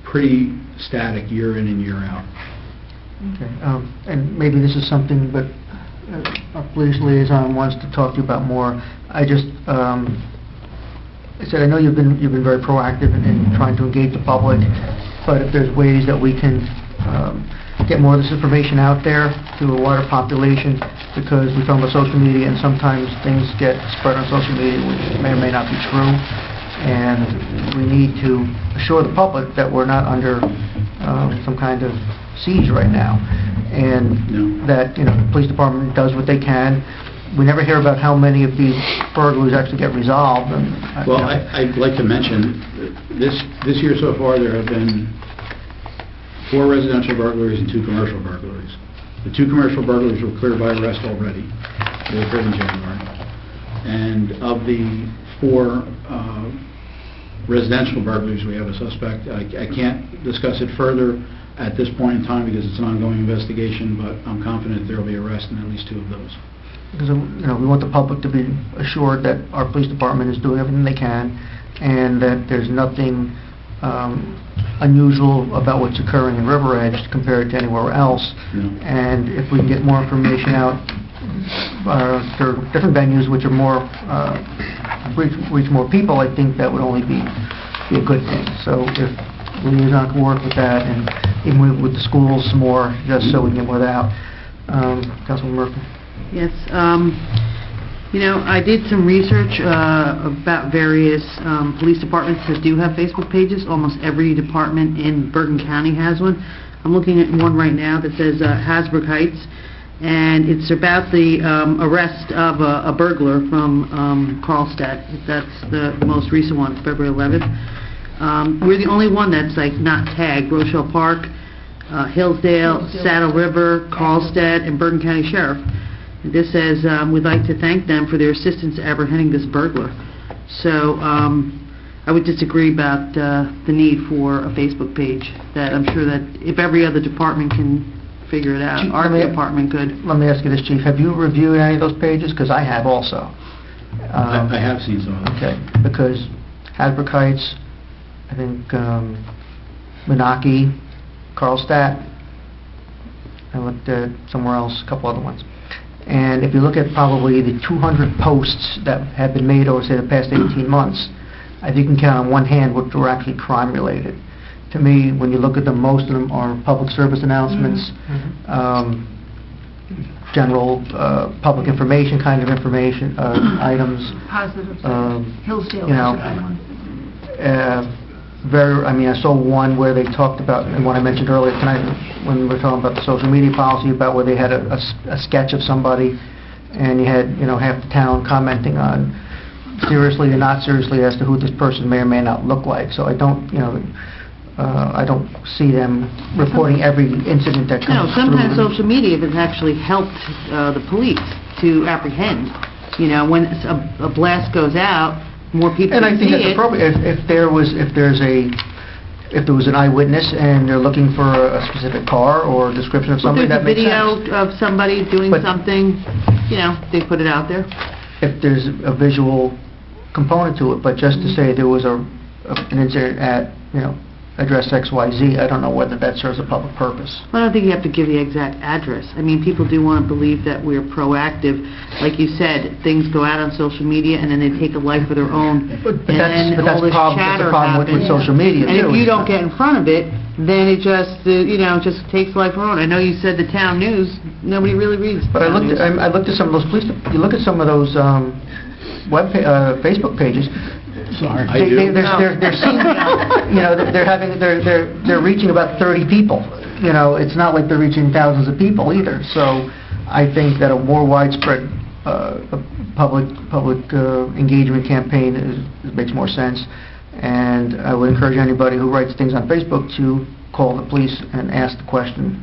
pretty static year in and year out. Okay, and maybe this is something, but our police liaison wants to talk to you about more. I just, I said, I know you've been very proactive in trying to engage the public, but if there's ways that we can get more of this information out there to a wider population, because we talk about social media, and sometimes things get spread on social media which may or may not be true, and we need to assure the public that we're not under some kind of siege right now, and that, you know, the police department does what they can. We never hear about how many of these burglaries actually get resolved. And, well, I'd like to mention, this year so far there have been 4 residential burglaries and 2 commercial burglaries. The 2 commercial burglaries were cleared by arrest already. They occurred in January. And of the 4 residential burglaries, we have a suspect. I can't discuss it further at this point in time because it's an ongoing investigation, but I'm confident there will be arrest in at least 2 of those. Because, you know, we want the public to be assured that our police department is doing everything they can, and that there's nothing unusual about what's occurring in River Edge compared to anywhere else. And if we can get more information out, there are different venues which are more reach more people, I think that would only be a good thing. So if liaison can work with that, and even with the schools some more, just so we can get more out. Councilman Murphy. Yes, you know, I did some research about various police departments that do have Facebook pages. Almost every department in Bergen County has one. I'm looking at one right now that says Hasbrook Heights, and it's about the arrest of a burglar from Carlstadt. That's the most recent one, February 11th. We're the only one that's like not tagged. Rochelle Park, Hillsdale, Saddle River, Carlstadt, and Bergen County Sheriff. This says, we'd like to thank them for their assistance apprehending this burglar. So I would disagree about the need for a Facebook page. That I'm sure that if every other department can figure it out, Chief, our department could. Let me ask you this, Chief. Have you reviewed any of those pages? Because I have also. I have seen some of them. Okay, because Hasbrook Heights, I think Menaki, Carlstadt, I looked at somewhere else, a couple other ones. And if you look at probably the 200 posts that have been made over, say, the past 18 months, I think you can count on one hand which were actually crime-related. To me, when you look at them, most of them are public service announcements, general public information kind of information, items. Positive. Hillsdale. You know, I mean, I saw one where they talked about, and what I mentioned earlier tonight, when we were talking about the social media policy, about where they had a sketch of somebody, and you had, you know, half the town commenting on seriously or not seriously as to who this person may or may not look like. So I don't, you know, I don't see them reporting every incident that comes through. Sometimes social media has actually helped the police to apprehend. You know, when a blast goes out, more people and can see it. And I think it's appropriate if there was an eyewitness and they're looking for a specific car or a description of somebody, that makes sense. If there's a video of somebody doing something, you know, they put it out there. If there's a visual component to it, but just to say there was an incident at, you know, address XYZ, I don't know whether that serves a public purpose. I don't think you have to give the exact address. I mean, people do want to believe that we're proactive. Like you said, things go out on social media and then they take a life of their own. But that's the problem with social media, and too. if you don't get in front of it, then it just, you know, just takes life of their own. I know you said the town news, nobody really reads the But I town looked at some of those police, you look at some of those Facebook pages. Sorry. They're seeing, you know, they're reaching about 30 people. You know, it's not like they're reaching thousands of people either. So I think that a more widespread public engagement campaign makes more sense. And I would encourage anybody who writes things on Facebook to call the police and ask the question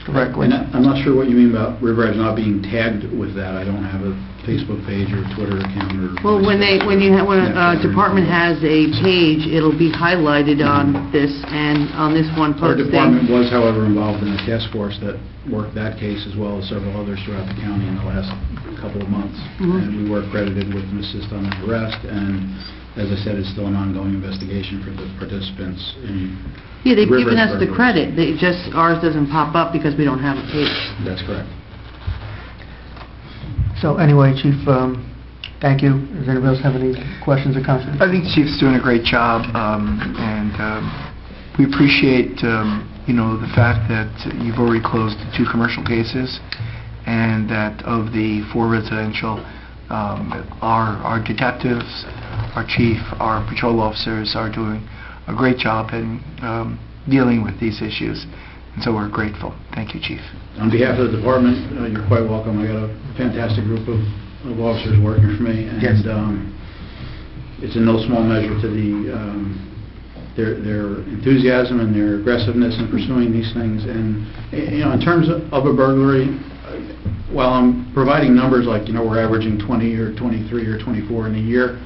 directly. And I'm not sure what you mean about River Edge not being tagged with that. I don't have a Facebook page or Twitter account or... Well, when a department has a page, it'll be highlighted on this, and on this one Our posting. department was, however, involved in a task force that worked that case as well as several others throughout the county in the last couple of months. And we were credited with an assist on the arrest, and as I said, it's still an ongoing investigation for the participants in Yeah, they've River given Edge us the burglaries. credit, ours doesn't pop up because we don't have a page. That's correct. So anyway, Chief, thank you. Does anybody else have any questions or comments? I think the Chief's doing a great job, and we appreciate, the fact that you've already closed 2 commercial cases, and that of the 4 residential, our detectives, our chief, our patrol officers are doing a great job in dealing with these issues, and so we're grateful. Thank you, Chief. On behalf of the department, you're quite welcome. I got a fantastic group of officers working for me, and Yes. It's in no small measure to their enthusiasm and their aggressiveness in pursuing these things. And in terms of a burglary, while I'm providing numbers like we're averaging 20 or 23 or 24 in a year,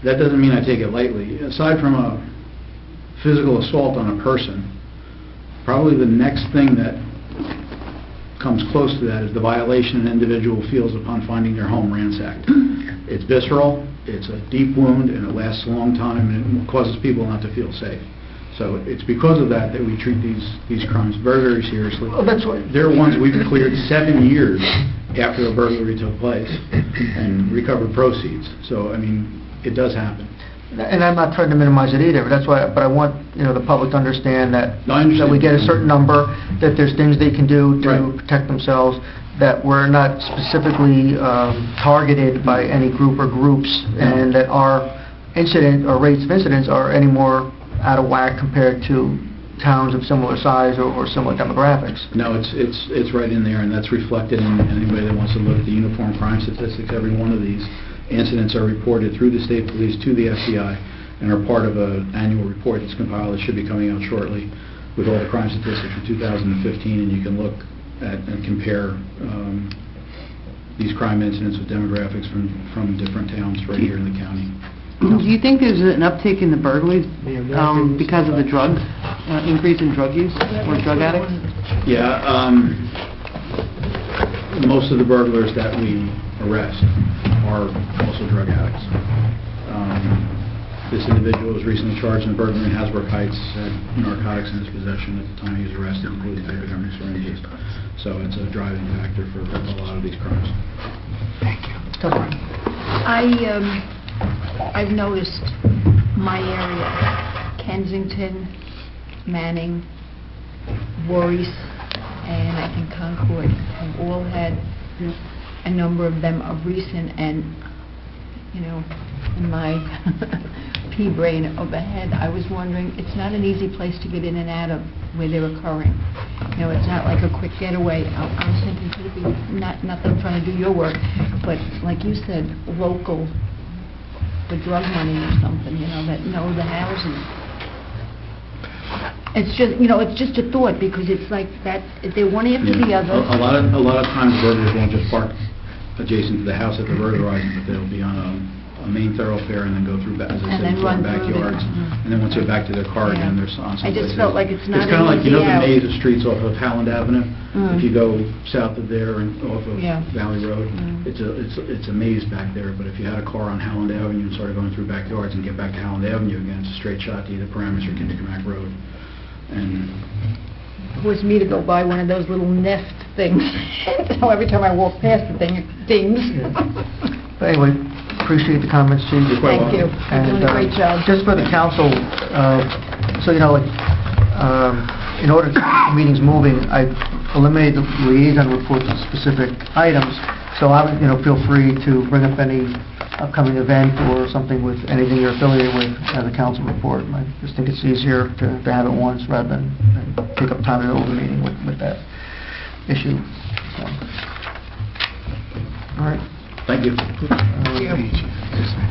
that doesn't mean I take it lightly. Aside from a physical assault on a person, probably the next thing that comes close to that is the violation an individual feels upon finding their home ransacked. It's visceral, it's a deep wound, and it lasts a long time, and it causes people not to feel safe. So it's because of that we treat these crimes very, very seriously. Well, that's what... There are ones we've cleared 7 years after a burglary took place and recovered proceeds. So, I mean, it does happen. And I'm not trying to minimize it either, but that's why. But I want the public to understand that No, I understand. that we get a certain number, that there's things they can do to Right. protect themselves, that we're not specifically targeted by any group or groups, and that our incident or rates of incidents are any more out of whack compared to towns of similar size or similar demographics. No, it's right in there, and that's reflected in anybody that wants to look at the uniform crime statistics. Every one of these incidents are reported through the state police to the FBI and are part of an annual report that's compiled that should be coming out shortly with all the crime statistics for 2015, and you can look at and compare these crime incidents with demographics from different towns right here in the county. Do you think there's an uptick in the burglaries because of the drug, increase in drug use or drug addicts? Yeah, most of the burglars that we arrest are also drug addicts. This individual was recently charged in burglary in Hasbrook Heights, had narcotics in his possession at the time he was arrested, including hypodermic syringes. So it's a driving factor for a lot of these crimes. Thank you. I've noticed my area, Kensington, Manning, Voorhees, and I think Concord, have all had a number of them of recent, and in my pea brain overhead, I was wondering, it's not an easy place to get in and out of where they're occurring. It's not like a quick getaway. I was thinking, could it be, not that I'm trying to do your work, but like you said, local, the drug money or something, that know the houses. It's just, it's just a thought, because it's like that, they're one after the other. A lot of times burglars won't just park adjacent to the house that they're burglarizing, but they'll be on a main thoroughfare and then go through, as I said, run through backyards, and then once they're back to their car again, they're on some I just places. felt like it's not It's kind of like, an easy the out. maze of streets off of Howland Avenue. If you go south of there and off of Valley Road, it's a maze back there, but if you had a car on Howland Avenue and started going through backyards and get back to Howland Avenue again, it's a straight shot to either Paramus or Kindermack Road. And Was me to go by one of those little nest things. So every time I walk past the thing, it dings. But anyway, appreciate the comments, Chief. Thank you. You're doing a great job. Just for the council, so in order to keep the meetings moving, I eliminated the liaison reports on specific items. So I would, feel free to bring up any upcoming event or something with anything you're affiliated with as a council report. I just think it's easier to have it once rather than take up time in the middle of the meeting with that issue. So. All right. thank you.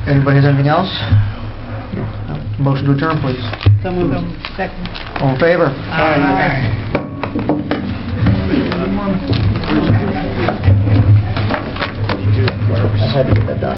Anybody has anything else? No? Motion to adjourn, please. So moved. Second. All in favor? Aye.